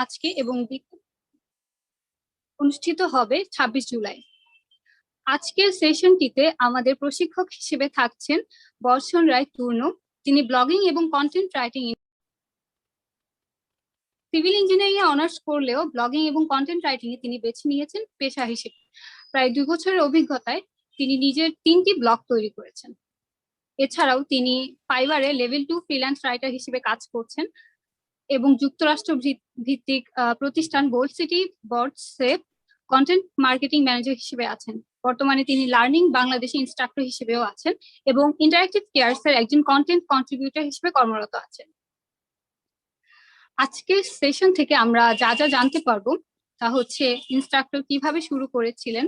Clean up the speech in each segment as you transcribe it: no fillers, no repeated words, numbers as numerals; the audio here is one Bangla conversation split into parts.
আজকে এবং অনুষ্ঠিত হবে 26 জুলাই। আজকের সেশনটিতে আমাদের প্রশিক্ষক হিসেবে থাকছেন বর্ষণ রায় তূর্ণ। তিনি ব্লগিং এবং কন্টেন্ট রাইটিং সিভিল ইঞ্জিনিয়ারিং এ অনার্স করলেও ব্লগিং এবং কন্টেন্ট রাইটিং এ তিনি বেছে নিয়েছেন পেশা হিসেবে। প্রায় 2 বছরের অভিজ্ঞতায় তিনি নিজের 3টি ব্লগ তৈরি করেছেন। এছাড়াও তিনি ফাইবারে লেভেল 2 ফ্রিল্যান্স রাইটার হিসেবে কাজ করছেন এবং যুক্তরাষ্ট্র ভিত্তিক প্রতিষ্ঠান বোল্ড সিটি বর্ডসে কন্টেন্ট মার্কেটিং ম্যানেজার হিসেবে আছেন। বর্তমানে তিনি লার্নিং বাংলাদেশে ইনস্ট্রাক্টর হিসেবেও আছেন এবং ইন্টারেক্টিভ কেয়ারস এর একজন কন্টেন্ট কন্ট্রিবিউটর হিসেবে কর্মরত আছেন। আজকের সেশন থেকে আমরা যা যা জানতে পারবো তা হচ্ছে ইনস্ট্রাক্টর কিভাবে শুরু করেছিলেন,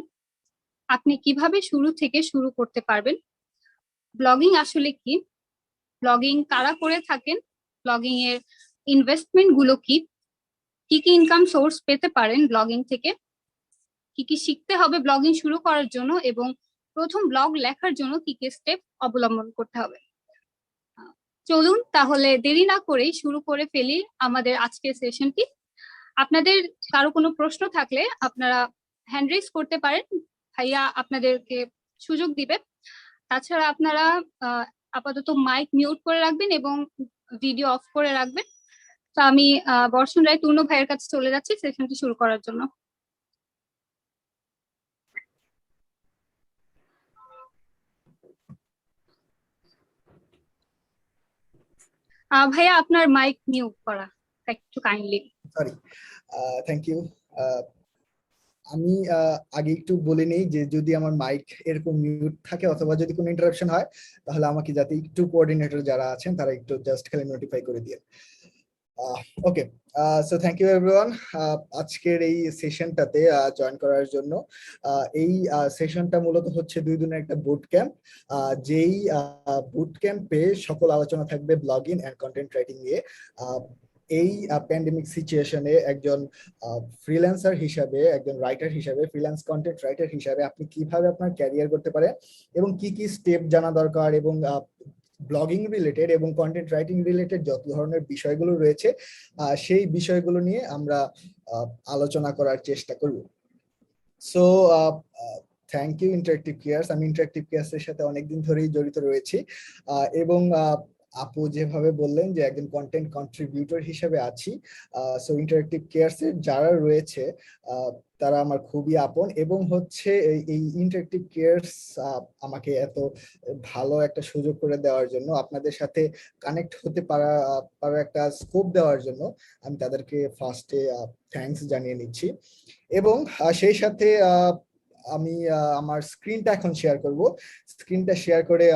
আপনি কিভাবে শুরু থেকে শুরু করতে পারবেন, ব্লগিং আসলে কি, ব্লগিং কারা করে থাকেন, ব্লগিং এর ইনভেস্টমেন্ট গুলো কি, কি কি ইনকাম সোর্স পেতে পারেন ব্লগিং থেকে, কি কি শিখতে হবে ব্লগিং শুরু করার জন্য এবং প্রথম ব্লগ লেখার জন্য কি কি স্টেপ অবলম্বন করতে হবে। চলুন তাহলে দেরি না করেই শুরু করে ফেলি আমাদের আজকের সেশনটি। আপনাদের কারো কোনো প্রশ্ন থাকলে আপনারা হ্যান্ড রেজ করতে পারেন, ভাইয়া আপনাদেরকে সুযোগ দিবে। তাছাড়া আপনারা আপাতত মাইক মিউট করে রাখবেন এবং ভিডিও অফ করে রাখবেন। তো আমি বর্ষণ রায় তূর্ণ ভাইয়ের কাছে চলে যাচ্ছি সেশনটি শুরু করার জন্য। ভাইয়া আপনার মাইক মিউট করা, একটু কাইন্ডলি। Sorry, thank you. আমি আগে একটু বলে নেই যে যদি আমার মাইক এরকম মিউট থাকে অথবা যদি কোনো ইন্টারাপশন হয় তাহলে আমাকে যাতে একটু কোঅর্ডিনেটর যারা আছেন তারা একটু জাস্ট খালি নোটিফাই করে দিয়ে। ওকে, সো থ্যাংক ইউ এভরিওয়ান আজকের এই সেশনটাতে জয়েন করার জন্য। এই সেশনটা মূলত হচ্ছে 2 দিনের একটা বুট ক্যাম্প, যেই বুট ক্যাম্পে সকল আলোচনা থাকবে ব্লগিং এন্ড কন্টেন্ট রাইটিং নিয়ে। এই প্যান্ডেমিক সিচুয়েশনে একজন ফ্রিল্যান্সার হিসাবে, একজন রাইটার হিসাবে, ফ্রিল্যান্স কন্টেন্ট রাইটার হিসাবে আপনি কিভাবে আপনার ক্যারিয়ার করতে পারেন এবং কি কি স্টেপ জানা দরকার এবং ব্লগিং রিলেটেড এবং কন্টেন্ট রাইটিং রিলেটেড যত ধরনের বিষয়গুলো রয়েছে সেই বিষয়গুলো নিয়ে আমরা আলোচনা করার চেষ্টা করব। So thank you Interactive Cares. আমি ইন্টারেক্টিভ কেয়ারস এর সাথে অনেকদিন ধরেই জড়িত রয়েছি এবং আপু যেভাবে বললেন যে একজন কন্টেন্ট কন্ট্রিবিউটর হিসেবে আছি। সো ইন্টারেক্টিভ কেয়ারস এর যারা রয়েছে তারা আমার খুবই আপন এবং হচ্ছে এই ইন্টারেক্টিভ কেয়ারস আমাকে এত ভালো একটা সুযোগ করে দেওয়ার জন্য, আপনাদের সাথে কানেক্ট হতে পারা একটা স্কোপ দেওয়ার জন্য আমি তাদেরকে ফার্স্টে থ্যাঙ্কস জানিয়ে নিচ্ছি। এবং সেই সাথে আমি আমার স্ক্রিনটা এখন শেয়ার করব। স্ক্রিনটা শেয়ার করে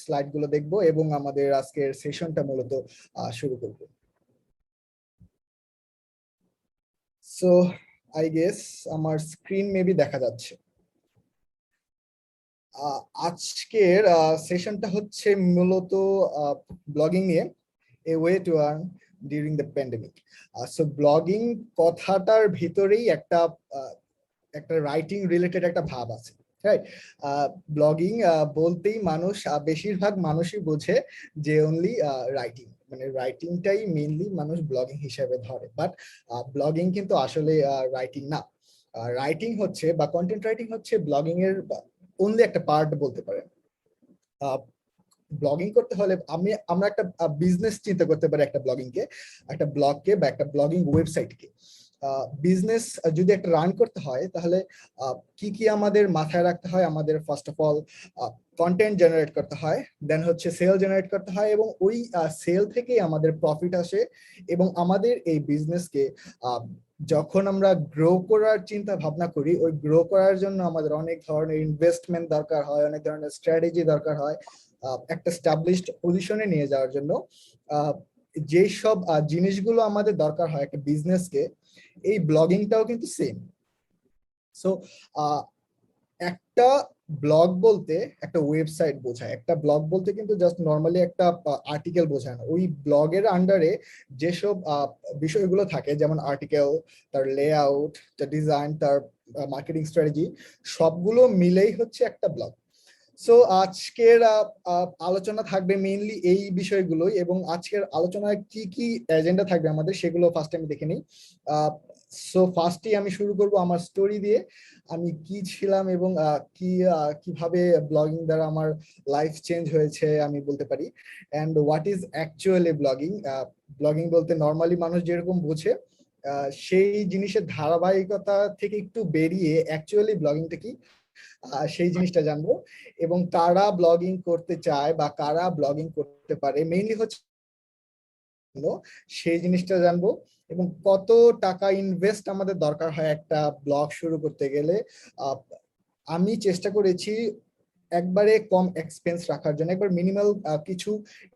স্লাইড গুলো দেখবো এবং আমাদের আজকের সেশনটা মূলত শুরু করব। সো আই গেস আমার স্ক্রিন মেবি দেখা যাচ্ছে। আজকের সেশনটা হচ্ছে মূলত ব্লগিং নিয়ে, a way to earn during the pandemic. So blogging কথাটার ভিতরেই একটা রাইটিং রিলেটেড একটা ভাব আছে, রাইট? ব্লগিং বলতেই মানুষ, বেশিরভাগ মানুষই বোঝে যে অনলি রাইটিং, মানে রাইটিংটাই মেইনলি মানুষ ব্লগিং হিসেবে ধরে, বাট ব্লগিং কিন্তু আসলে রাইটিং না। রাইটিং হচ্ছে বা কন্টেন্ট রাইটিং হচ্ছে ব্লগিং এর অনলি একটা পার্ট বলতে পারেন। ব্লগিং করতে হলে আমরা একটা বিজনেস চিন্তা করতে পারি, একটা ব্লগকে বা একটা ব্লগিং ওয়েবসাইটকে। বিজনেস যদি একটা রান করতে হয় তাহলে কি কি আমাদের মাথায় রাখতে হয়? আমাদের first of all content generate করতে হয়, দেন হচ্ছে সেল জেনারেট করতে হয় এবং ওই সেল থেকেই আমাদের প্রফিট আসে এবং আমাদের এই বিজনেসকে যখন আমরা গ্রো করার চিন্তা ভাবনা করি, ওই গ্রো করার জন্য আমাদের অনেক ধরনের ইনভেস্টমেন্ট দরকার হয়, অনেক ধরনের স্ট্র্যাটেজি দরকার হয় একটা এস্টাবলিশড পজিশনে নিয়ে যাওয়ার জন্য। যেসব জিনিসগুলো আমাদের দরকার হয় একটা বিজনেসকে, এই ব্লগিংটাও কিন্তু সেম। সো একটা ব্লগ বলতে একটা ওয়েবসাইট বোঝায়, একটা ব্লগ বলতে কিন্তু জাস্ট নর্মালি একটা আর্টিকেল বোঝায় না। ওই ব্লগের আন্ডারে যেসব বিষয়গুলো থাকে, যেমন আর্টিকেল, তার লেআউট, তার ডিজাইন, তার মার্কেটিং স্ট্র্যাটেজি, সবগুলো মিলেই হচ্ছে একটা ব্লগ। সো আজকের আলোচনা থাকবে মেইনলি এই বিষয়গুলোই, এবং আজকের আলোচনায় কি কি এজেন্ডা থাকবে আমাদের সেগুলো ফার্স্ট আমি দেখে নিই। সো ফার্স্টে আমি শুরু করব আমার স্টোরি দিয়ে, আমি কি ছিলাম এবং কিভাবে ব্লগিং দ্বারা আমার লাইফ চেঞ্জ হয়েছে আমি বলতে পারি, and what is actually blogging. Blogging বলতে নর্মালি মানুষ যেরকম বোঝে সেই জিনিসের ধারাবাহিকতা থেকে একটু বেরিয়ে অ্যাকচুয়ালি ব্লগিংটা কি সেই জিনিসটা জানবো, এবং কারা ব্লগিং করতে চায় বা কারা ব্লগিং করতে পারে মেইনলি হচ্ছে সেই জিনিসটা জানবো, এবং কত টাকা ইনভেস্ট আমাদের দরকার হয় একটা ব্লগ শুরু করতে গেলে। আমি চেষ্টা করেছি একবারে কম এক্সপেন্স রাখার জন্য, একবার মিনিমাল কিছু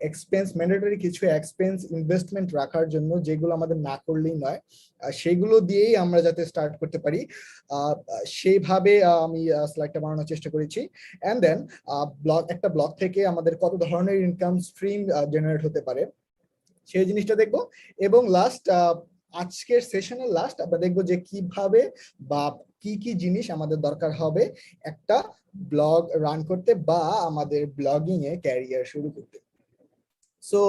এক্সপেন্স, ম্যান্ডেটরি কিছু এক্সপেন্স ইনভেস্টমেন্ট রাখার জন্য, যেগুলো আমাদের না করলেই নয়, সেগুলো দিয়েই আমরা যাতে স্টার্ট করতে পারি সেইভাবে আমি স্লাইডটা বানানোর চেষ্টা করেছি। এন্ড দেন একটা ব্লগ থেকে আমাদের কত ধরনের ইনকাম স্ট্রিম জেনারেট হতে পারে সেই জিনিসটা দেখবো, এবং লাস্ট আজকের সেশনের লাস্ট আমরা দেখবো যে কিভাবে বা কি কি জিনিস আমাদের দরকার হবে একটা ব্লগ রান করতে বা আমাদের ব্লগিং এ ক্যারিয়ার শুরু করতে। সো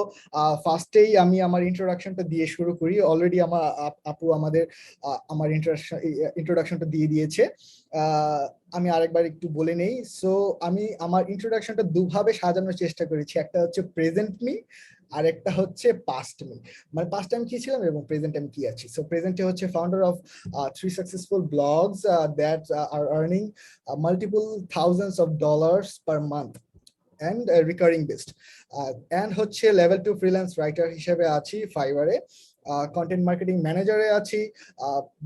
ফার্স্টেই আমি আমার ইন্ট্রোডাকশনটা দিয়ে শুরু করি। অলরেডি আমার আপু আমার ইন্ট্রোডাকশনটা দিয়ে দিয়েছে, আমি আরেকবার একটু বলে নেই। সো আমি আমার ইন্ট্রোডাকশনটা দুভাবে সাজানোর চেষ্টা করেছি, একটা হচ্ছে প্রেজেন্ট মি আর একটা হচ্ছে পাস্ট মি, মানে পাস্ট আমি কি ছিলাম এবং প্রেজেন্ট আমি কি আছি। সো প্রেজেন্টে হচ্ছে founder of 3 successful blogs that are earning multiple thousands of dollars per month and recurring based, and হচ্ছে লেভেল 2 ফ্রিল্যান্স রাইটার হিসেবে আছি ফাইবারে, কন্টেন্ট মার্কেটিং ম্যানেজারে আছি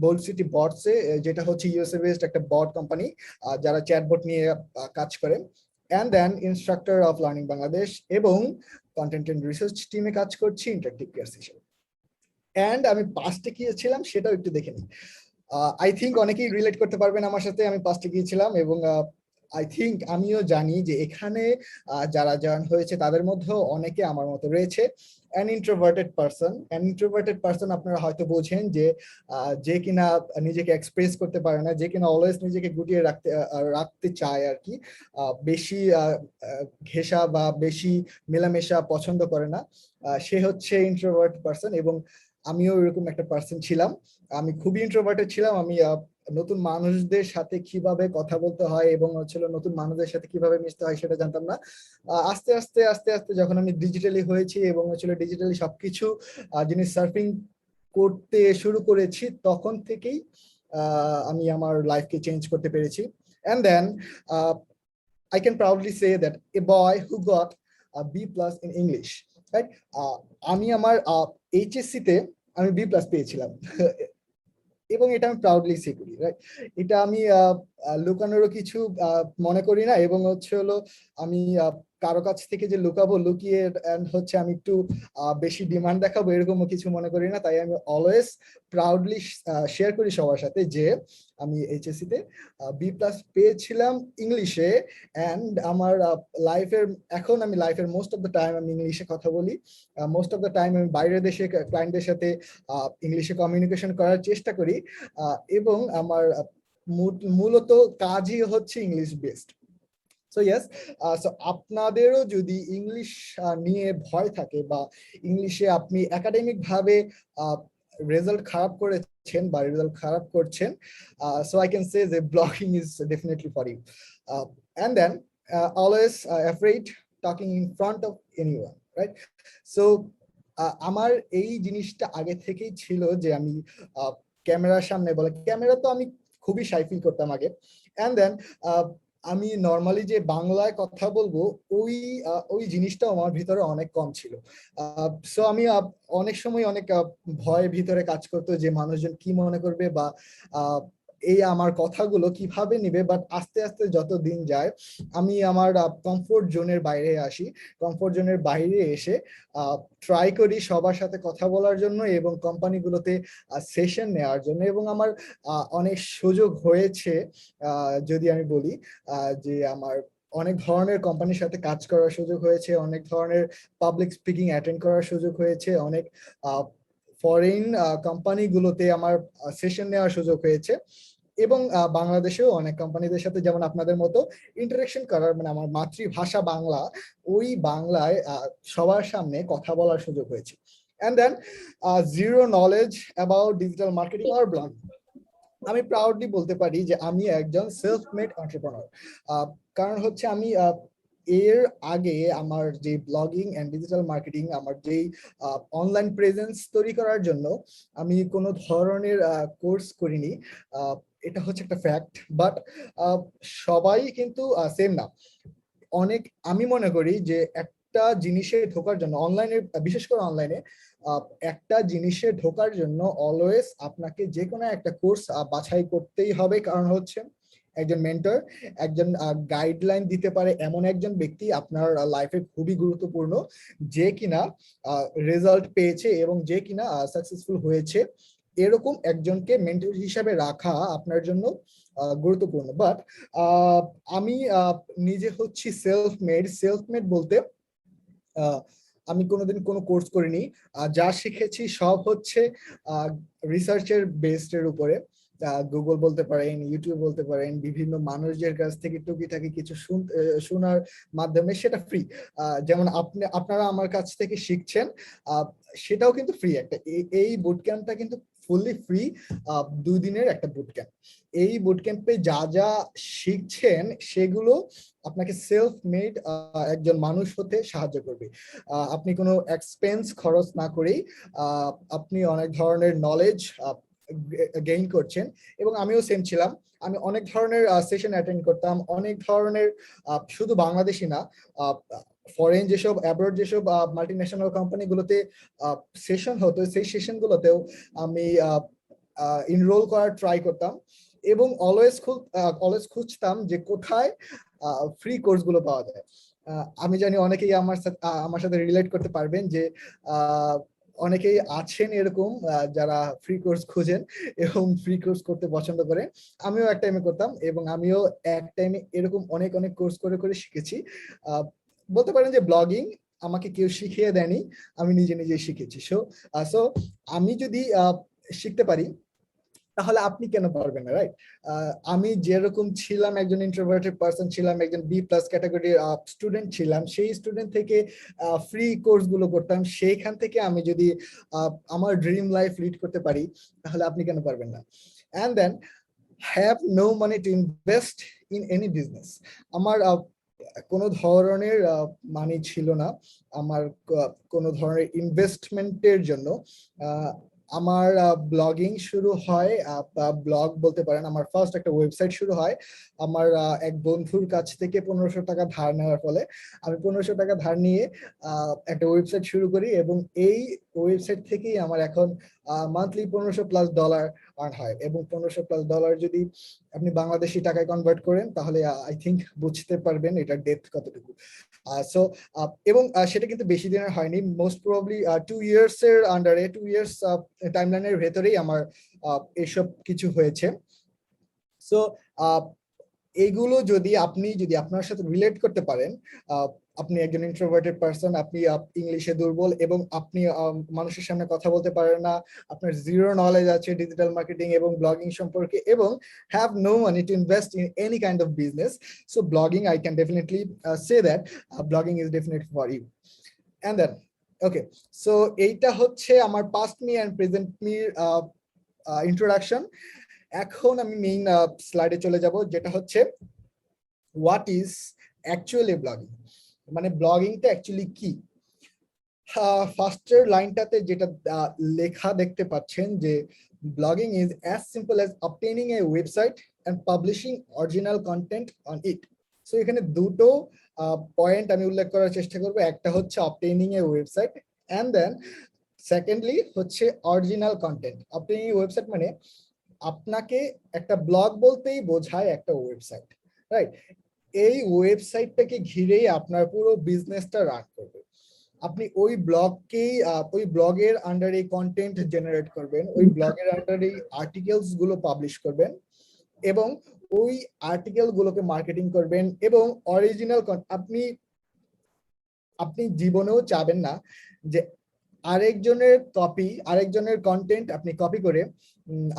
বোল্ড সিটি বটসে, যেটা হচ্ছে ইউএসএ বেসড একটা বট কোম্পানি যারা চ্যাটবট নিয়ে কাজ করে, and then instructor of learning Bangladesh, এবং কন্টেন্ট এন্ড রিসার্চ টিমে কাজ করছি ইন্টারেক্টিভ কেয়ার হিসেবে। অ্যান্ড আমি পাস্টে কি ছিলাম সেটাও একটু দেখে নিই। আই থিঙ্ক অনেকেই রিলেট করতে পারবেন আমার সাথে, আমি পাস্টে গিয়েছিলাম, এবং আই থিঙ্ক আমিও জানি যে এখানে যারা জয়েন হয়েছে তাদের মধ্যেও অনেকে আমার মতো রয়েছে অ্যান ইন্ট্রোভার্টেড পার্সন। আপনারা হয়তো বোঝেন যে কিনা নিজেকে এক্সপ্রেস করতে পারে না, যে কিনা অলওয়েজ নিজেকে গুটিয়ে রাখতে চায় আর কি, বেশি ঘেঁষা বা বেশি মেলামেশা পছন্দ করে না, সে হচ্ছে ইন্ট্রোভার্টেড পার্সন। এবং আমিও এরকম একটা পার্সন ছিলাম, আমি খুবই ইন্ট্রোভার্টেড ছিলাম। আমি নতুন মানুষদের সাথে কিভাবে কথা বলতে হয় এবং হচ্ছিল নতুন মানুষদের সাথে কিভাবে মিশতে হয় সেটা জানতাম না। আস্তে আস্তে আস্তে আস্তে যখন আমি ডিজিটালি হয়েছি এবং হচ্ছিল ডিজিটালি সবকিছু জিনিস সার্ফিং করতে শুরু করেছি, তখন থেকেই আমি আমার লাইফকে চেঞ্জ করতে পেরেছি। And then I can proudly say that a boy who got a B+ in English, right? আমি আমার এইচএসসি তে আমি B+ পেয়েছিলাম এবং এটা আমি প্রাউডলি সে করি, রাইট? এটা আমি লুকানোরও কিছু মনে করি না, এবং হচ্ছে হলো আমি কারো কাছ থেকে যে লুকিয়ে হচ্ছে আমি একটু বেশি ডিমান্ড দেখাবো এরকমও কিছু মনে করি না। তাই আমি অলওয়েজ প্রাউডলি শেয়ার করি সবার সাথে যে আমি এইচএসসি তে B+ পেয়েছিলাম ইংলিশে, অ্যান্ড আমার এখন আমি লাইফের মোস্ট অফ দ্য টাইম আমি ইংলিশে কথা বলি, মোস্ট অফ দ্য টাইম আমি বাইরের দেশে ক্লায়েন্টদের সাথে ইংলিশে কমিউনিকেশন করার চেষ্টা করি, এবং আমার মূলত কাজই হচ্ছে English based. So yes, so আপনাদেরও যদি ইংলিশ নিয়ে ভয় থাকে বা ইংলিশে আপনি একাডেমিক ভাবে রেজাল্ট খারাপ করেছেন বা রেজাল্ট খারাপ করছেন, সো আই ক্যান সে যে blogging is definitely for you. And then always afraid talking in front of anyone, right? So আমার এই জিনিসটা আগে থেকেই ছিল যে আমি ক্যামেরার সামনে ক্যামেরা তো আমি খুবই শাই ফিল করতাম আগে। অ্যান্ড দেন আমি নর্মালি যে বাংলায় কথা বলবো ওই জিনিসটা আমার ভিতরে অনেক কম ছিল। সো আমি অনেক সময় অনেক ভয় ভিতরে কাজ করতো যে মানুষজন কি মনে করবে বা এই আমার কথাগুলো কিভাবে নিবে। বাট আস্তে আস্তে যত দিন যায় আমি আমার কমফোর্ট জোনের বাইরে আসি, কমফোর্ট জোনের বাইরে এসে ট্রাই করি সবার সাথে কথা বলার জন্য এবং কোম্পানিগুলোতে সেশন নেওয়ার জন্য, এবং আমার অনেক সুযোগ হয়েছে। যদি আমি বলি যে আমার অনেক ধরনের কোম্পানির সাথে কাজ করার সুযোগ হয়েছে, অনেক ধরনের পাবলিক স্পিকিং অ্যাটেন্ড করার সুযোগ হয়েছে, অনেক ফরেন কোম্পানিগুলোতে আমার সেশন নেওয়ার সুযোগ হয়েছে, এবং বাংলাদেশেও অনেক কোম্পানিদের সাথে যেমন আপনাদের মতো ইন্টারেকশন করার, মানে আমার মাতৃভাষা বাংলা, ওই বাংলায় সবার সামনে কথা বলার সুযোগ হয়েছে। And then zero knowledge about digital marketing or blogging. আমি প্রাউডলি বলতে পারি যে আমি একজন সেলফ মেড এন্টারপ্রেনার। কারণ হচ্ছে আমি এর আগে আমার যে ব্লগিং এন্ড ডিজিটাল মার্কেটিং, আমার যেই অনলাইন প্রেজেন্স তৈরি করার জন্য আমি কোনো ধরনের কোর্স করিনি। এটা হচ্ছে একটা ফ্যাক্ট, বাট সবাই কিন্তু সেম না। অনেক, আমি মনে করি যে একটা জিনিসে ঢোকার জন্য অনলাইনে, বিশেষ করে অনলাইনে একটা জিনিসে ঢোকার জন্য অলওয়েজ আপনাকে যে কোনো একটা কোর্স বাছাই করতেই হবে। কারণ হচ্ছে একজন মেন্টর, একজন গাইডলাইন দিতে পারে এমন একজন ব্যক্তি আপনার লাইফে খুবই গুরুত্বপূর্ণ, যে কিনা রেজাল্ট পেয়েছে এবং যে কিনা সাকসেসফুল হয়েছে, এরকম একজনকে মেন্টর হিসাবে রাখা আপনার জন্য গুরুত্বপূর্ণ। বাট আমি নিজে হচ্ছি সেলফ মেড বলতে আমি কোনোদিন কোনো কোর্স করিনি। যা শিখেছি সব হচ্ছে রিসার্চের বেসড এর উপরে। গুগল বলতে পারেন, ইউটিউব বলতে পারেন, বিভিন্ন মানুষদের কাছ থেকে টুকিটাকি কিছু শোনার মাধ্যমে, সেটা ফ্রি। যেমন আপনারা আমার কাছ থেকে শিখছেন, সেটাও কিন্তু ফ্রি একটা। এই বুট ক্যাম্পটা কিন্তু ফুললি ফ্রি, 2 দিনের একটা বুট ক্যাম্প। এই বুট ক্যাম্পে যা যা শিখছেন সেগুলো আপনাকে সেলফ মেড একজন মানুষ হতে সাহায্য করবে। আপনি কোনো এক্সপেন্স খরচ না করেই আপনি অনেক ধরনের নলেজ গেইন করছেন। এবং আমিও সেম ছিলাম, আমি অনেক ধরনের সেশন অ্যাটেন্ড করতাম, অনেক ধরনের, শুধু বাংলাদেশি না, ফরেন যেসব, অ্যাব্রড যেসব মাল্টিন্যাশনাল কোম্পানিগুলোতে সেশন হতো, সেই সেশনগুলোতেও আমি এনরোল করার ট্রাই করতাম এবং অলওয়েজ খুঁজতাম যে কোথায় ফ্রি কোর্সগুলো পাওয়া যায়। আমি জানি অনেকেই আমার সাথে রিলেট করতে পারবেন যে অনেকেই আছেন এরকম যারা ফ্রি কোর্স খুঁজেন এবং ফ্রি কোর্স করতে পছন্দ করেন। আমিও এক টাইমে করতাম এবং আমিও এক টাইমে এরকম অনেক কোর্স করে শিখেছি। বলতে পারেন যে ব্লগিং আমাকে কেউ শিখিয়ে দেয়নি, আমি নিজে শিখেছি। সো আমি যদি শিখতে পারি তাহলে আপনি কেন পারবেন না, রাইট? আমি যেরকম ছিলাম, একজন ইন্ট্রোভার্টেড পারসন ছিলাম, একজন বি প্লাস ক্যাটাগরির স্টুডেন্ট ছিলাম, সেই স্টুডেন্ট থেকে ফ্রি কোর্স গুলো করতাম, সেইখান থেকে আমি যদি আমার ড্রিম লাইফ লিড করতে পারি, তাহলে আপনি কেন পারবেন না? And then have no money to invest in any business. আমার কোনো ধরনের মানি ছিল না আমার কোনো ধরনের ইনভেস্টমেন্টের জন্য। আমার ব্লগিং শুরু হয়, ব্লগ বলতে পারেন, আমার ফার্স্ট একটা ওয়েবসাইট শুরু হয় আমার এক বন্ধুর কাছ থেকে 1500 টাকা ধার নেওয়ার ফলে। আমি 1500 টাকা ধার নিয়ে একটা ওয়েবসাইট শুরু করি এবং এই ওয়েবসাইট থেকেই আমার এখন মান্থলি $1500+ আর্ন হয়। এবং $1500+ যদি আপনি বাংলাদেশি টাকায় কনভার্ট করেন তাহলে আই থিঙ্ক বুঝতে পারবেন এটার ডেপথ কতটুকু। সো এবং সেটা কিন্তু বেশি দিনের হয়নি, মোস্ট প্রবাবলি 2 ইয়ার্স এর আন্ডারে, 2 ইয়ার্স টাইমলাইনের ভেতরেই আমার এসব কিছু হয়েছে। সো এইগুলো যদি আপনার সাথে রিলেট করতে পারেন, আপনি একজন ইন্ট্রোভার্টেড পারসন, আপনি ইংলিশে দুর্বল এবং আপনি মানুষের সামনে কথা বলতে পারেন না, আপনার জিরো নলেজ আছে ডিজিটাল মার্কেটিং এবং ব্লগিং সম্পর্কে, এবং have no money to invest in any kind of business, so blogging, I can definitely say that blogging is definitely for you. And then okay, so এইটা হচ্ছে আমার past me and present me introduction. এখন আমি মেইন স্লাইডে চলে যাব, যেটা হচ্ছে হোয়াট ইজ অ্যাকচুয়ালি ব্লগিং, মানে ব্লগিংটা অ্যাকচুয়ালি কি। ফার্স্টের লাইনটাতে যেটা লেখা দেখতে পাচ্ছেন যে blogging is as simple as obtaining a website and publishing original content on it. So এখানে দুটো পয়েন্ট আমি উল্লেখ করার চেষ্টা করব, একটা হচ্ছে obtaining a website and then secondly হচ্ছে original content. Obtaining a website মানে আপনাকে, একটা ব্লগ বলতেই বোঝায় একটা ওয়েবসাইট, রাইট? এই ওয়েবসাইটটাকে ঘিরেই আপনার পুরো বিজনেসটা রান করবে। আপনি ওই ব্লগকেই, ওই ব্লগের আন্ডারে কন্টেন্ট জেনারেট করবেন, ওই ব্লগের আন্ডারে আর্টিকেলস গুলো পাবলিশ করবেন এবং ওই আর্টিকেল গুলোকে মার্কেটিং করবেন এবং অরিজিনাল আপনি জীবনেও চাবেন না যে আরেকজনের কন্টেন্ট আপনি কপি করে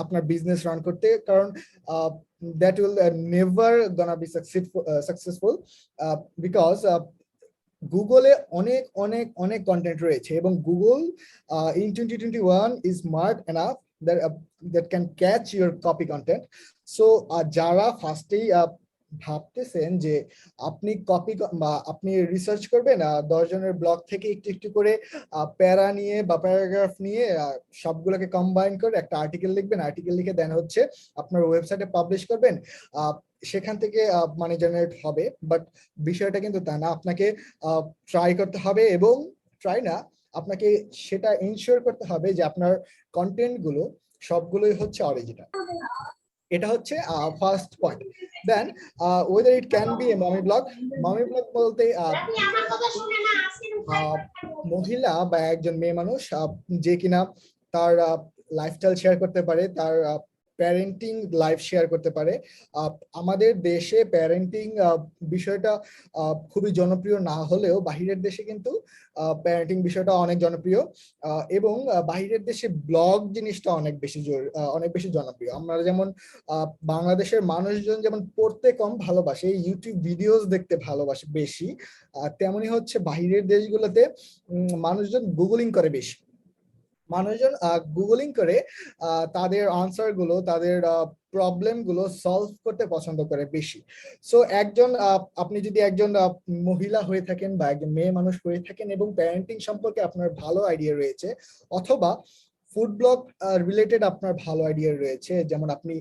আপনার বিজনেস রান করতে, কারণ that will never গনা be successful, because গুগলে অনেক অনেক অনেক কন্টেন্ট রয়েছে, এবং Google in 2021 is smart enough that can catch your copy content. So যারা ফার্স্টেই ভাবতেছেন যে আপনি আপনি রিসার্চ করবেন 10 জনের ব্লগ থেকে একটু একটু করে প্যারা নিয়ে বা প্যারাগ্রাফ নিয়ে সবগুলোকে কম্বাইন করে একটা আর্টিকেল লিখবেন, আর্টিকেল লিখে দেন হচ্ছে আপনার ওয়েবসাইটে পাবলিশ করবেন, সেখান থেকে মানি জেনারেট হবে। বাট বিষয়টা কিন্তু তা না, আপনাকে ট্রাই করতে হবে, এবং ট্রাই না, আপনাকে সেটা ইনশিওর করতে হবে যে আপনার কন্টেন্ট গুলো সবগুলোই হচ্ছে অরিজিনাল। এটা হচ্ছে first point. Then whether it can be a mommy blog বলতে মহিলা বা একজন মেয়ে মানুষ যে কিনা তার লাইফস্টাইল শেয়ার করতে পারে, তার প্যারেন্টিং লাইফ শেয়ার করতে পারে। আমাদের দেশে প্যারেন্টিং বিষয়টা খুবই জনপ্রিয় না হলেও বাহিরের দেশে কিন্তু প্যারেন্টিং বিষয়টা অনেক জনপ্রিয়, এবং বাহিরের দেশে ব্লগ জিনিসটা অনেক বেশি জনপ্রিয়। আমরা যেমন বাংলাদেশের মানুষজন যেমন পড়তে কম ভালোবাসে, ইউটিউব ভিডিওস দেখতে ভালোবাসে বেশি, তেমনি হচ্ছে বাহিরের দেশগুলোতে মানুষজন গুগলিং করে বেশি। মানুষজন গুগলিং করে তাদের আনসার গুলো, তাদের প্রবলেম গুলো সলভ করতে পছন্দ করে বেশি। সো আপনি যদি একজন মহিলা হয়ে থাকেন বা একজন মেয়ে মানুষ হয়ে থাকেন এবং প্যারেন্টিং সম্পর্কে আপনার ভালো আইডিয়া রয়েছে, অথবা ফুড ব্লগ রিলেটেড আপনার ভালো আইডিয়া রয়েছে, যেমন আপনি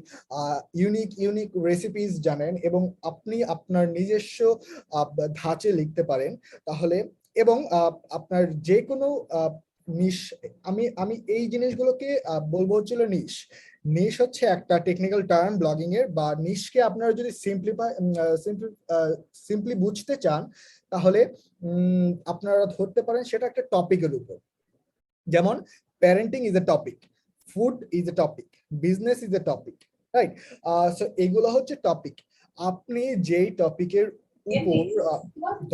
ইউনিক রেসিপিস জানেন এবং আপনি আপনার নিজস্ব ধাঁচে লিখতে পারেন, তাহলে এবং আপনার যে কোনো নিশ, আমি এই জিনিসগুলোকে বলবো হচ্ছিল নিশ হচ্ছে একটা টেকনিক্যাল টার্ম ব্লগিং এর, বা নিশকে আপনারা যদি সিম্পলি বুঝতে চান তাহলে আপনারা ধরতে পারেন সেটা একটা টপিকের উপর। যেমন parenting is a topic, food is a topic, business is a topic, right? So এগুলো হচ্ছে টপিক। আপনি যেই টপিকের উপর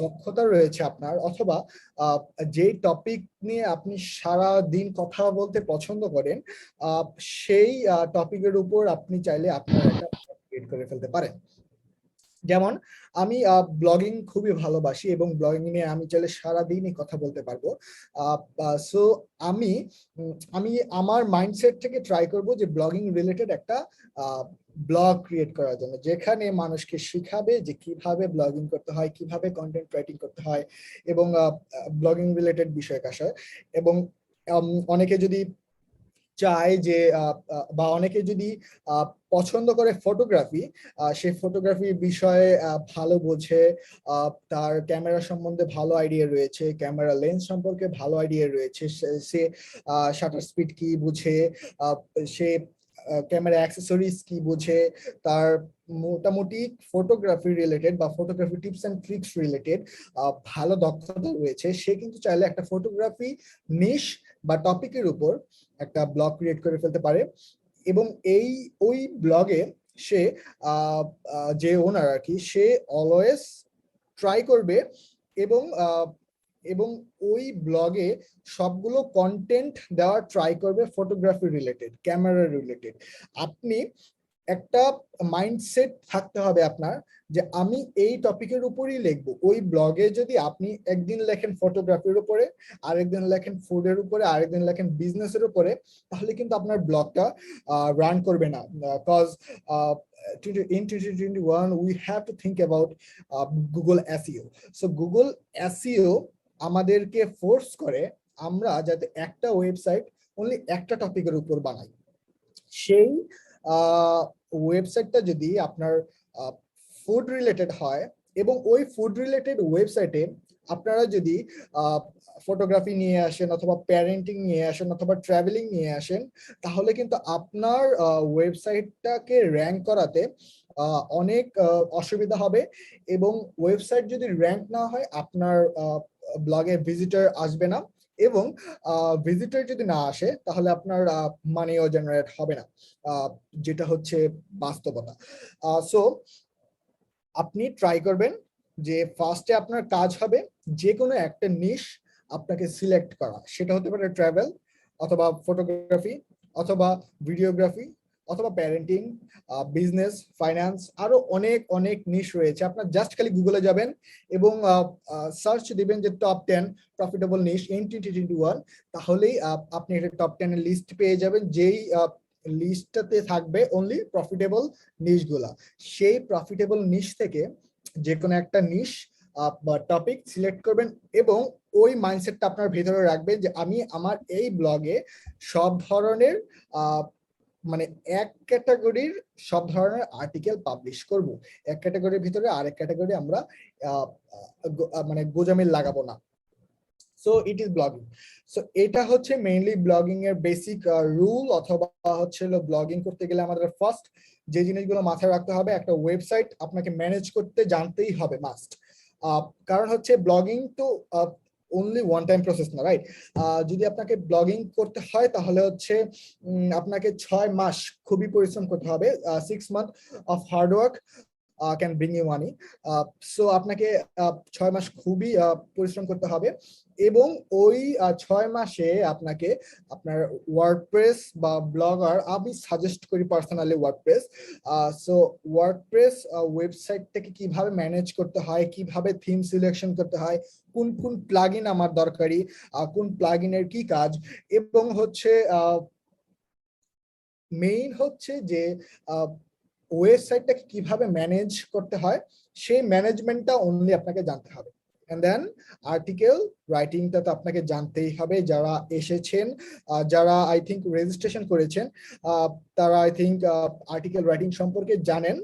দক্ষতা রয়েছে আপনার, অথবা যে টপিক নিয়ে আপনি সারা দিন কথা বলতে পছন্দ করেন, সেই টপিকের উপর আপনি চাইলে আপনার একটা ক্রিয়েট করে ফেলতে পারেন। যেমন আমি ব্লগিং খুবই ভালোবাসি এবং ব্লগিং নিয়ে আমি চাইলে সারাদিনই কথা বলতে পারবো। সো আমি আমার মাইন্ডসেট থেকে ট্রাই করব যে ব্লগিং রিলেটেড একটা ব্লগ ক্রিয়েট করার জন্য, যেখানে মানুষকে শিখাবে যে কিভাবে ব্লগিং করতে হয়, কিভাবে কন্টেন্ট রাইটিং করতে হয়, এবং ব্লগিং রিলেটেড বিষয় কাশয়। এবং অনেকে যদি চায় যে বা অনেকে যদি পছন্দ করে ফটোগ্রাফি, সে ফটোগ্রাফি বিষয়ে ভালো বোঝে, তার ক্যামেরা সম্বন্ধে ভালো আইডিয়া রয়েছে, ক্যামেরা লেন্স সম্পর্কে ভালো আইডিয়া রয়েছে, সে শাটার স্পিড কি বুঝে, সে ক্যামেরা অ্যাক্সেসরিজ কি বুঝে, তার মোটামুটি ফটোগ্রাফি রিলেটেড বা photography tips and tricks related ভালো দক্ষতা রয়েছে, সে কিন্তু চাইলে একটা ফটোগ্রাফি নিশ বা টপিকের উপর একটা ব্লগ ক্রিয়েট করে ফেলতে পারে। এবং ওই ব্লগে সে যে ওনার আর কি, সে অলওয়েজ ট্রাই করবে এবং ওই ব্লগে সবগুলো কন্টেন্ট দেওয়ার ট্রাই করবে ফটোগ্রাফি রিলেটেড, ক্যামেরা রিলেটেড। আপনি একটা মাইন্ডসেট থাকতে হবে আপনার যে আমি এই টপিকের উপরই লিখবো। ওই ব্লগে যদি আপনি একদিন লেখেন ফটোগ্রাফির উপরে, আরেকদিন লেখেন ফুডের উপরে, আরেকদিন লেখেন বিজনেসের উপরে, তাহলে কিন্তু আপনার ব্লগটা রান করবে না। Cause in 2021 we have to think about Google SEO. So Google SEO আমাদেরকে ফোর্স করে আমরা যাতে একটা ওয়েবসাইট অনলি একটা টপিকের উপর বানাই। সেই ওয়েবসাইটটা যদি আপনার ফুড রিলেটেড হয় এবং ওই ফুড রিলেটেড ওয়েবসাইটে আপনারা যদি ফটোগ্রাফি নিয়ে আসেন, অথবা প্যারেন্টিং নিয়ে আসেন, অথবা ট্রাভেলিং নিয়ে আসেন, তাহলে কিন্তু আপনার ওয়েবসাইটটাকে র্যাঙ্ক করাতে অনেক অসুবিধা হবে। এবং ওয়েবসাইট যদি র্যাঙ্ক না হয়, আপনার ব্লগে ভিজিটর আসবে না, এবং ভিজিটর যদি না আসে তাহলে আপনার মানিও জেনারেট হবে না, যেটা হচ্ছে বাস্তবতা। সো আপনি ট্রাই করবেন যে ফার্স্টে আপনার কাজ হবে যে কোনো একটা নিশ আপনাকে সিলেক্ট করা, সেটা হতে পারে ট্রাভেল অথবা ফটোগ্রাফি অথবা ভিডিওগ্রাফি অথবা প্যারেন্টিং, বিজনেস, ফাইন্যান্স, আরো অনেক অনেক নিশ রয়েছে। আপনার জাস্ট খালি গুগলে যাবেন এবং সার্চ দিবেন যে টপ 10 প্রফিটেবল নিশ ইন 2021, তাহলেই আপনি একটা টপ 10 এর লিস্ট পেয়ে যাবেন, যেই লিস্টটাতে থাকবে অনলি প্রফিটেবল নিশ গুলা। সেই প্রফিটেবল নিশ থেকে যে কোনো একটা নিশ বা টপিক সিলেক্ট করবেন এবং ওই মাইন্ডসেটটা আপনার ভেতরে রাখবেন যে আমি আমার এই ব্লগে সব ধরনের মানে এক ক্যাটাগরির সব ধরনের আর্টিকেল পাবলিশ করব। এক ক্যাটাগরির ভিতরে আরেক ক্যাটাগরি আমরা মানে গোজামিল লাগাবো না। So it is blogging. So এটা হচ্ছে মেইনলি ব্লগিং এর বেসিক রুল, অথবা হচ্ছে ব্লগিং করতে গেলে আমাদের ফার্স্ট যে জিনিসগুলো মাথায় রাখতে হবে, একটা ওয়েবসাইট আপনাকে ম্যানেজ করতে জানতেই হবে মাস্ট। কারণ হচ্ছে ব্লগিং তো only one time process না, রাইট? যদি আপনাকে ব্লগিং করতে হয় তাহলে হচ্ছে আপনাকে 6 মাস খুবই পরিশ্রম করতে হবে। 6 months of hard work can bring you money. So আপনাকে 6 মাস খুবই পরিশ্রম করতে হবে এবং ওই 6 মাসে আপনাকে আপনার ওয়ার্ডপ্রেস বা ব্লগার, আমি সাজেস্ট করি পার্সোনালি ওয়ার্ডপ্রেস। সো ওয়ার্ডপ্রেস ওয়েবসাইটটাকে কিভাবে ম্যানেজ করতে হয়, কিভাবে থিম সিলেকশন করতে হয়, কোন কোন প্লাগইন আমার দরকারি, কোন প্লাগইনের কি কাজ, এবং হচ্ছে মেইন হচ্ছে যে ওয়েবসাইটটাকে কিভাবে ম্যানেজ করতে হয়, সেই ম্যানেজমেন্টটা অনলি আপনাকে জানতে হবে। এন্ড দেন আর্টিকেল রাইটিংটা তো আপনাকে জানতেই হবে। যারা এসেছেন, যারা আই থিঙ্ক রেজিস্ট্রেশন করেছেন, তারা আই থিঙ্ক আর্টিকেল রাইটিং সম্পর্কে জানেন,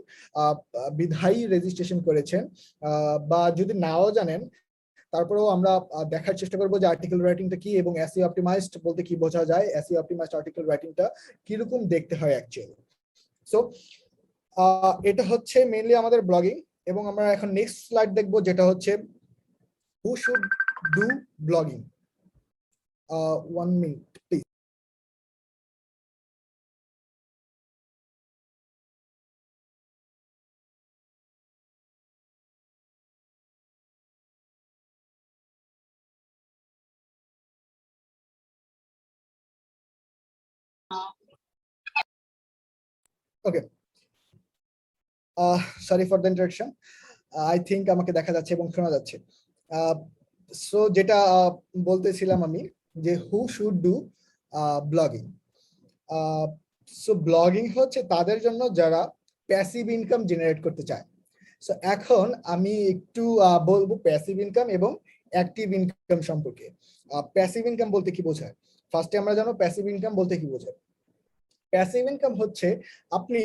বিধায়ী রেজিস্ট্রেশন করেছেন। বা যদি নাও জানেন, তারপরেও আমরা দেখার চেষ্টা করবো যে আর্টিকেল রাইটিংটা কি এবং এসইও অপটিমাইজড বলতে কি বোঝা যায়, এসইও অপটিমাইজড আর্টিকেল রাইটিংটা কিরকম দেখতে হয় অ্যাকচুয়ালি। সো এটা হচ্ছে মেইনলি আমাদের ব্লগিং। এবং আমরা এখন নেক্সট স্লাইড দেখবো, যেটা হচ্ছে হু should do blogging. 1 minute please. Okay, sorry for the interaction. I think আমাকে দেখা যাচ্ছে এবং শোনা যাচ্ছে। সো যেটা বলতেছিলাম আমি, যে হু should do blogging. So blogging হচ্ছে তাদের জন্য যারা প্যাসিভ ইনকাম জেনারেট করতে চায়। সো এখন আমি একটু বলবো প্যাসিভ ইনকাম এবং অ্যাক্টিভ ইনকাম সম্পর্কে। প্যাসিভ ইনকাম বলতে কি বোঝায়? ফার্স্টে আমরা জানো প্যাসিভ ইনকাম বলতে কি বোঝায়। প্যাসিভ ইনকাম হচ্ছে আপনি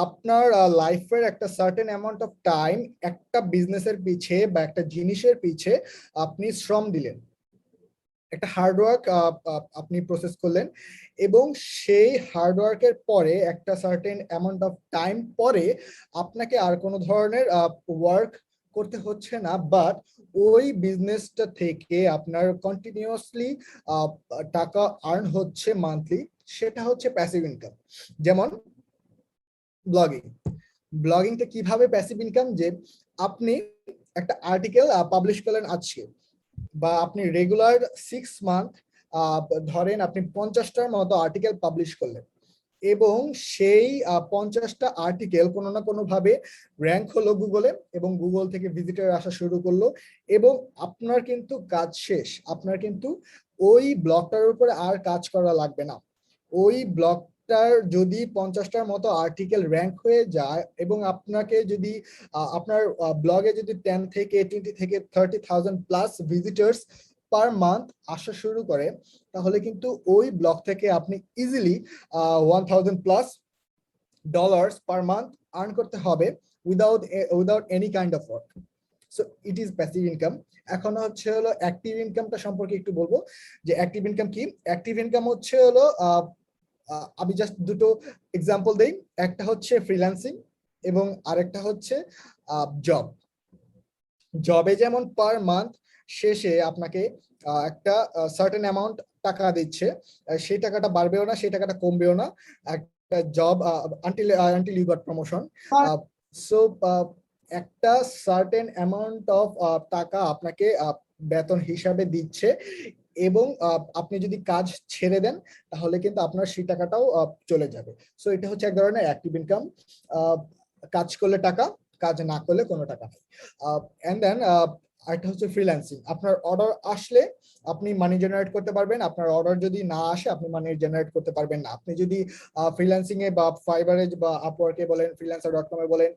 আপনার লাইফের একটা সার্টেন অ্যামাউন্ট অফ টাইম একটা বিজনেসের পিছে বা একটা জিনিসের পিছে আপনি শ্রম দিলেন, একটা হার্ডওয়ার্ক আপনি প্রসেস করলেন, এবং সেই হার্ডওয়ার্কের পরে একটা সার্টেন অ্যামাউন্ট অফ টাইম পরে আপনাকে আর কোনো ধরনের ওয়ার্ক করতে হচ্ছে না, বাট ওই বিজনেসটা থেকে আপনার কন্টিনিউয়াসলি টাকা আর্ন হচ্ছে মান্থলি, সেটা হচ্ছে প্যাসিভ ইনকাম। যেমন ব্লগিং। ব্লগিংটা কিভাবে প্যাসিভ ইনকাম, যে আপনি একটা আর্টিকেল পাবলিশ করলেন আজকে, বা আপনি রেগুলার 6 মান্থ ধরেন আপনি 50টার মতো আর্টিকেল পাবলিশ করলেন, এবং সেই 50টা আর্টিকেল কোনো না কোনো ভাবে র্যাঙ্ক হলো গুগলে, এবং গুগল থেকে ভিজিটর আসা শুরু করলো, এবং আপনার কিন্তু কাজ শেষ। আপনার কিন্তু ওই ব্লগটার উপরে আর কাজ করা লাগবে না। ওই ব্লগটার যদি 50টার মতো আর্টিকেল র্যাঙ্ক হয়ে যায়, এবং আপনাকে যদি আপনার ব্লগে যদি 10 থেকে 20 থেকে 30,000 প্লাস ভিজিটর্স পার মান্থ আসা শুরু করে, তাহলে কিন্তু ওই ব্লগ থেকে আপনি ইজিলি $1,000+ পার মান্থ আর্ন করতে হবে without any kind of work. So it is passive income. এখন হচ্ছে হলো অ্যাক্টিভ ইনকামটা সম্পর্কে একটু বলবো, যে অ্যাক্টিভ ইনকাম কি। অ্যাক্টিভ ইনকাম হচ্ছে হলো আমি জাস্ট দুটো এক্সাম্পল দেই। একটা হচ্ছে ফ্রিল্যান্সিং এবং আরেকটা হচ্ছে জব। জবে যেমন পার মান্থ শেষে আপনাকে একটা সার্টেন অ্যামাউন্ট টাকা দিচ্ছে, সেই টাকাটা বাড়বেও না, সেই টাকাটা কমবেও না, একটা job until you got promotion. So একটা সার্টেন অ্যামাউন্ট অফ টাকা আপনাকে বেতন হিসাবে দিচ্ছে, এবং আপনি যদি কাজ ছেড়ে দেন তাহলে কিন্তু আপনার সেই টাকাটাও চলে যাবে। সো এটা হচ্ছে এক ধরনের অ্যাক্টিভ ইনকাম। কাজ করলে টাকা, কাজ না করলে কোনো টাকা নেই। এন্ড দেন আরেকটা হচ্ছে ফ্রিল্যান্সিং। আপনার অর্ডার আসলে আপনি মানি জেনারেট করতে পারবেন, আপনার অর্ডার যদি না আসে আপনি মানি জেনারেট করতে পারবেন না। আপনি যদি ফ্রিল্যান্সিং এ বা ফাইবারে বা আপওয়ার্কে বলেন, freelancer.com এ বলেন,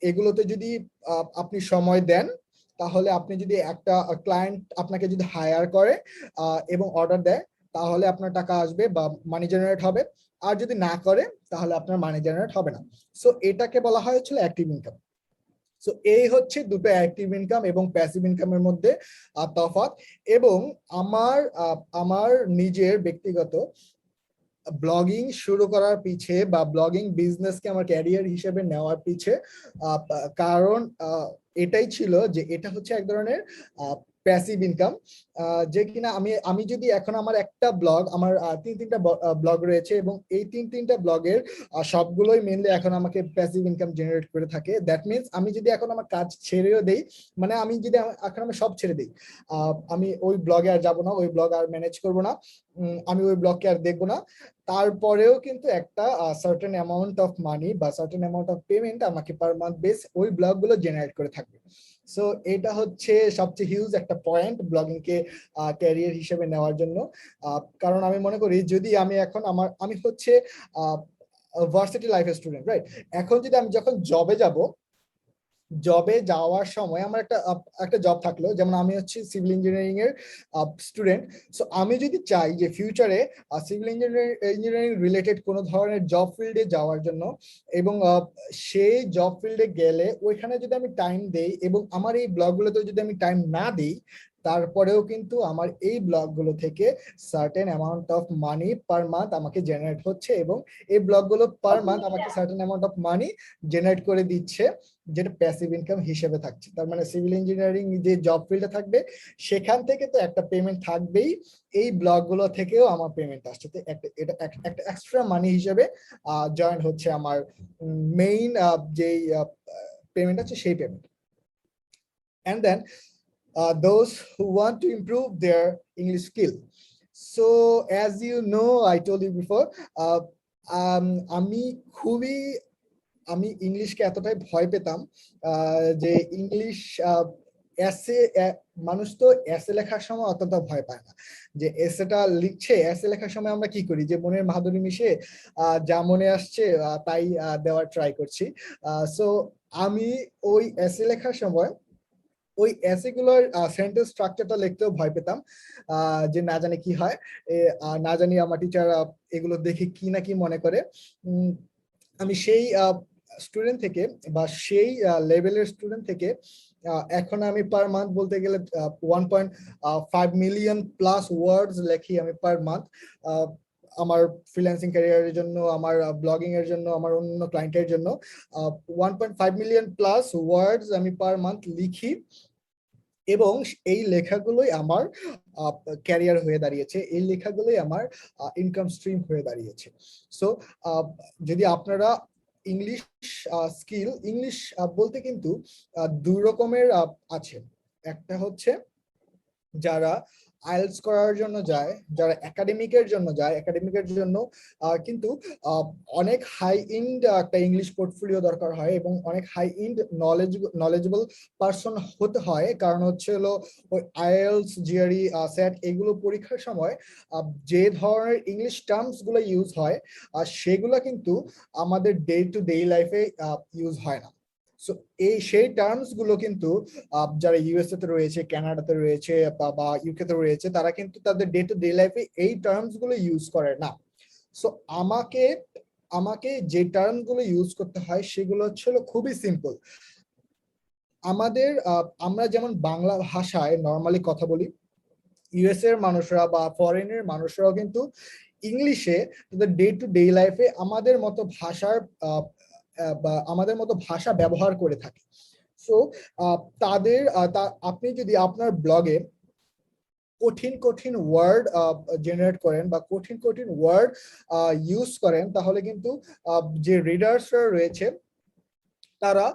এগুলোতে যদি আপনি সময় দেন, তাহলে আপনি যদি একটা ক্লায়েন্ট আপনাকে যদি হায়ার করে এবং অর্ডার দেয়, তাহলে আপনার টাকা আসবে বা মানি জেনারেট হবে। আর যদি না করে তাহলে আপনার মানি জেনারেট হবে না। সো এটাকে বলা হয় হচ্ছে অ্যাক্টিভ ইনকাম। সো এই হচ্ছে দুটো অ্যাক্টিভ ইনকাম এবং প্যাসিভ ইনকামের মধ্যে তফাৎ। এবং আমার নিজের ব্যক্তিগত ব্লগিং শুরু করার পিছে বা ব্লগিং বিজনেসকে আমার ক্যারিয়ার হিসেবে নেওয়ার পিছে কারণ এটাই ছিল যে এটা হচ্ছে এক ধরনের প্যাসিভ ইনকাম, যে কিনা আমি যদি এখন আমার একটা ব্লগ, আমার তিনটা ব্লগ রয়েছে এবং এই তিনটা ব্লগের সবগুলোই মেনলি এখন আমাকে প্যাসিভ ইনকাম জেনারেট করে থাকে। দ্যাট মিনস আমি যদি এখন আমার কাজ ছেড়েও দেই, মানে আমি যদি এখন আমি সব ছেড়ে দিই, আমি ওই ব্লগে আর যাবো না, ওই ব্লগ আর ম্যানেজ করবো না, আমি ওই ব্লগকে আর দেখবো না, তারপরেও কিন্তু একটা সার্টেন অ্যামাউন্ট অফ মানি বা সার্টেন অ্যামাউন্ট অফ পেমেন্ট আমাকে পার মান্থ বেস ওই ব্লগগুলো জেনারেট করে থাকবে। সো এটা হচ্ছে সবচেয়ে হিউজ একটা পয়েন্ট ব্লগিং কে ক্যারিয়ার হিসেবে নেওয়ার জন্য। কারণ আমি মনে করি যদি আমি এখন আমি হচ্ছে ভার্সিটি লাইফের স্টুডেন্ট, রাইট? এখন যদি আমি যখন জবে যাব, জবে যাওয়ার সময় আমার একটা জব থাকলো, যেমন আমি হচ্ছে সিভিল ইঞ্জিনিয়ারিং এর স্টুডেন্ট। সো আমি যদি চাই যে ফিউচারে সিভিল ইঞ্জিনিয়ারিং রিলেটেড কোনো ধরনের জব ফিল্ডে যাওয়ার জন্য, এবং সেই জব ফিল্ডে গেলে ওইখানে যদি আমি টাইম দেই এবং আমার এই ব্লগগুলোতে যদি আমি টাইম না দিই, তারপরেও কিন্তু আমার এই ব্লগগুলো থেকে certain amount of money per month আমাকে জেনারেট হচ্ছে, এবং এই ব্লগগুলো পার মান্থ আমাকে certain amount of money generate করে দিচ্ছে, যেটা প্যাসিভ ইনকাম হিসেবে থাকছে। তার মানে সিভিল ইঞ্জিনিয়ারিং যে জব ফিল্ডে থাকবে সেখান থেকে তো একটা পেমেন্ট থাকবেই, এই ব্লগগুলো থেকেও আমার পেমেন্ট আসছে। তো এটা একটা এক্সট্রা মানি হিসেবে জয়েন হচ্ছে আমার মেইন যেই পেমেন্ট আছে সেই payment. And then those who want to improve their English skill. So as you know, I told you before, আমি ইংলিশকে এতটাই ভয় পেতাম যে ইংলিশ এসে, মানুষ তো এসে লেখার সময় অতটা ভয় পায় না। যে এসেটা লিখছে, এসে লেখার সময় আমরা কি করি, যে মনের মাধুরী মিশে যা মনে আসছে তাই দেওয়ার ট্রাই করছি। সো আমি ওই এসে লেখার সময় ওই এসেগুলোর সেন্টেন্স স্ট্রাকচারটা লিখতেও ভয় পেতাম, যে না জানি কি হয়, না জানি আমার টিচার এগুলো দেখে কি না কি মনে করে। আমি সেই স্টুডেন্ট থেকে বা সেই লেভেলের স্টুডেন্ট থেকে এখন আমি পার মান্থ বলতে গেলে 1.5 মিলিয়ন প্লাস ওয়ার্ডস লেখি আমি পার মান্থ, আমার ফ্রিল্যান্সিং ক্যারিয়ারের জন্য, আমার ব্লগিং এর জন্য, আমার অন্য ক্লায়েন্টের জন্য 1.5 মিলিয়ন প্লাস ওয়ার্ডস আমি পার মান্থ লিখি, এবং এই লেখাগুলোই আমার ক্যারিয়ার হয়ে দাঁড়িয়েছে, এই লেখাগুলোই আমার ইনকাম স্ট্রিম হয়ে দাঁড়িয়েছে। সো যদি আপনারা ইংলিশ স্কিল, ইংলিশ বলতে কিন্তু দুই রকমের আছে। একটা হচ্ছে যারা আইএলটিএস করার জন্য যায়, যারা একাডেমিকের জন্য যায়, একাডেমিকের জন্য কিন্তু অনেক হাই ইন্ড একটা ইংলিশ পোর্টফোলিও দরকার হয় এবং অনেক হাই ইন্ড নলেজেবল পারসন হতে হয়। কারণ হচ্ছে হলো ওই আইএলটিএস, জিআরই, স্যাট এগুলো পরীক্ষার সময় যে ধরনের ইংলিশ টার্মস গুলো ইউজ হয় সেগুলো কিন্তু আমাদের ডে টু ডে লাইফে ইউজ হয় না। সো সেই টার্মস গুলো কিন্তু যারা ইউএসএ তে রয়েছে, কানাডাতে রয়েছে বা ইউকে তে রয়েছে, তারা কিন্তু তাদের ডে টু ডে লাইফে এই টার্মস গুলো ইউজ করে না। সো আমাকে যে টার্ম গুলো ইউজ করতে হয় সেগুলো হচ্ছিল খুবই সিম্পল। আমরা যেমন বাংলা ভাষায় নর্মালি কথা বলি, ইউএস এর মানুষরা বা ফরেনের মানুষরাও কিন্তু ইংলিশে তাদের ডে টু ডে লাইফে আমাদের মতো ভাষা ব্যবহার করে থাকে। সো আপনি যদি আপনার ব্লগে কঠিন কঠিন ওয়ার্ড জেনারেট করেন বা কঠিন কঠিন ওয়ার্ড ইউজ করেন, তাহলে কিন্তু যে রিডার্সরা রয়েছে তারা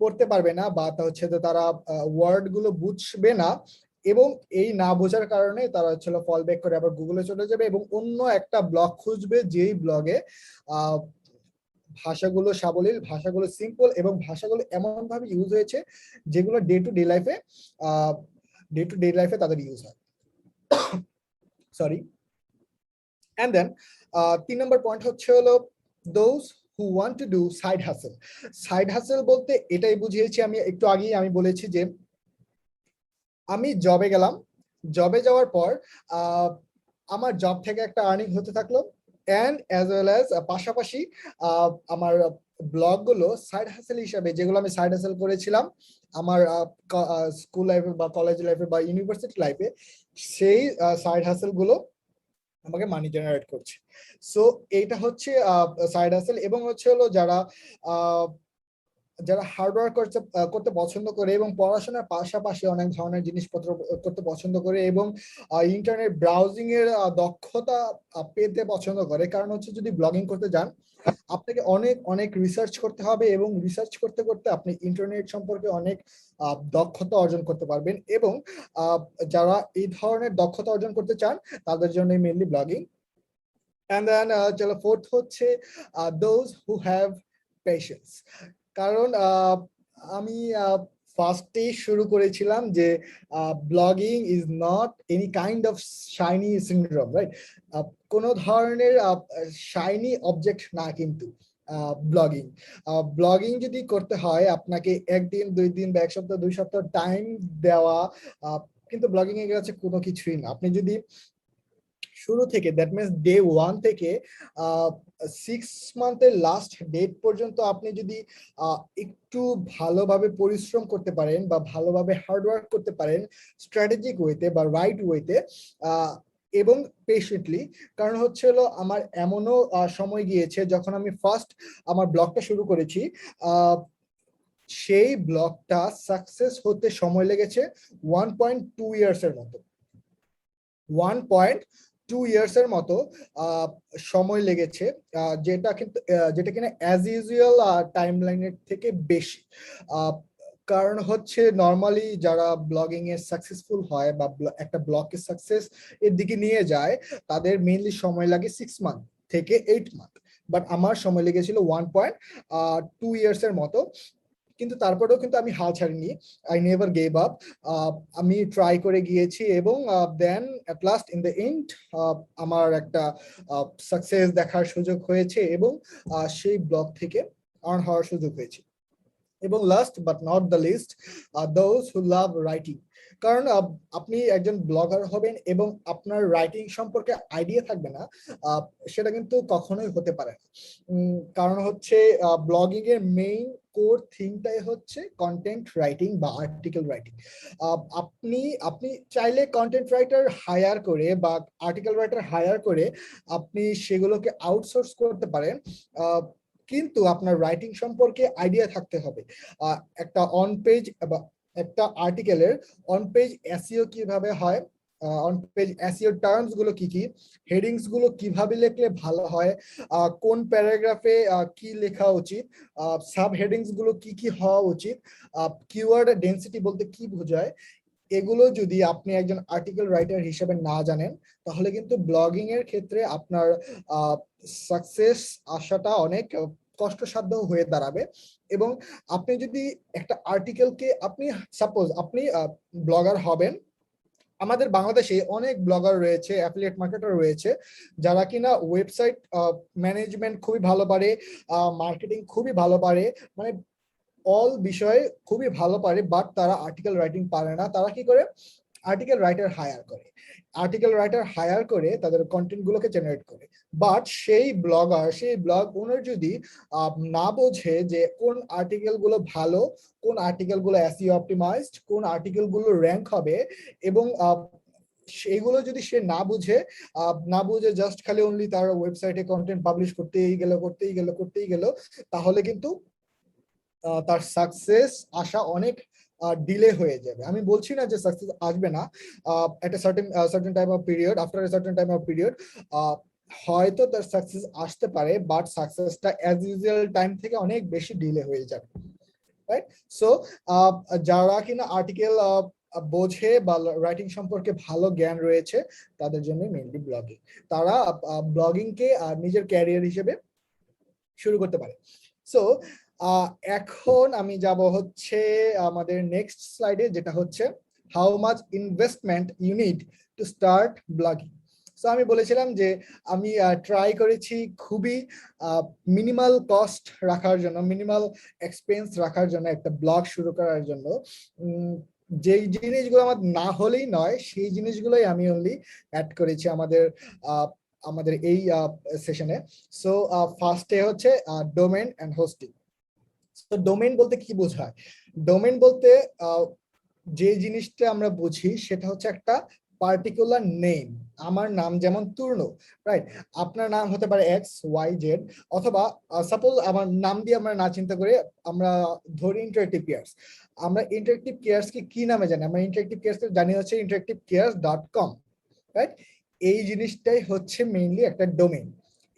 পড়তে পারবে না, বা হচ্ছে যে তারা ওয়ার্ড গুলো বুঝবে না, এবং এই না বোঝার কারণে তারা হচ্ছে ফল ব্যাক করে আবার গুগলে চলে যাবে এবং অন্য একটা ব্লগ খুঁজবে, যেই ব্লগে ভাষাগুলো সাবলীল, ভাষাগুলো সিম্পল এবং ভাষাগুলো এমন ভাবে ইউজ হয়েছে যেগুলো ডে টু ডে লাইফে তাদের ইউজ হয়। সরি। এন্ড দেন 3 নম্বর পয়েন্ট হচ্ছে হলো those who want to do side hustle. Side hustle বলতে এটাই বুঝিয়েছি, আমি একটু আগেই আমি বলেছি যে আমি জবে গেলাম, জবে যাওয়ার পর আমার জব থেকে একটা আর্নিং হতে থাকলো, অ্যান্ড অ্যাজ ওয়েল অ্যাজ পাশাপাশি আমার ব্লগ গুলো সাইড হাসেল হিসাবে, যেগুলো আমি সাইড হাসেল করেছিলাম আমার স্কুল লাইফে বা কলেজ লাইফে বা ইউনিভার্সিটি লাইফে, সেই সাইড হাসেল গুলো আমাকে মানি জেনারেট করছে। সো এইটা হচ্ছে সাইড হাসেল। এবং হচ্ছে হলো যারা হার্ডওয়ার্ক করতে পছন্দ করে এবং পড়াশোনার পাশাপাশি অনেক ধরনের জিনিসপত্র করতে পছন্দ করে এবং ইন্টারনেট ব্রাউজিং এর দক্ষতা পেতে পছন্দ করে, কারণ হচ্ছে যদি ব্লগিং করতে যান আপনাকে অনেক অনেক রিসার্চ করতে হবে এবং রিসার্চ করতে করতে আপনি ইন্টারনেট সম্পর্কে অনেক দক্ষতা অর্জন করতে পারবেন। এবং যারা এই ধরনের দক্ষতা অর্জন করতে চান তাদের জন্য মেইনলি ব্লগিং। এন্ড দেন চলো ফোর্থ হচ্ছে দোজ হু হ্যাভ পেশেন্স। কারণ আমি ফার্স্টে শুরু করেছিলাম যে blogging is not any kind of shiny syndrome, right? কোনো ধরনের শাইনি অবজেক্ট না কিন্তু ব্লগিং। ব্লগিং যদি করতে হয় আপনাকে 1 দিন 2 দিন বা 1 সপ্তাহ 2 সপ্তাহ টাইম দেওয়া, কিন্তু ব্লগিং এর কাছে কোনো কিছুই না। আপনি যদি শুরু থেকে, দ্যাট মিনস ডে 1 থেকে 6 মান্থের লাস্ট ডেট পর্যন্ত আপনি যদি একটু ভালোভাবে পরিশ্রম করতে পারেন বা ভালোভাবে হার্ডওয়ার্ক করতে পারেন স্ট্র্যাটেজিক ওয়েতে বা রাইট ওয়েতে এবং পেশেন্টলি, কারণ হচ্ছে হলো আমার এমনও সময় গিয়েছে যখন আমি ফার্স্ট আমার ব্লগটা শুরু করেছি, সেই ব্লগটা সাকসেস হতে সময় লেগেছে 1.2 ইয়ার্স এর মতো। 1.2 ইয়ার্স এর মতো সময় লেগেছে, যেটা কিনা অ্যাজ ইউজুয়াল টাইমলাইনের থেকে বেশি। কারণ হচ্ছে নর্মালি যারা ব্লগিং এ সাকসেসফুল হয় বা একটা ব্লগকে সাকসেস এর দিকে নিয়ে যায় তাদের মেইনলি সময় লাগে 6 মান্থ থেকে 8 মান্থ, বাট আমার সময় লেগেছিল 1.2 ইয়ার্স এর মতো। কিন্তু তারপরেও কিন্তু আমি হাল ছাড়িনি, আই নেভার গেভ আপ। আমি ট্রাই করে গিয়েছি এবং then at last in the end আমার একটা সাকসেস দেখার সুযোগ হয়েছে এবং সেই ব্লগ থেকে আর্ন হওয়ার সুযোগ হয়েছে। এবং last but not the least, those who love writing. কারণ আপনি একজন ব্লগার হবেন এবং আপনার রাইটিং সম্পর্কে আইডিয়া থাকবে না, সেটা কিন্তু কখনোই হতে পারে না। কারণ হচ্ছে ব্লগিং এর মেইন কোর থিংটাই হচ্ছে কন্টেন্ট রাইটিং বা আর্টিকেল রাইটিং। আপনি চাইলে কন্টেন্ট রাইটার হায়ার করে বা আর্টিকেল রাইটার হায়ার করে আপনি সেগুলোকে আউটসোর্স করতে পারেন, কিন্তু আপনার রাইটিং সম্পর্কে আইডিয়া থাকতে হবে। একটা অন পেজ বা একটা আর্টিকেলের অন পেজ এসইও কিভাবে হয়, অন পেজ এসইও টার্মস গুলো কি কি, হেডিংস গুলো কিভাবে লিখলে ভালো হয়, কোন প্যারাগ্রাফে কি লেখা উচিত, সাব হেডিংস গুলো কি কি হওয়া উচিত, কিওয়ার্ড ডেনসিটি বলতে কি বোঝায়, এগুলো যদি আপনি একজন আর্টিকেল রাইটার হিসেবে না জানেন তাহলে কিন্তু ব্লগিং এর ক্ষেত্রে আপনার সাকসেস আসাটা অনেক কষ্টসাধ্য হয়ে দাঁড়াবে। এবং আপনি যদি একটা আর্টিকেলকে, আপনি সাপোজ আপনি ব্লগার হবেন, আমাদের বাংলাদেশে অনেক ব্লগার রয়েছে, অ্যাফিলিয়েট মার্কেটার রয়েছে যারা কিনা ওয়েবসাইট ম্যানেজমেন্ট খুবই ভালো পারে, মার্কেটিং খুবই ভালো পারে, মানে অল বিষয়ে খুবই ভালো পারে, বাট তারা আর্টিকেল রাইটিং পারে না। তারা কি করে? আর্টিকেল রাইটার হায়ার করে, আর্টিকেল রাইটার হায়ার করে তাদের কন্টেন্ট গুলোকে জেনারেট করে। বাট সেই ব্লগার, সেই ব্লগ ওনার যদি না বোঝে যে কোন আর্টিকেল গুলো ভালো, কোন আর্টিকেল গুলো এসইও অপটিমাইজড, কোন আর্টিকেল গুলো র্যাঙ্ক হবে, এবং সেইগুলো যদি সে না বুঝে জাস্ট খালি অনলি তার ওয়েবসাইটে কন্টেন্ট পাবলিশ করতেই গেল, তাহলে কিন্তু তার সাকসেস আসা অনেক ডিলে হয়ে যাবে। আমি বলছি না যে সাকসেস আসবে না, একটা certain time of period, after a certain time of period হয়তো তার সাকসেস আসতে পারে, বাট সাকসেসটা অ্যাজ ইউজুয়াল টাইম থেকে অনেক বেশি ডিলে হয়ে যাবে, রাইট? সো যারা কিনা আর্টিকেল বোঝে বা রাইটিং সম্পর্কে ভালো জ্ঞান রয়েছে তাদের জন্য মেইনলি ব্লগিং। তারা ব্লগিং কে নিজের ক্যারিয়ার হিসেবে শুরু করতে পারে। সো এখন আমি যাব হচ্ছে আমাদের নেক্সট স্লাইডে, যেটা হচ্ছে how much investment you need to start blogging. So আমি বলেছিলাম যে আমি ট্রাই করেছি খুবই মিনিমাল কস্ট রাখার জন্য, মিনিমাল এক্সপেন্স রাখার জন্য একটা ব্লগ শুরু করার জন্য। যেই জিনিসগুলো আমার না হলেই নয় সেই জিনিসগুলোই আমি অনলি অ্যাড করেছি আমাদের আমাদের এই সেশনে। সো ফার্স্টে হচ্ছে ডোমেইন এন্ড হোস্টিং। তো ডোমেইন বলতে কি বোঝায়? ডোমেইন বলতে যে জিনিসটা আমরা বুঝি সেটা হচ্ছে একটা পার্টিকুলার নেম। আমার নাম যেমন তূর্ণ, রাইট? আপনার নাম হতে পারে এক্স ওয়াই জেড, অথবা সাপোজ আমার নাম দিয়ে আমরা না চিন্তা করে আমরা ধরি ইন্টারেক্টিভ কেয়ার্স। আমরা ইন্টারেক্টিভ কেয়ার্স কি নামে জানি? আমরা ইন্টারেক্টিভ কেয়ার্স জানি হচ্ছে interactivecares.com, রাইট? এই জিনিসটাই হচ্ছে মেইনলি একটা ডোমেইন।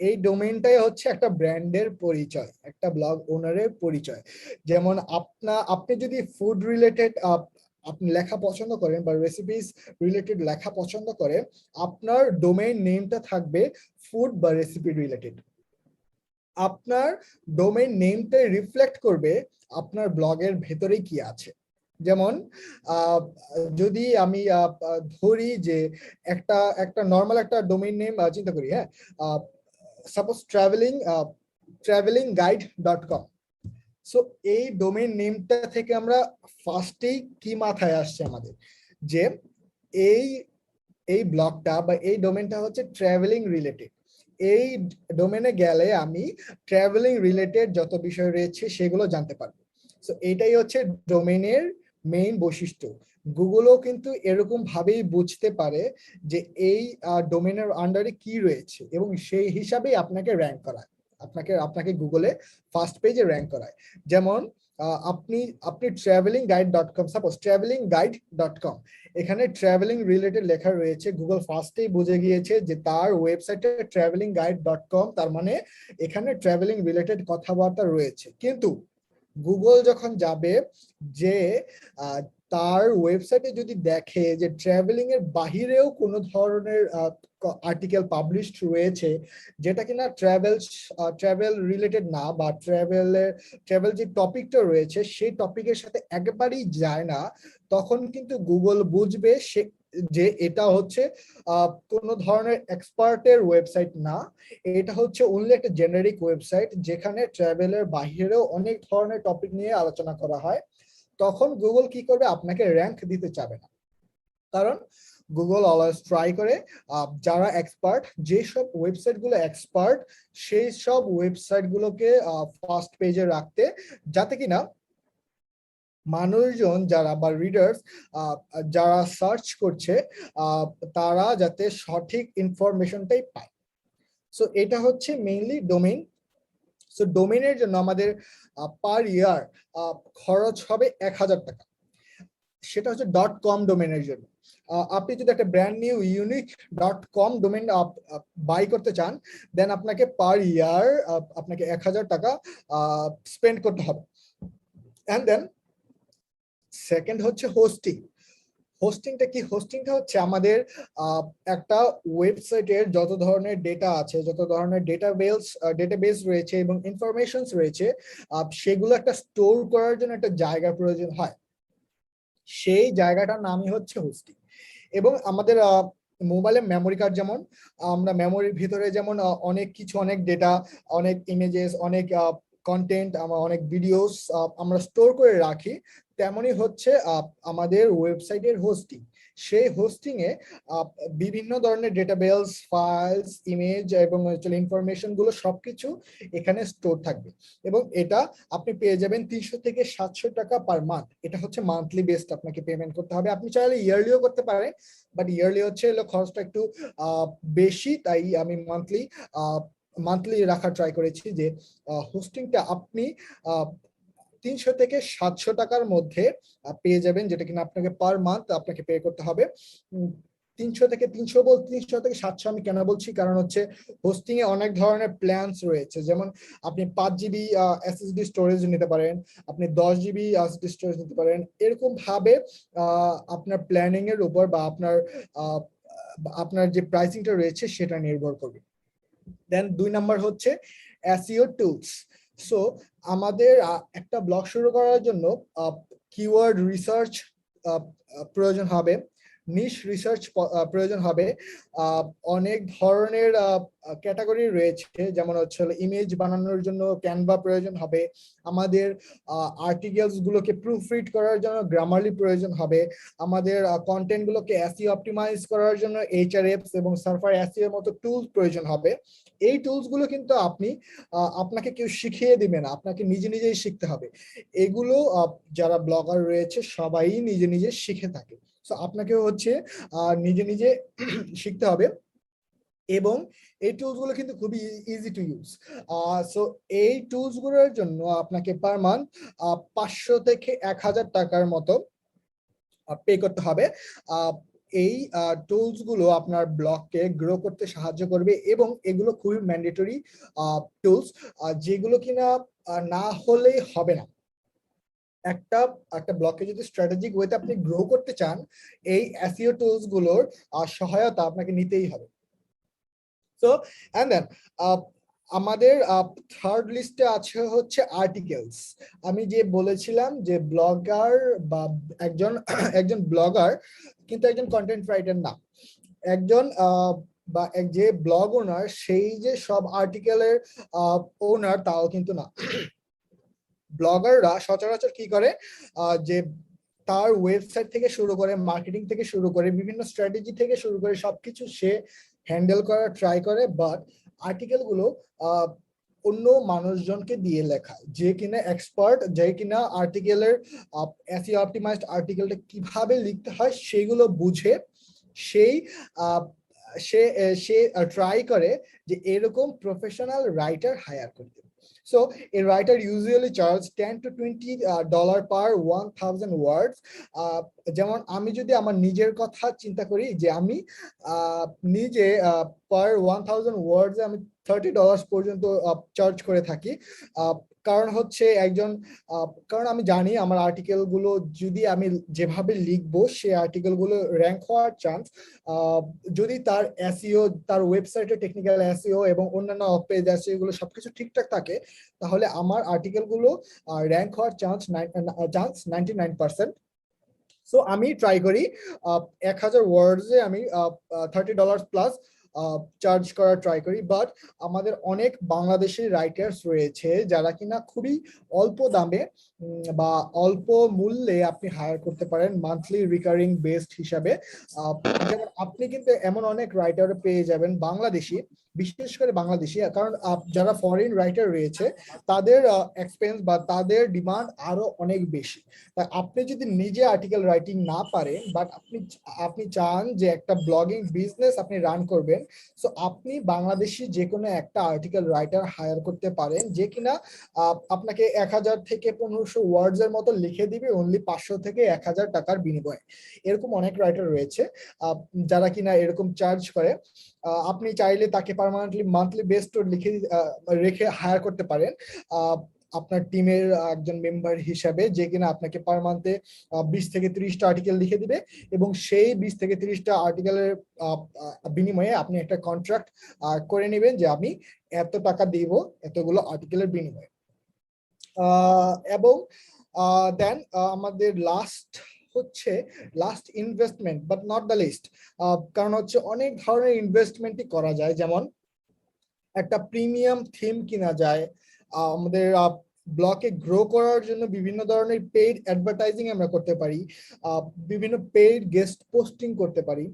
এই ডোমেইনটাই হচ্ছে একটা ব্র্যান্ডের পরিচয়, একটা ব্লগ ওনারের পরিচয়। যেমন আপনি যদি ফুড রিলেটেড আপনি লেখা পছন্দ করেন বা রেসিপিস রিলেটেড লেখা পছন্দ করেন, আপনার ডোমেইন নেমটা থাকবে ফুড বা রেসিপি রিলেটেড। আপনার ডোমেইন নেমটাই রিফ্লেক্ট করবে আপনার ব্লগের ভেতরে কি আছে। যেমন যদি আমি ধরি যে একটা নর্মাল একটা ডোমেইন নেম চিন্তা করি, হ্যাঁ, সাপোজ travelingguide.com। সো এই ডোমেইন নেমটা থেকে আমরা ফার্স্টেই কি মাথায় আসছে আমাদের, যে এই এই ব্লগটা বা এই ডোমেইনটা হচ্ছে ট্রাভেলিং রিলেটেড। এই ডোমেইনে গেলে আমি ট্রাভেলিং রিলেটেড যত বিষয় রয়েছে সেগুলো জানতে পারবো। সো এটাই হচ্ছে ডোমেইনের মেইন বৈশিষ্ট্য। গুগলও কিন্তু এরকম ভাবেই বুঝতে পারে যে এই ডোমেইনের আন্ডারে কি রয়েছে এবং সেই হিসাবেই আপনাকে র্যাঙ্ক করায়, আপনাকে গুগলে ফার্স্ট পেজে র্যাঙ্ক করায়। যেমন আপনি travelingguide.com, সাপোজ travelingguide.com, এখানে ট্রাভেলিং রিলেটেড লেখা রয়েছে। গুগল ফার্স্টেই বুঝে গিয়েছে যে তার ওয়েবসাইটে travelingguide.com, তার মানে এখানে ট্রাভেলিং রিলেটেড কথাবার্তা রয়েছে। কিন্তু গুগল যখন যাবে যে তার ওয়েবসাইটে যদি দেখে যে ট্রাভেলিং এর বাহিরেও কোনো ধরনের আর্টিকেল পাবলিশড রয়েছে যেটা কিনা ট্রাভেল রিলেটেড না, বা ট্রাভেল যে টপিকটা রয়েছে সেই টপিকের সাথে একেবারেই যায় না, তখন কিন্তু গুগল বুঝবে যে এটা হচ্ছে কোনো ধরনের এক্সপার্টের ওয়েবসাইট না, এটা হচ্ছে অনলি একটা জেনারিক ওয়েবসাইট যেখানে ট্রাভেলের বাহিরেও অনেক ধরনের টপিক নিয়ে আলোচনা করা হয়। তখন গুগল কি করবে? আপনাকে র্যাঙ্ক দিতে চাবে না, কারণ গুগল অলওয়েজ ট্রাই করে যারা এক্সপার্ট, যেসব ওয়েবসাইটগুলো এক্সপার্ট সেই সব ওয়েবসাইটগুলোকে ফার্স্ট পেজে রাখতে, যাতে কিনা মানুষজন যারা বা রিডার্স যারা সার্চ করছে তারা যাতে সঠিক ইনফরমেশনটাই পায়। সো এটা হচ্ছে মেইনলি ডোমেইন। সো ডোমেইনের জন্য আমাদের পার ইয়ার খরচ হবে 1000 টাকা। সেটা হচ্ছে .com ডোমেইনের জন্য। আপনি যদি একটা brand new unique .com domain buy করতে চান, দেন আপনাকে পার ইয়ার আপনাকে 1000 টাকা স্পেন্ড করতে হবে। এন্ড দেন সেকেন্ড হচ্ছে হোস্টিং। হোস্টিংটা কি? হোস্টিংটা হচ্ছে আমাদের একটা ওয়েবসাইটের যত ধরনের ডেটা আছে, যত ধরনের ডেটাবেস রয়েছে এবং ইনফরমেশনস রয়েছে, সেগুলো একটা স্টোর করার জন্য একটা জায়গা প্রয়োজন হয়। সেই জায়গাটার নামই হচ্ছে হোস্টিং। এবং আমাদের মোবাইলের মেমোরি কার্ড, যেমন আমরা মেমোরির ভিতরে যেমন অনেক কিছু, অনেক ডেটা, অনেক ইমেজেস, অনেক কন্টেন্ট, অনেক ভিডিওস আমরা স্টোর করে রাখি, তেমনই হচ্ছে আমাদের ওয়েবসাইটের হোস্টিং। সেই হোস্টিং এ বিভিন্ন ধরনের ডেটাবেস, ফাইলস, ইমেজ এবং ইনফরমেশন গুলো সবকিছু এখানে স্টোর থাকবে। এবং এটা আপনি পেয়ে যাবেন 300 থেকে 700 টাকা পার মান্থ। এটা হচ্ছে মান্থলি বেসড, আপনাকে পেমেন্ট করতে হবে। আপনি চাইলে ইয়ারলিও করতে পারেন, বাট ইয়ারলি হচ্ছে খরচটা একটু বেশি, তাই আমি মান্থলি রাখার ট্রাই করেছি। যে হোস্টিংটা আপনি 300 থেকে 700 টাকার মধ্যে পেয়ে যাবেন, যেটা কিনা আপনাকে পার মান্থ আপনাকে পে করতে হবে। 300 থেকে 700 আমি কেন বলছি, কারণ হচ্ছে হোস্টিং এ অনেক ধরনের প্ল্যানস রয়েছে, যেমন আপনি 5 GB এসএসডি স্টোরেজ নিতে পারেন, আপনি 10 GB এসএসডি স্টোরেজ নিতে পারেন। এরকম ভাবে আপনার প্ল্যানিং এর উপর বা আপনার যে প্রাইসিংটা রয়েছে সেটা নির্ভর করবে। দেন 2 নাম্বার হচ্ছে এসইও টুলস। সো আমাদের একটা ব্লগ শুরু করার জন্য কিওয়ার্ড রিসার্চ প্রয়োজন হবে, নিশ রিসার্চ প্রয়োজন হবে, অনেক ধরনের ক্যাটাগরি রয়েছে, যেমন হচ্ছে ইমেজ বানানোর জন্য ক্যানভা প্রয়োজন হবে, আমাদের আর্টিকেলস গুলোকে প্রুফ রিড করার জন্য গ্রামারলি প্রয়োজন হবে, আমাদের কন্টেন্ট গুলোকে এসইও অপটিমাইজ করার জন্য এইচআরএফস এবং সার্ফার এসইও এর মতো টুলস প্রয়োজন হবে। এই টুলস গুলো কিন্তু আপনাকে কেউ শিখিয়ে দিবে না, আপনাকে নিজে নিজেই শিখতে হবে। এগুলো যারা ব্লগার রয়েছে সবাই নিজে নিজে শিখে থাকে। সো আপনাকে হচ্ছে নিজে নিজে শিখতে হবে, এবং এই টুলস গুলো কিন্তু খুবই ইজি টু ইউজ। সো এই টুলস গুলোর জন্য আপনাকে পার মান্থ 500 থেকে 1000 টাকার মতো পে করতে হবে। এই টুলস গুলো আপনার ব্লগকে গ্রো করতে সাহায্য করবে, এবং এগুলো খুবই ম্যান্ডেটরি টুলস, যেগুলো কিনা না হলেই হবে না। একটা ব্লকে যদি স্ট্র্যাটেজিক ওয়েতে আপনি গ্রো করতে চান, এই এসইও টুলস গুলোর সহায়তা আপনাকে নিতেই হবে। সো এন্ড দেন আমাদের থার্ড লিস্টে আছে হচ্ছে আর্টিকেলস। আমি যে বলেছিলাম যে ব্লগার বা একজন ব্লগার কিন্তু একজন কন্টেন্ট রাইটার না, একজন বা যে ব্লগ ওনার সেই যে সব আর্টিকেলের ওনার তাও কিন্তু না। ব্লগাররা সচরাচর কি করে, যে তার ওয়েবসাইট থেকে শুরু করে, মার্কেটিং থেকে শুরু করে, বিভিন্ন স্ট্র্যাটেজি থেকে শুরু করে সবকিছু সে হ্যান্ডেল করার ট্রাই করে, বাট আর্টিকেল গুলো অন্য মানুষজনকে দিয়ে লেখায়, যে কিনা এক্সপার্ট, যে কিনা আর্টিকেলের এসইও অপটিমাইজড আর্টিকেলটা কিভাবে লিখতে হয় সেগুলো বুঝে সেই সে ট্রাই করে যে এরকম প্রফেশনাল রাইটার হায়ার করতে। So a writer usually charges $10 to $20 per 1000 words. যেমন আমি যদি আমার নিজের কথা চিন্তা করি, যে আমি নিজে per 1000 words আমি $30 পর্যন্ত চার্জ করে থাকি। কারণ হচ্ছে কারণ আমি জানি আমার আর্টিকেল গুলো যদি আমি যেভাবে লিখবো সেই আর্টিকেল গুলো র্যাঙ্ক হওয়ার চান্স, যদি তার এসইও, তার ওয়েবসাইটের টেকনিক্যাল এসইও এবং অন্যান্য অফ পেজ এসইও গুলো সবকিছু ঠিকঠাক থাকে, তাহলে আমার আর্টিকেল গুলো র্যাঙ্ক হওয়ার চান্স 99%। সো আমি ট্রাই করি 1000 ওয়ার্ডসে আমি $30 প্লাস চার্জ করার ট্রাই করি। বাট আমাদের অনেক বাংলাদেশি রাইটার্স রয়েছে যারা কিনা খুবই অল্প দামে বা অল্প মূল্যে আপনি হায়ার করতে পারেন মান্থলি রিকারিং বেসড হিসাবে। যেমন আপনি কিন্তু এমন অনেক রাইটার পেয়ে যাবেন বাংলাদেশি, বিশেষ করে বাংলাদেশি, কারণ যারা ফরেন রাইটার রয়েছে তাদের এক্সপেন্স বা তাদের ডিমান্ড আরো অনেক বেশি। তাই আপনি যদি নিজে আর্টিকেল রাইটিং না পারেন, বাট আপনি চান যে একটা ব্লগিং বিজনেস আপনি রান করবেন, সো আপনি বাংলাদেশি যে কোনো একটা আর্টিকেল রাইটার হায়ার করতে পারেন, যে কিনা আপনাকে 1000 থেকে 1500 ওয়ার্ডস এর মতো লিখে দিবে অনলি 500 থেকে 1000 টাকার বিনিময়ে। এরকম অনেক রাইটার রয়েছে যারা কিনা এরকম চার্জ করে। আপনি চাইলে তাকে পার্মানেন্টলি মান্থলি বেসড লিখে রেখে হায়ার করতে পারেন আপনার টিমের একজন মেম্বার হিসাবে, যে কিনা আপনাকে পার মান্থে 20 থেকে 30টা আর্টিকেল লিখে দিবে, এবং সেই 20 থেকে 30টা আর্টিকেলের বিনিময়ে আপনি একটা কন্ট্রাক্ট করে নেবেন যে আমি এত টাকা দিব এতগুলো আর্টিকেলের বিনিময়ে। এবং দেন আমাদের last investment but not the least, কারণ হচ্ছে অনেক ধরনের ইনভেস্টমেন্টই করা যায়। যেমন একটা প্রিমিয়াম থিম কিনা যায়, আমাদের ব্লকে গ্রো করার জন্য বিভিন্ন ধরনের পেইড অ্যাডভার্টাইজিং আমরা করতে পারি, বিভিন্ন পেইড গেস্ট পোস্টিং করতে পারি,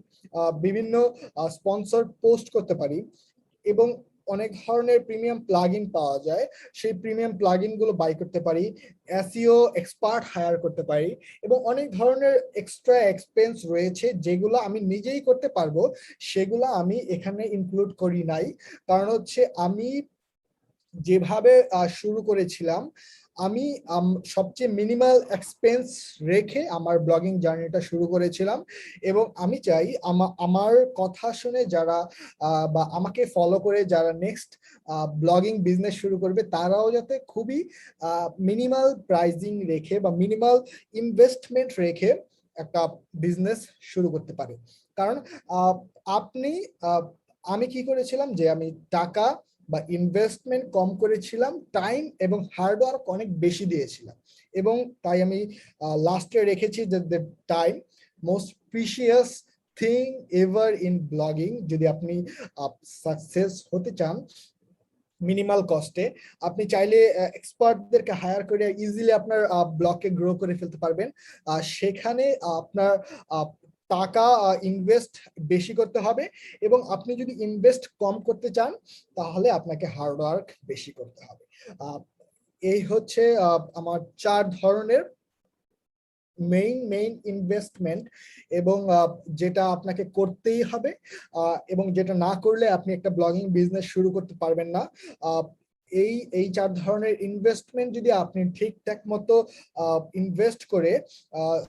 বিভিন্ন স্পন্সর পোস্ট করতে পারি, এবং অনেক ধরনের প্রিমিয়াম প্লাগইন পাওয়া যায়, সেই প্রিমিয়াম প্লাগইন গুলো বাই করতে পারি, এসইও এক্সপার্ট হায়ার করতে পারি, এবং অনেক ধরনের এক্সট্রা এক্সপেন্স রয়েছে যেগুলো আমি নিজেই করতে পারবো, সেগুলো আমি এখানে ইনক্লুড করি নাই। কারণ হচ্ছে আমি যেভাবে শুরু করেছিলাম আমি সবচেয়ে মিনিমাল এক্সপেন্স রেখে আমার ব্লগিং জার্নিটা শুরু করেছিলাম, এবং আমি চাই আমার কথা শুনে যারা বা আমাকে ফলো করে যারা নেক্সট ব্লগিং বিজনেস শুরু করবে তারাও যাতে খুবই মিনিমাল প্রাইজিং রেখে বা মিনিমাল ইনভেস্টমেন্ট রেখে একটা বিজনেস শুরু করতে পারে। কারণ আপনি আমি কি করেছিলাম যে আমি টাকা বা ইনভেস্টমেন্ট কম করেছিলাম, টাইম এবং হার্ডওয়ার্ক অনেক বেশি দিয়েছিলাম, এবং তাই আমি লাস্টে রেখেছি যে the time most precious thing ever in blogging. যদি আপনি সাকসেস হতে চান মিনিমাল কস্টে, আপনি চাইলে এক্সপার্টদেরকে হায়ার করে ইজিলি আপনার ব্লগকে গ্রো করে ফেলতে পারবেন। সেখানে আপনার টাকা ইনভেস্ট বেশি করতে হবে, এবং আপনি যদি ইনভেস্ট কম করতে চান তাহলে আপনাকে হার্ডওয়ার্ক বেশি করতে হবে। এই হচ্ছে আমার 4 ধরনের মেইন ইনভেস্টমেন্ট, এবং যেটা আপনাকে করতেই হবে, এবং যেটা না করলে আপনি একটা ব্লগিং বিজনেস শুরু করতে পারবেন না। এই 4 ধরনের ইনভেস্টমেন্ট যদি আপনি ঠিকঠাক মতো ইনভেস্ট করে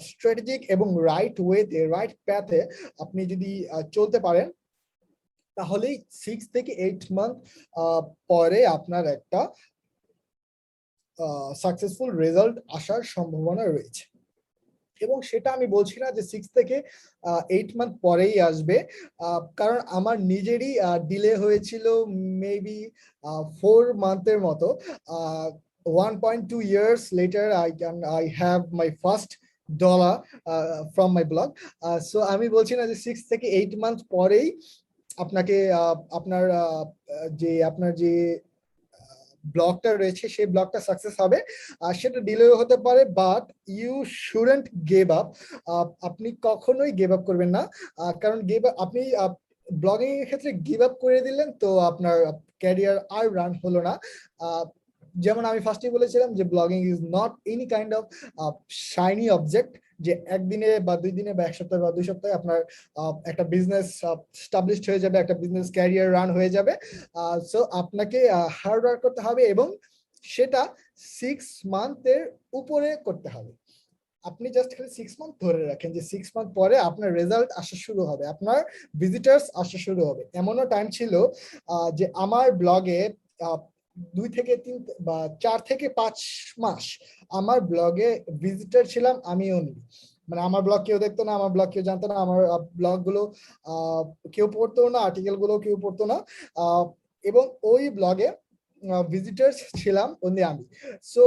স্ট্র্যাটেজিক এবং রাইট ওয়েতে রাইট প্যাথে আপনি যদি চলতে পারেন, তাহলেই 6 থেকে 8 মান্থ পরে আপনার একটা সাকসেসফুল রেজাল্ট আসার সম্ভাবনা রয়েছে। এবং সেটা আমি বলছি না যে 6 থেকে 8 মান্থ পরেই আসবে, কারণ আমার নিজেরই ডিলে হয়েছিল মেবি 4 মান্থের মতো। 1.2 years later I have my first dollar from my blog. So আমি বলছি না যে 6 থেকে 8 মান্থ পরেই আপনাকে আপনার যে ব্লগটা রয়েছে সেই ব্লগটা সাকসেস হবে। সেটা ডিলে হতে পারে, but you shouldn't give up. আপনি কখনোই গিভ আপ করবেন না, কারণ আপনি ব্লগিং এর ক্ষেত্রে গিভ আপ করে দিলেন তো আপনার ক্যারিয়ার আর রান হলো না। যেমন আমি ফার্স্টে বলেছিলাম যে blogging is not any kind of shiny object, যে একদিনে বা 2 দিনে বা 1 সপ্তাহে বা 2 সপ্তাহে আপনার একটা বিজনেস এস্টাবলিশড হয়ে যাবে, একটা বিজনেস ক্যারিয়ার রান হয়ে যাবে। সো আপনাকে হার্ড ওয়ার্ক করতে হবে, এবং সেটা 6 মান্থের উপরে করতে হবে। আপনি জাস্ট খালি 6 মান্থ ধরে রাখেন যে 6 মান্থ পরে আপনার রেজাল্ট আসা শুরু হবে, আপনার ভিজিটার্স আসা শুরু হবে। এমনও টাইম ছিল যে আমার ব্লগে 2 থেকে 3 বা 4 থেকে 5 মাস আমার ব্লগে ভিজিটর ছিলাম আমি অনলি। মানে আমার ব্লগ কেউ দেখতো না, আমার ব্লগ কেউ জানতো না, আমার ব্লগ গুলো কেউ পড়তো না, আর্টিকেল গুলো কেউ পড়তো না, এবং ওই ব্লগে ভিজিটার্স ছিলাম অনলি আমি। সো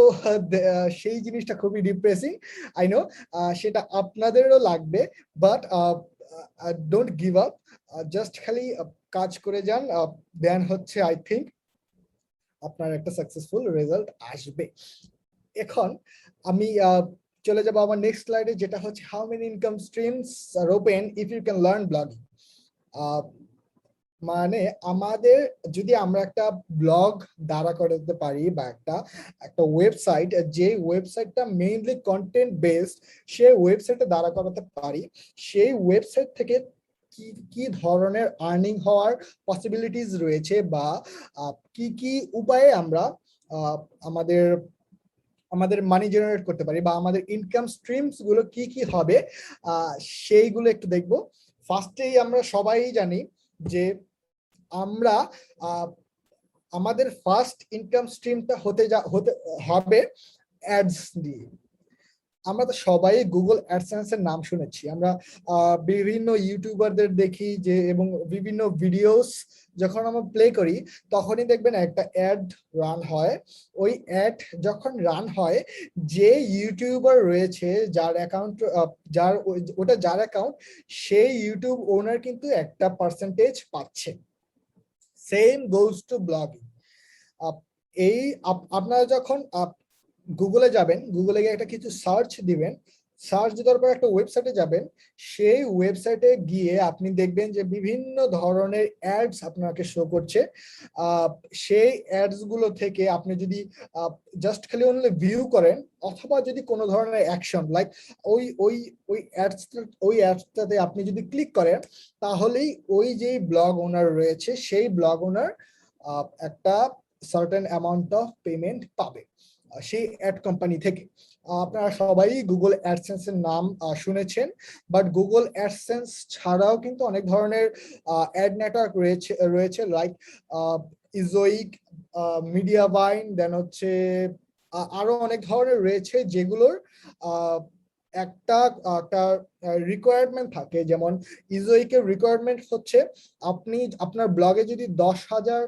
সেই জিনিসটা খুবই ডিপ্রেসিং, আই নো। সেটা আপনাদেরও লাগবে, but don't give up, just খালি কাজ করে যান, দেন হচ্ছে আই থিঙ্ক আপনার একটা সাকসেসফুল রেজাল্ট আসবে। এখন আমি চলে যাবো আমার নেক্সট স্লাইডে, যেটা হচ্ছে how many income streams are open if you can learn blogging. মানে আমাদের যদি আমরা একটা ব্লগ দাঁড়া করতে পারি বা একটা ওয়েবসাইট, যে ওয়েবসাইটটা মেইনলি কন্টেন্ট বেসড, সেই ওয়েবসাইটে দাঁড়া করাতে পারি, সেই ওয়েবসাইট থেকে কি ধরনের আর্নিং হওয়ার পসিবিলিটিস রয়েছে, বা কি কি উপায়ে আমরা আমাদের মানি জেনারেট করতে পারি, বা আমাদের ইনকাম স্ট্রিমস গুলো কি কি হবে, সেইগুলো একটু দেখবো। ফার্স্টেই আমরা সবাই জানি যে আমরা আমাদের ফার্স্ট ইনকাম স্ট্রিমটা হতে হবে অ্যাডস দিয়ে। আমরা তো সবাই গুগল অ্যাডসেন্স এর নাম শুনেছি, আমরা বিভিন্ন ইউটিউবারদের দেখি যে, এবং বিভিন্ন ভিডিওস যখন আমরা প্লে করি তখনই দেখবেন একটা অ্যাড রান হয়। ওই অ্যাড যখন রান হয়, যে ইউটিউবার রয়েছে যার অ্যাকাউন্ট, যার অ্যাকাউন্ট, সেই ইউটিউব ওনার কিন্তু একটা পার্সেন্টেজ পাচ্ছে। Same goes to blogging. এই আপনারা যখন গুগলে যাবেন, গুগলে গিয়ে একটা কিছু সার্চ দিবেন, সার্চ দেওয়ার পর একটা ওয়েবসাইটে যাবেন, সেই ওয়েবসাইটে গিয়ে আপনি দেখবেন যে বিভিন্ন ধরনের অ্যাডস আপনাকে শো করছে। সেই অ্যাডস গুলো থেকে আপনি যদি জাস্ট খালি অনলি ভিউ করেন, অথবা যদি কোনো ধরনের অ্যাকশন লাইক ওই অ্যাডসটাতে আপনি যদি ক্লিক করেন, তাহলেই ওই যে ব্লগ ওনার রয়েছে সেই ব্লগ ওনার একটা সার্টেন অ্যামাউন্ট অফ পেমেন্ট পাবে। সেই অ্যাড কোম্পানি থেকে। আপনারা সবাই গুগল অ্যাডসেন্স এর নাম শুনেছেন, বাট গুগল অ্যাডসেন্স ছাড়াও কিন্তু অনেক ধরনের অ্যাড নেটওয়ার্ক রয়েছে লাইক ইজোইক, মিডিয়া বাইন, দেন হচ্ছে আরো অনেক ধরনের রয়েছে যেগুলোর একটা একটা রিকোয়ারমেন্ট থাকে। যেমন ইজোইকের রিকোয়ারমেন্ট হচ্ছে আপনি আপনার ব্লগে যদি 10,000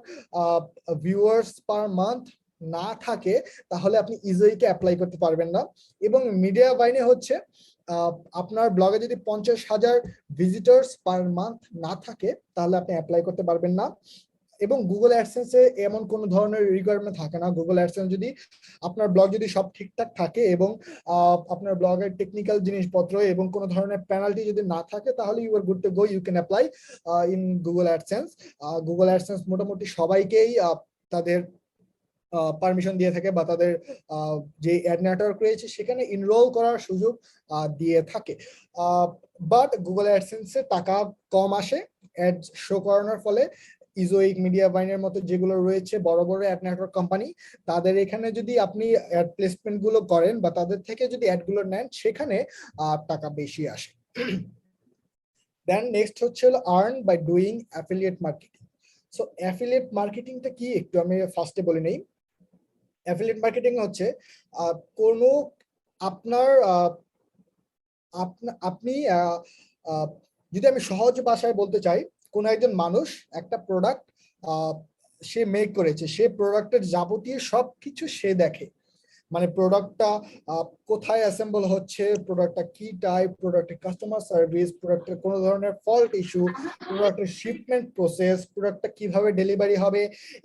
ভিউয়ার্স পার মান্থ না থাকে তাহলে আপনি ইজোইকে অ্যাপ্লাই করতে পারবেন না। এবং মিডিয়া বাইনে হচ্ছে আপনার ব্লগে যদি 50,000 ভিজিটর্স পার মান্থ না থাকে তাহলে আপনি অ্যাপ্লাই করতে পারবেন না। এবং গুগল অ্যাডসেন্সে এমন কোনো ধরনের রিকোয়ারমেন্ট থাকে না। গুগল অ্যাডসেন্স যদি আপনার ব্লগ যদি সব ঠিকঠাক থাকে এবং আপনার ব্লগের টেকনিক্যাল জিনিসপত্র এবং কোনো ধরনের পেনাল্টি যদি না থাকে তাহলে you are good to go, you can apply in Google AdSense. Google AdSense মোটামুটি সবাইকেই তাদের পারমিশন দিয়ে থাকে বা তাদের যে অ্যাড নেটওয়ার্ক রয়েছে সেখানে ইনরোল করার সুযোগ দিয়ে থাকে। বাট গুগল অ্যাডসেন্সে টাকা কম আসে অ্যাড শো করানোর ফলে। ইজোইক, মিডিয়া বাইনের মতো যেগুলো রয়েছে বড় বড় অ্যাড নেটওয়ার্ক কোম্পানি, তাদের এখানে যদি আপনি অ্যাড প্লেসমেন্ট গুলো করেন বা তাদের থেকে যদি অ্যাড গুলো নেন সেখানে টাকা বেশি আসে। দেন নেক্সট হচ্ছে হলো earn by doing affiliate marketing. So affiliate মার্কেটিংটা কি একটু আমি ফার্স্টে বলে নেই। অ্যাফিলিয়েট মার্কেটিং হচ্ছে কোনো আপনার আপনি যদি আমি সহজ ভাষায় বলতে চাই, কোন একজন মানুষ একটা প্রোডাক্ট সে মেক করেছে, সে প্রোডাক্টের যাবতীয় সবকিছু সে দেখে। মানে প্রোডাক্টটা কোথায় অ্যাসেম্বল হচ্ছে, প্রোডাক্টটা কি টাইপ, প্রোডাক্টের কাস্টমার সার্ভিস, প্রোডাক্টের কোনো ধরনের ফল্ট ইস্যু, প্রোডাক্টের শিপমেন্ট প্রসেস, প্রোডাক্টটা কিভাবে ডেলিভারি হবে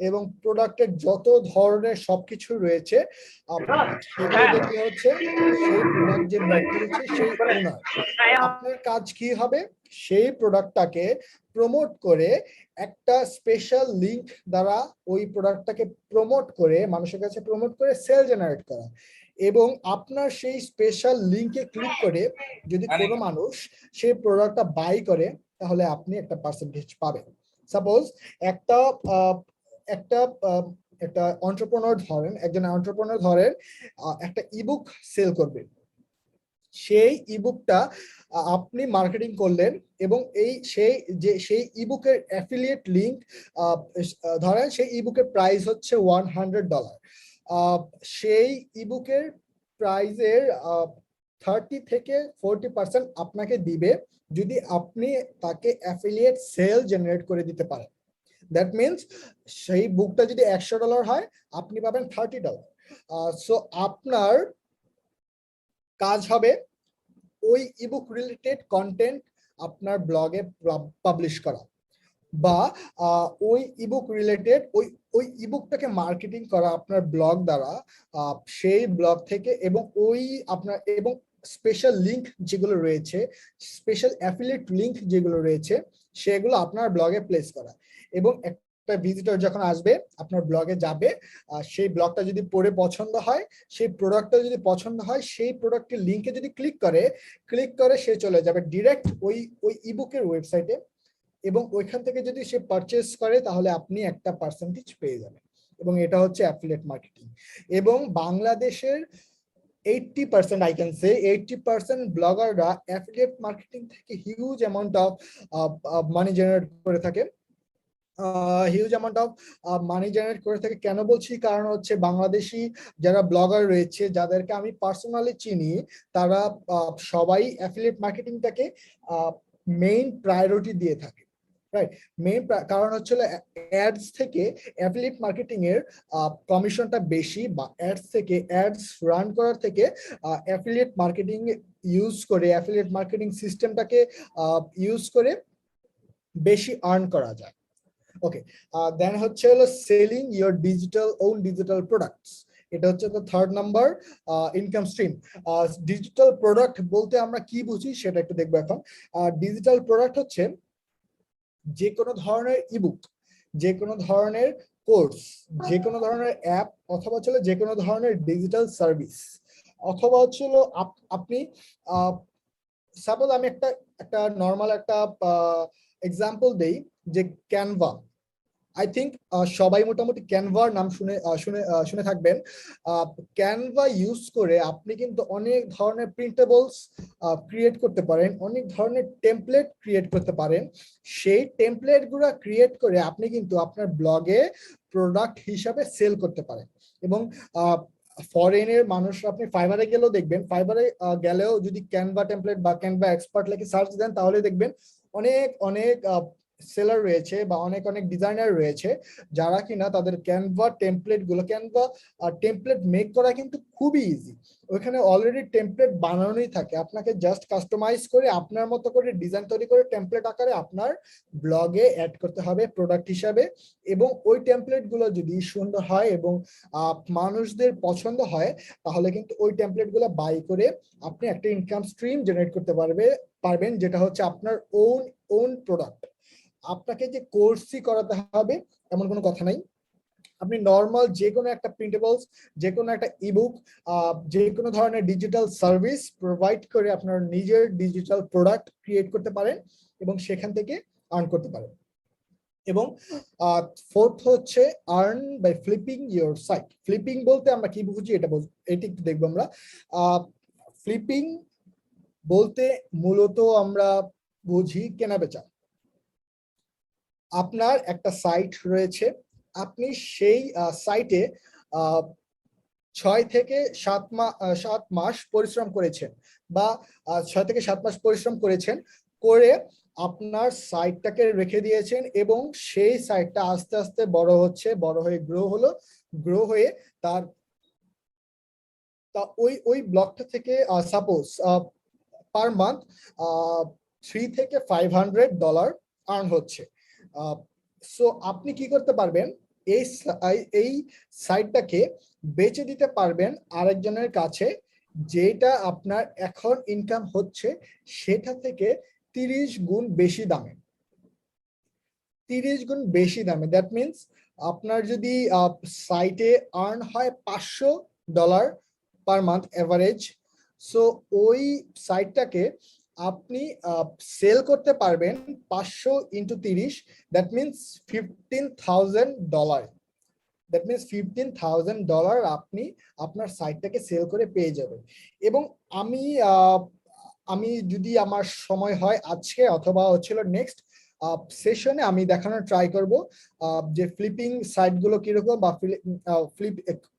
এবং প্রোডাক্টের যত ধরনের সবকিছু রয়েছে সেগুলো দেখে হচ্ছে সেই প্রোডাক্ট যে মেক করেছে সেই ওনার। আপনার কাজ কি হবে, সেই প্রোডাক্টটাকে প্রমোট করে একটা স্পেশাল লিংক দ্বারা ওই প্রোডাক্টটাকে প্রমোট করে মানুষের কাছে প্রমোট করে সেল জেনারেট করা। এবং আপনার সেই স্পেশাল লিংকে ক্লিক করে যদি কোনো মানুষ সেই প্রোডাক্টটা বাই করে তাহলে আপনি একটা পার্সেন্টেজ পাবেন। সাপোজ একটা একটা একটা এন্টারপ্রেনার ধরেন, একজন এন্টারপ্রেনার ধরেন একটা ইবুক সেল করবে। সেই ইবুকটা আপনি মার্কেটিং করলেন এবং সেই ইবুকের অ্যাফিলিয়েট লিংক ধরেন সেই ইবুকের প্রাইস হচ্ছে $100। সেই ইবুকের প্রাইজের 30 থেকে 40% আপনাকে দিবে যদি আপনি তাকে অ্যাফিলিয়েট সেল জেনারেট করে দিতে পারেন। দ্যাট মিনস সেই বুকটা যদি $100 হয় আপনি পাবেন $30। সো আপনার কাজ হবে ওই ইবুক রিলেটেড কন্টেন্ট আপনার ব্লগে পাবলিশ করা বা ওই ইবুক রিলেটেড ওই ইবুকটাকে মার্কেটিং করা আপনার ব্লগ দ্বারা, সেই ব্লগ থেকে এবং ওই আপনার এবং স্পেশাল লিংক যেগুলো রয়েছে, স্পেশাল অ্যাফিলিয়েট লিংক যেগুলো রয়েছে সেগুলো আপনার ব্লগে প্লেস করা। এবং একটা ভিজিটর যখন আসবে আপনার ব্লগে যাবে, সেই ব্লগটা যদি পড়ে পছন্দ হয়, সেই প্রোডাক্টটা যদি পছন্দ হয়, সেই প্রোডাক্টের লিংকে যদি ক্লিক করে সে চলে যাবে ডিরেক্ট ওই ইবুকের ওয়েবসাইটে এবং ওইখান থেকে যদি সে পারচেস করে তাহলে আপনি একটা পার্সেন্টেজ পেয়ে যাবেন। এবং এটা হচ্ছে অ্যাফিলিয়েট মার্কেটিং। এবং বাংলাদেশের 80% আই ক্যান সে 80% ব্লগাররা অ্যাফিলিয়েট মার্কেটিং থেকে huge amount of money generate করে থাকে। Huge amount of money generate করে থাকে। কেন বলছি, কারণ হচ্ছে বাংলাদেশি যারা ব্লগার রয়েছে যাদেরকে আমি পার্সোনালি চিনি তারা সবাই অ্যাফিলিয়েট মার্কেটিংটাকে মেইন প্রায়োরিটি দিয়ে থাকে। রাইট, মেইন কারণ হচ্ছে অ্যাডস থেকে অ্যাফিলিয়েট মার্কেটিং এর কমিশনটা বেশি, বা অ্যাডস থেকে অ্যাডস রান করার থেকে অ্যাফিলিয়েট মার্কেটিং ইউজ করে, অ্যাফিলিয়েট মার্কেটিং সিস্টেমটাকে ইউজ করে বেশি আর্ন করা যায়। ওকে, দেন হচ্ছে হলো selling your own digital products. এটা হচ্ছে তো third number income stream. Digital product বলতে আমরা কি বুঝি সেটা একটু দেখবো এখন। ডিজিটাল প্রোডাক্ট হচ্ছে যে কোনো ধরনের ইবুক, যে কোনো ধরনের কোর্স, যে কোনো ধরনের অ্যাপ, অথবা হচ্ছে যে কোনো ধরনের ডিজিটাল সার্ভিস, অথবা হচ্ছে আপনি সাপোজ আমি একটা নর্মাল একটা এক্সাম্পল দেই যে ক্যানভা। আই থিঙ্ক সবাই মোটামুটি ক্যানভার নাম শুনে থাকবেন। ক্যানভা ইউজ করে আপনি কিন্তু অনেক ধরনের প্রিন্টেবলস ক্রিয়েট করতে পারেন, অনেক ধরনের টেমপ্লেট ক্রিয়েট করতে পারেন। সেই টেমপ্লেট গুলো ক্রিয়েট করে আপনি কিন্তু আপনার ব্লগে প্রোডাক্ট হিসাবে সেল করতে পারেন। এবং ফরেনের মানুষ, আপনি ফাইবারে গেলেও দেখবেন, ফাইবারে গেলেও যদি ক্যানভা টেমপ্লেট বা ক্যানভা এক্সপার্ট লিখে সার্চ দেন তাহলে দেখবেন অনেক অনেক সেলার রয়েছে বা অনেক অনেক ডিজাইনার রয়েছে যারা কিনা তাদের ক্যানভা টেমপ্লেট মেক করা কিন্তু খুবই ইজি। ওইখানে অলরেডি টেমপ্লেট বানানোই থাকে, আপনাকে জাস্ট কাস্টমাইজ করে আপনার মতো করে ডিজাইন তৈরি করে টেমপ্লেট আকারে আপনার ব্লগে অ্যাড করতে হবে প্রোডাক্ট হিসাবে। এবং ওই টেমপ্লেট গুলো যদি সুন্দর হয় এবং মানুষদের পছন্দ হয় তাহলে কিন্তু ওই টেমপ্লেট গুলো বাই করে আপনি একটা ইনকাম স্ট্রিম জেনারেট করতে পারবেন, যেটা হচ্ছে আপনার ওন প্রোডাক্ট। আপনাকে যে কোর্সই করাতে হবে এমন কোনো কথা নাই। আপনি নর্মাল যে কোনো একটা প্রিন্টেবলস, যে কোনো একটা ইবুক, যে কোনো ধরনের ডিজিটাল সার্ভিস প্রোভাইড করে আপনার নিজের ডিজিটাল প্রোডাক্ট ক্রিয়েট করতে পারেন এবং সেখান থেকে আর্ন করতে পারেন। এবং ফোর্থ হচ্ছে earn by flipping your site. Flipping বলতে আমরা কি বুঝি এটি একটু দেখবো আমরা। ফ্লিপিং বলতে মূলত আমরা বুঝি কেনা বেচা। আপনার একটা সাইট রয়েছে, আপনি সেই সাইটে 6 থেকে 7 মাস পরিশ্রম করেছেন বা 6 থেকে 7 মাস পরিশ্রম করেছেন করে আপনার সাইটটাকে রেখে দিয়েছেন এবং সেই সাইটটা আস্তে আস্তে বড় হচ্ছে, বড় হয়ে গ্রো হয়ে তার ওই ব্লকটা থেকে সাপোজ পার মান্থ $300 থেকে $500 আর্ন হচ্ছে। সো আপনি কি করতে পারবেন, এই সাইটটাকে বেচে দিতে পারবেন আরেকজনের কাছে, যেটা আপনার এখন ইনকাম হচ্ছে সেটা থেকে 30 গুণ বেশি দামে। 30 গুণ বেশি দামে, দ্যাট মিনস আপনার যদি সাইটে আর্ন হয় $500 পার মান্থ এভারেজ, সো ওই সাইটটাকে আপনি সেল করতে পারবেন 500 × 30, দ্যাট মিনস $15,000। দ্যাট মিনস $15,000 আপনি আপনার সাইটটাকে সেল করে পেয়ে যাবেন। এবং আমি যদি আমার সময় হয় আজকে অথবা হচ্ছিল নেক্সট সেশনে আমি দেখানোর ট্রাই করব যে ফ্লিপিং সাইটগুলো কিরকম বা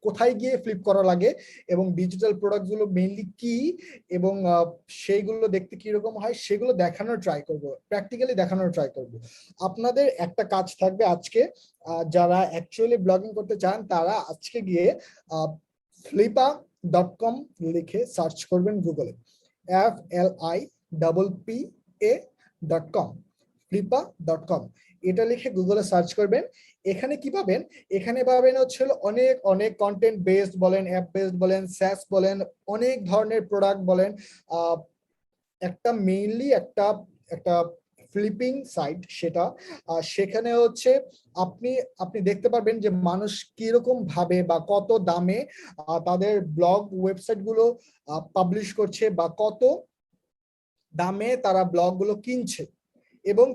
কোথায় গিয়ে ফ্লিপ করা লাগে এবং ডিজিটাল প্রোডাক্টগুলো মেইনলি কি এবং সেইগুলো দেখতে কিরকম হয় সেগুলো দেখানোর ট্রাই করব, প্র্যাকটিক্যালি দেখানোর ট্রাই করব। আপনাদের একটা কাজ থাকবে আজকে, যারা অ্যাকচুয়ালি ব্লগিং করতে চান তারা আজকে গিয়ে flippa.com লিখে সার্চ করবেন গুগলে, FLIPPA.com, flippa.com এটা লিখে গুগলে সার্চ করবেন। এখানে কি পাবেন, এখানে পাবেন হচ্ছে অনেক অনেক কন্টেন্ট বেসড বলেন, অ্যাপ বেসড বলেন, স্যাস বলেন, অনেক ধরনের প্রোডাক্ট বলেন। একটা মেইনলি একটা ফ্লিপিং সাইট, সেখানে হচ্ছে আপনি দেখতে পারবেন যে মানুষ কিরকম ভাবে বা কত দামে তাদের ব্লগ ওয়েবসাইট গুলো পাবলিশ করছে বা কত দামে তারা ব্লগ গুলো কিনছে এবং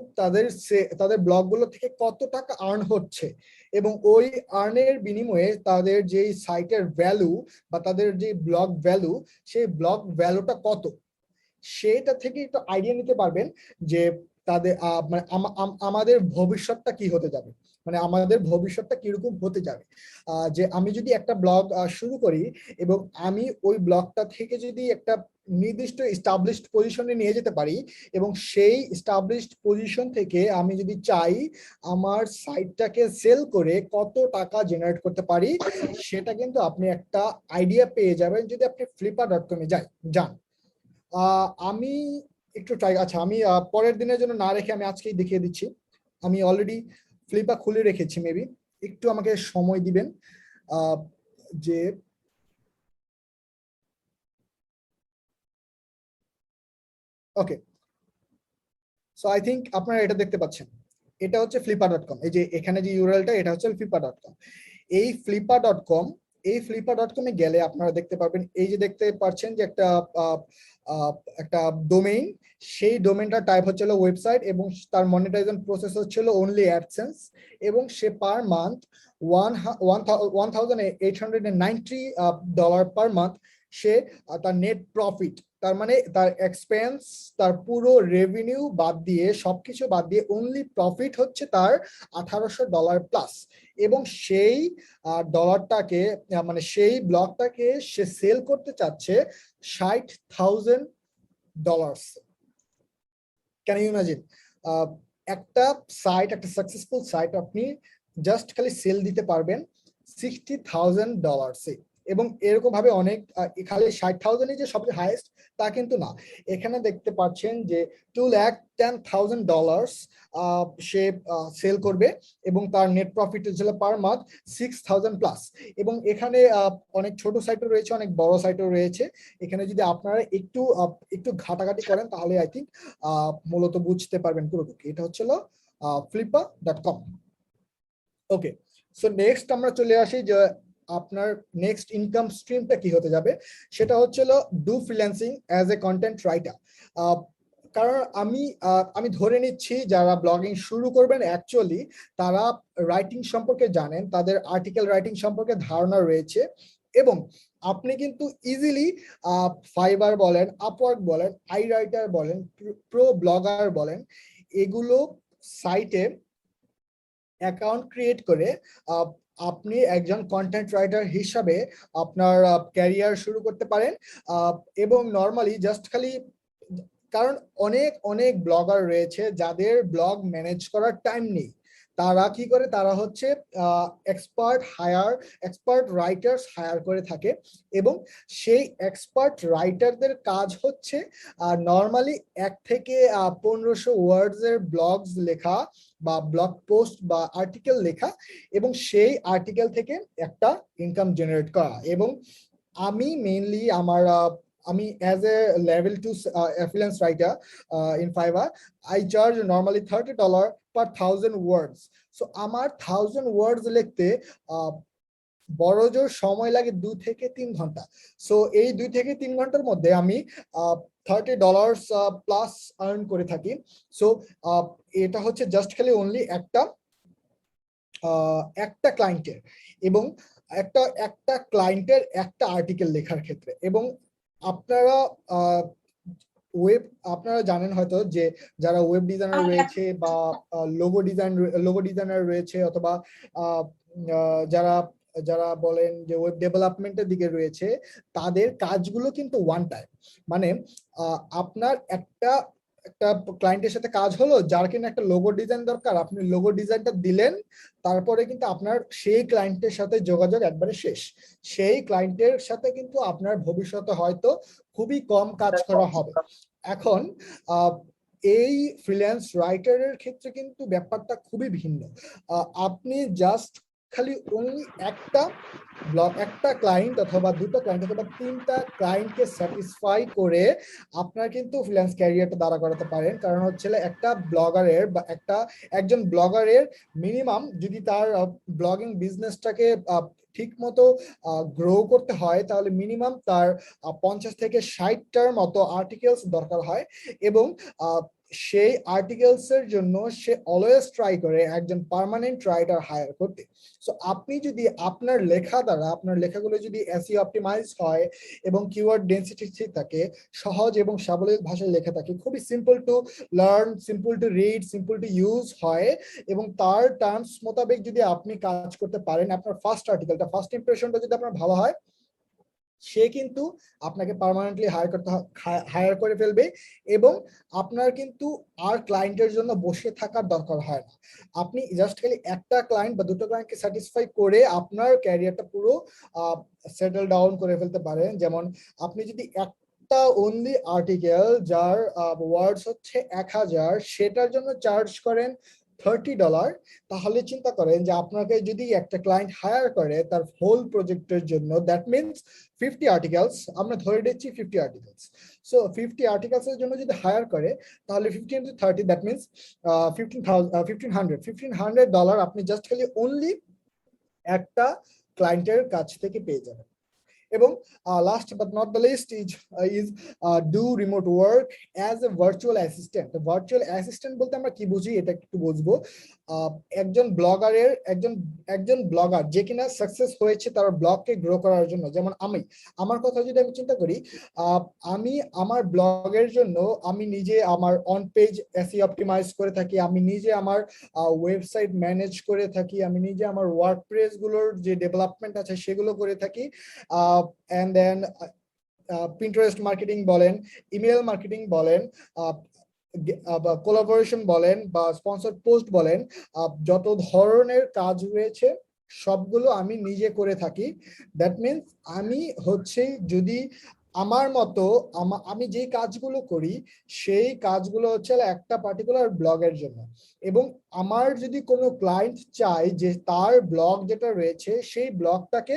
তাদের ব্লগ গুলো থেকে কত টাকা আর্ন হচ্ছে এবং ওই আর্নের বিনিময়ে তাদের যে সাইটের ভ্যালু বা তাদের যে ব্লগ ভ্যালু, সেই ব্লগ ভ্যালুটা কত, সেটা থেকে একটু আইডিয়া নিতে পারবেন যে তাদের মানে আমাদের ভবিষ্যৎটা কি হতে যাবে, মানে আমাদের ভবিষ্যৎটা কিরকম হতে যাবে। যে আমি যদি একটা ব্লগ শুরু করি এবং আমি ওই ব্লগটা থেকে যদি একটা নির্দিষ্ট এস্টাবলিশড পজিশনে নিয়ে যেতে পারি এবং সেই এস্টাবলিশড পজিশন থেকে আমি যদি চাই আমার সাইটটাকে সেল করে কত টাকা জেনারেট করতে পারি, সেটা কিন্তু আপনি একটা আইডিয়া পেয়ে যাবেন যদি আপনি flippa.com-এ যান। আমি একটু ট্রাই, আচ্ছা আমি পরের দিনের জন্য না রেখে আমি আজকেই দেখিয়ে দিচ্ছি। আমি অলরেডি ফ্লিপা খুলে রেখেছি, মেবি একটু আমাকে সময় দিবেন। যে ওকে, সো আই থিঙ্ক আপনারা এটা দেখতে পাচ্ছেন, এটা হচ্ছে flippa.com। এই যে এখানে যে ইউআরএলটা, এটা হচ্ছে flippa.com। এই flippa.com এই flippa.com এ গেলে আপনারা দেখতে পারবেন, এই যে দেখতে পাচ্ছেন যে একটা ডোমেইন, সেই ডোমেইনটার টাইপ হচ্ছে ওয়েবসাইট এবং তার মনিটাইজেশন প্রসেস হচ্ছিল অনলি অ্যাডসেন্স, এবং সে পার মান্থ $1,890 পার মান্থ সে তার নেট প্রফিট, তার মানে তার এক্সপেন্স, তার পুরো রেভিনিউ বাদ দিয়ে, সবকিছু বাদ দিয়ে অনলি প্রফিট হচ্ছে তার $1,800 প্লাস। এবং সেই ডলারটাকে, মানে সেই ব্লকটাকে সে সেল করতে চাচ্ছে $60,000। Can you imagine? একটা সাইট, একটা সাকসেসফুল সাইট আপনি জাস্ট খালি সেল দিতে পারবেন $60,000। এবং এরকম ভাবে অনেক, খালি 60,000 যে সবচেয়ে হাইয়েস্ট তা কিন্তু না, এখানে দেখতে পাচ্ছেন যে $210,000 সে সেল করবে এবং তার নেট প্রফিট ছিল পার মান্থ 6,000 প্লাস। এবং এখানে অনেক ছোট সাইটও রয়েছে, অনেক বড় সাইটও রয়েছে। এখানে যদি আপনারা একটু ঘাটাঘাটি করেন তাহলে আই থিঙ্ক মূলত বুঝতে পারবেন পুরোটুকু। এটা হচ্ছিল flippa.com। ওকে, সো নেক্সট আমরা চলে আসি যে আপনার নেক্সট ইনকাম স্ট্রিমটা কি হতে যাবে, সেটা হচ্ছিল do freelancing as a content writer. কারণ আমি ধরে নিচ্ছি যারা ব্লগিং শুরু করবেন অ্যাকচুয়ালি তারা রাইটিং সম্পর্কে জানেন, তাদের আর্টিকেল রাইটিং সম্পর্কে ধারণা রয়েছে, এবং আপনি কিন্তু ইজিলি ফাইবার বলেন, আপওয়ার্ক বলেন, আই রাইটার বলেন, প্রো ব্লগার বলেন, এগুলো সাইটে অ্যাকাউন্ট ক্রিয়েট করে আপনি একজন কন্টেন্ট রাইটার হিসাবে আপনার ক্যারিয়ার শুরু করতে পারেন। এবং নর্মালি জাস্ট খালি, কারণ অনেক অনেক ব্লগার রয়েছে যাদের ব্লগ ম্যানেজ করার টাইম নেই, তারা কি করে, তারা হচ্ছে এক্সপার্ট রাইটার্স হায়ার করে থাকে, এবং সেই এক্সপার্ট রাইটারদের কাজ হচ্ছে নর্মালি 1 থেকে 1500 ওয়ার্ডস এর ব্লগস লেখা বা ব্লগ পোস্ট বা আর্টিকেল লেখা, এবং সেই আর্টিকেল থেকে একটা ইনকাম জেনারেট করা। এবং আমি মেইনলি আমি as a level 2 affiliate writer in Fiverr, I charge normally $30 per 1,000 words. So আমার 1,000 words লিখতে বড়জোর সময় লাগে 2 থেকে 3 ঘন্টা। সো এই 2 থেকে 3 ঘন্টার মধ্যে আমি $30 প্লাস আর্ন করে থাকি। সো এটা হচ্ছে জাস্ট খালি অনলি একটা ক্লায়েন্টের, এবং একটা ক্লায়েন্টের একটা আর্টিকেল লেখার ক্ষেত্রে। এবং আপনারা জানেন হয়তো যে যারা ওয়েব ডিজাইনার রয়েছে বা লোগো ডিজাইনার রয়েছে, অথবা যারা যারা বলেন যে ওয়েব ডেভেলপমেন্টের দিকে রয়েছে, তাদের কাজগুলো কিন্তু ওয়ান টাইম। মানে আপনার একটা ক্লায়েন্টের সাথে কাজ হলো, যার কিনা একটা লোগো ডিজাইন দরকার, আপনি লোগো ডিজাইনটা দিলেন, তারপরে কিন্তু আপনার সেই ক্লায়েন্টের সাথে যোগাযোগ একবারে শেষ। সেই ক্লায়েন্টের সাথে কিন্তু আপনার ভবিষ্যতে হয়তো খুবই কম কাজ করা হবে। এখন এই ফ্রিল্যান্স রাইটারের ক্ষেত্রে কিন্তু ব্যাপারটা খুবই ভিন্ন। আপনি জাস্ট খালি অনলি একটা ক্লায়েন্ট অথবা 2টা ক্লায়েন্ট অথবা 3টা ক্লায়েন্টকে স্যাটিসফাই করে আপনার কিন্তু ফ্রিল্যান্স ক্যারিয়ারটা দাঁড়া করাতে পারেন। কারণ হচ্ছে একটা ব্লগারের বা একজন ব্লগারের মিনিমাম যদি তার ব্লগিং বিজনেসটাকে ঠিক মতো গ্রো করতে হয়, তাহলে মিনিমাম তার 50 থেকে 60টার মতো আর্টিকেলস দরকার হয়। এবং সেই আর্টিকেলস এর জন্য সে অলওয়েজ ট্রাই করে একজন পার্মানেন্ট রাইটার হায়ার করতে। সো আপনি যদি আপনার লেখা দ্বারা, আপনার লেখাগুলো যদি এসইও অপটিমাইজ হয় এবং কিওয়ার্ড ডেনসিটি ঠিক থাকে, সহজ এবং সাবলীল ভাষায় লেখা থাকে, খুবই simple to learn, simple to read, simple to use হয়, এবং তার টার্মস মোতাবেক যদি আপনি কাজ করতে পারেন, আপনার ফার্স্ট আর্টিকেলটা, ফার্স্ট ইমপ্রেশনটা যদি আপনার ভালো হয়, সে কিন্তু আপনাকে পার্মানেন্টলি হায়ার করে ফেলবে। এবং আপনার কিন্তু আর ক্লায়েন্টের জন্য বসে থাকার দরকার হয় না। আপনি জাস্ট খালি একটা ক্লায়েন্ট বা 2টো ক্লায়েন্টকে স্যাটিসফাই করে আপনার ক্যারিয়ারটা পুরো সেটেল ডাউন করে ফেলতে পারেন। যেমন আপনি যদি একটা অনলি আর্টিকেল যার ওয়ার্ডস হচ্ছে 1000, সেটার জন্য চার্জ করেন $30, তাহলে চিন্তা করেন যে আপনাকে যদি একটা ক্লায়েন্ট হায়ার করে তার হোল প্রজেক্টের জন্য, দ্যাট মিনস 50 আর্টিকেলস, আমরা ধরে নিচ্ছি 50 আর্টিকেলস। সো 50 আর্টিকেলস এর জন্য যদি হায়ার করে, তাহলে 50 into 30, দ্যাট মিনস $1,500 আপনি জাস্ট খালি অনলি একটা ক্লায়েন্টের কাছ থেকে পেয়ে যাবেন। এবং last but not the least is do remote work as a virtual assistant. Virtual assistant বলতে আমরা কি বুঝি এটা একটু বুঝবো। একজন ব্লগারের একজন ব্লগার যে কিনা সাকসেস হয়েছে তার ব্লগকে গ্রো করার জন্য, যেমন আমার কথা যদি আমি চিন্তা করি, আমি আমার ব্লগের জন্য আমি নিজে আমার অন পেজ এসইও অপটিমাইজ করে থাকি, আমি নিজে আমার ওয়েবসাইট ম্যানেজ করে থাকি, আমি নিজে আমার ওয়ার্ডপ্রেস গুলোর যে ডেভেলপমেন্ট আছে সেগুলো করে থাকি, and then Pinterest মার্কেটিং বলেন, ইমেল মার্কেটিং বলেন, কোলাবোরেশন বলেন বা স্পন্সর পোস্ট বলেন, যত ধরনের কাজ রয়েছে সবগুলো আমি নিজে করে থাকি। দ্যাট মিনস আমি হচ্ছে যদি আমার মতো আমি যে কাজগুলো করি সেই কাজগুলো হচ্ছে একটা পার্টিকুলার ব্লগের জন্য। এবং আমার যদি কোনো ক্লায়েন্ট চায় যে তার ব্লগ যেটা রয়েছে সেই ব্লগটাকে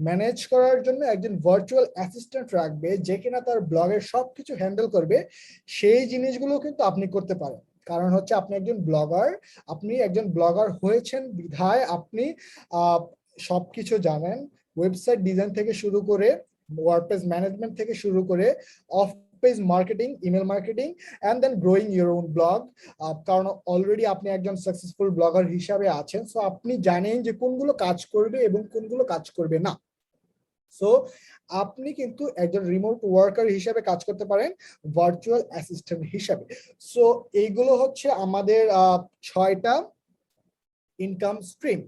ম্যানেজ করার জন্য একজন ভার্চুয়াল অ্যাসিস্ট্যান্ট রাখবে যে কিনা তার ব্লগের সবকিছু হ্যান্ডেল করবে, সেই জিনিসগুলো কিন্তু আপনি করতে পারেন। কারণ হচ্ছে আপনি একজন ব্লগার হয়েছেন বিধায় আপনি সবকিছু জানেন, ওয়েবসাইট ডিজাইন থেকে শুরু করে ওয়ার্ডপ্রেস ম্যানেজমেন্ট থেকে শুরু করে off page marketing, email marketing, and then growing your own blog. কারণ অলরেডি আপনি একজন সাকসেসফুল ব্লগার হিসাবে আছেন, সো আপনি জানেন যে কোনগুলো কাজ করবে এবং কোনগুলো কাজ করবে না। সো আপনি কিন্তু একজন রিমোট ওয়ার্কার হিসেবে কাজ করতে পারেন, ভার্চুয়াল অ্যাসিস্ট্যান্ট হিসাবে। সো এইগুলো হচ্ছে আমাদের 6টা ইনকাম স্ট্রিম।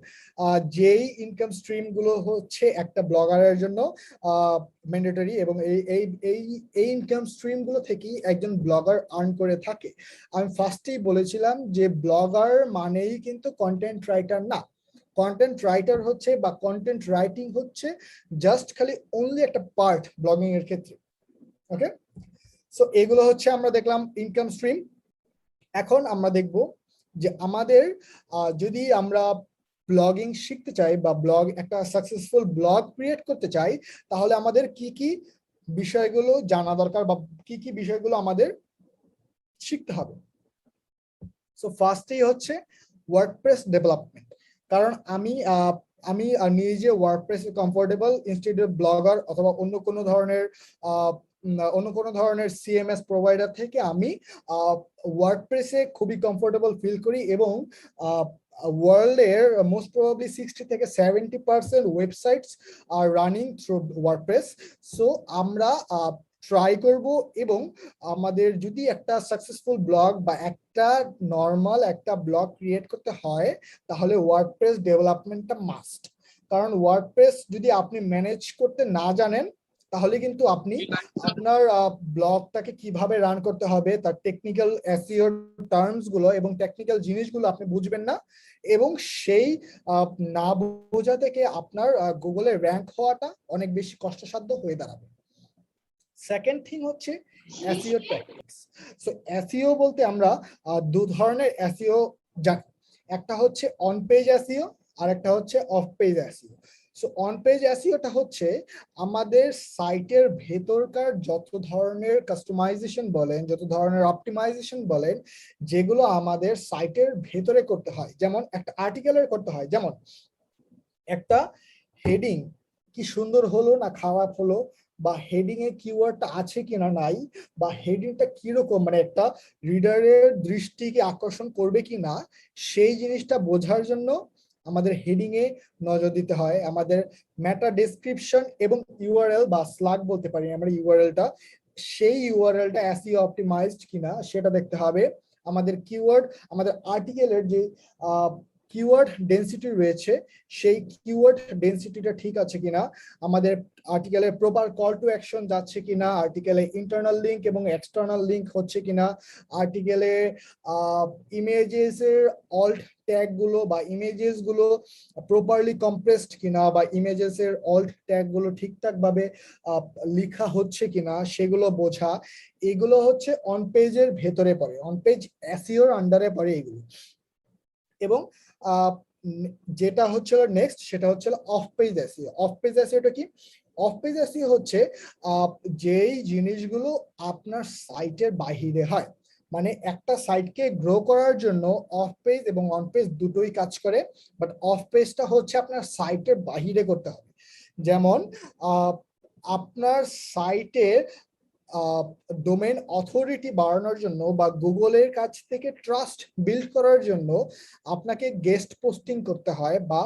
যেই ইনকাম স্ট্রিম গুলো হচ্ছে একটা ব্লগারের জন্য ম্যান্ডেটরি, এবং এই ইনকাম স্ট্রিম গুলো থেকেই একজন ব্লগার আর্ন করে থাকে। আমি ফার্স্টেই বলেছিলাম যে ব্লগার মানেই কিন্তু কন্টেন্ট রাইটার না। কন্টেন্ট রাইটার হচ্ছে বা কন্টেন্ট রাইটিং হচ্ছে জাস্ট খালি অনলি একটা পার্ট ব্লগিং এর ক্ষেত্রে। ওকে, সো এগুলো হচ্ছে আমরা দেখলাম ইনকাম স্ট্রিম। এখন আমরা দেখব যে আমাদের যদি আমরা ব্লগিং শিখতে চাই বা একটা সাকসেসফুল ব্লগ ক্রিয়েট করতে চাই, তাহলে আমাদের কি কি বিষয়গুলো জানা দরকার বা কি কি বিষয়গুলো আমাদের শিখতে হবে। সো ফার্স্টেই হচ্ছে ওয়ার্ডপ্রেস ডেভেলপমেন্ট। কারণ আমি নিজে ওয়ার্ডপ্রেসে কমফোর্টেবল, ইনস্টেড অফ ব্লগার অথবা অন্য কোনো ধরনের সিএমএস প্রোভাইডার থেকে আমি ওয়ার্ডপ্রেসে খুবই কমফোর্টেবল ফিল করি। এবং ওয়ার্ল্ডের মোস্ট প্রবাবলি 60 থেকে 70% ওয়েবসাইটস আর রানিং থ্রু ওয়ার্ডপ্রেস। সো আমরা ট্রাই করব, এবং আমাদের যদি একটা সাকসেসফুল ব্লগ বা একটা নর্মাল একটা ব্লগ ক্রিয়েট করতে হয় তাহলে ওয়ার্ডপ্রেস ডেভেলপমেন্টটা মাস্ট। কারণ ওয়ার্ডপ্রেস যদি আপনি ম্যানেজ করতে না জানেন তাহলে কিন্তু আপনি আপনার ব্লগটাকে কিভাবে রান করতে হবে তার টেকনিক্যাল এসইও টার্মস গুলো এবং টেকনিক্যাল জিনিসগুলো আপনি বুঝবেন না, এবং সেই না বোঝা থেকে আপনার গুগলে র্যাঙ্ক হওয়াটা অনেক বেশি কষ্টসাধ্য হয়ে দাঁড়াবে। সেকেন্ড থিং হচ্ছে এসইও ট্যাকটিক্স। সো এসইও বলতে আমরা দু ধরনের এসইও জানি, একটা হচ্ছে অন পেজ এসইও আর একটা হচ্ছে off page SEO. So on page এসইওটা হচ্ছে আমাদের সাইটের ভেতরকার যত ধরনের কাস্টমাইজেশন বলেন, যত ধরনের অপটিমাইজেশন বলেন, যেগুলো আমাদের সাইটের ভেতরে করতে হয়। যেমন একটা আর্টিকেলের করতে হয়, যেমন একটা হেডিং কি সুন্দর হলো না খারাপ হলো, বা হেডিং এ কিওয়ার্ডটা আছে কিনা নাই, বা হেডিংটা কিরকম মানে একটা রিডারের দৃষ্টিকে আকর্ষণ করবে কিনা, সেই জিনিসটা বোঝার জন্য আমাদের হেডিং এ নজর দিতে হয়। আমাদের মেটা ডেসক্রিপশন এবং ইউআরএল বা স্লাগ বলতে পারি আমরা ইউআরএলটা, সেই ইউআরএলটা এসইও অপটিমাইজড কিনা সেটা দেখতে হবে। আমাদের কিওয়ার্ড, আমাদের আর্টিকেলের যে কিওয়ার্ড ডেনসিটি রয়েছে সেই কিওয়ার্ড ডেনসিটিটা ঠিক আছে কিনা, আমাদের আর্টিকেলের প্রপার কল টু অ্যাকশন যাচ্ছে কিনা, আর্টিকেলে ইন্টারনাল লিংক এবং এক্সটার্নাল লিংক হচ্ছে কিনা, আর্টিকেলে ইমেজেস এর অল্ট ট্যাগ গুলো বা ইমেজেস গুলো প্রপারলি কম্প্রেসড কিনা, বা ইমেজেস এর অল্ট ট্যাগ গুলো ঠিকঠাক ভাবে লেখা হচ্ছে কিনা সেগুলো বোঝা। এগুলো হচ্ছে অন পেজের ভেতরে পড়ে, অন পেজ এসইওর আন্ডারে পড়ে এগুলো। এবং যেটা হচ্ছে নেক্সট সেটা হচ্ছে off page SEO. Off page এসইওটা কি? অফ পেজ এসইও হচ্ছে যেই জিনিসগুলো আপনার সাইটের বাহিরে হয়, মানে একটা সাইটকে গ্রো করার জন্য অফ পেজ এবং অন পেজ দুটোই কাজ করে, বাট অফ পেজটা হচ্ছে আপনার সাইটের বাহিরে করতে হবে। যেমন আপনার সাইটের ডোমেন অথরিটি বাড়ানোর জন্য বা গুগলের কাছ থেকে ট্রাস্ট বিল্ড করার জন্য আপনাকে গেস্ট পোস্টিং করতে হয় বা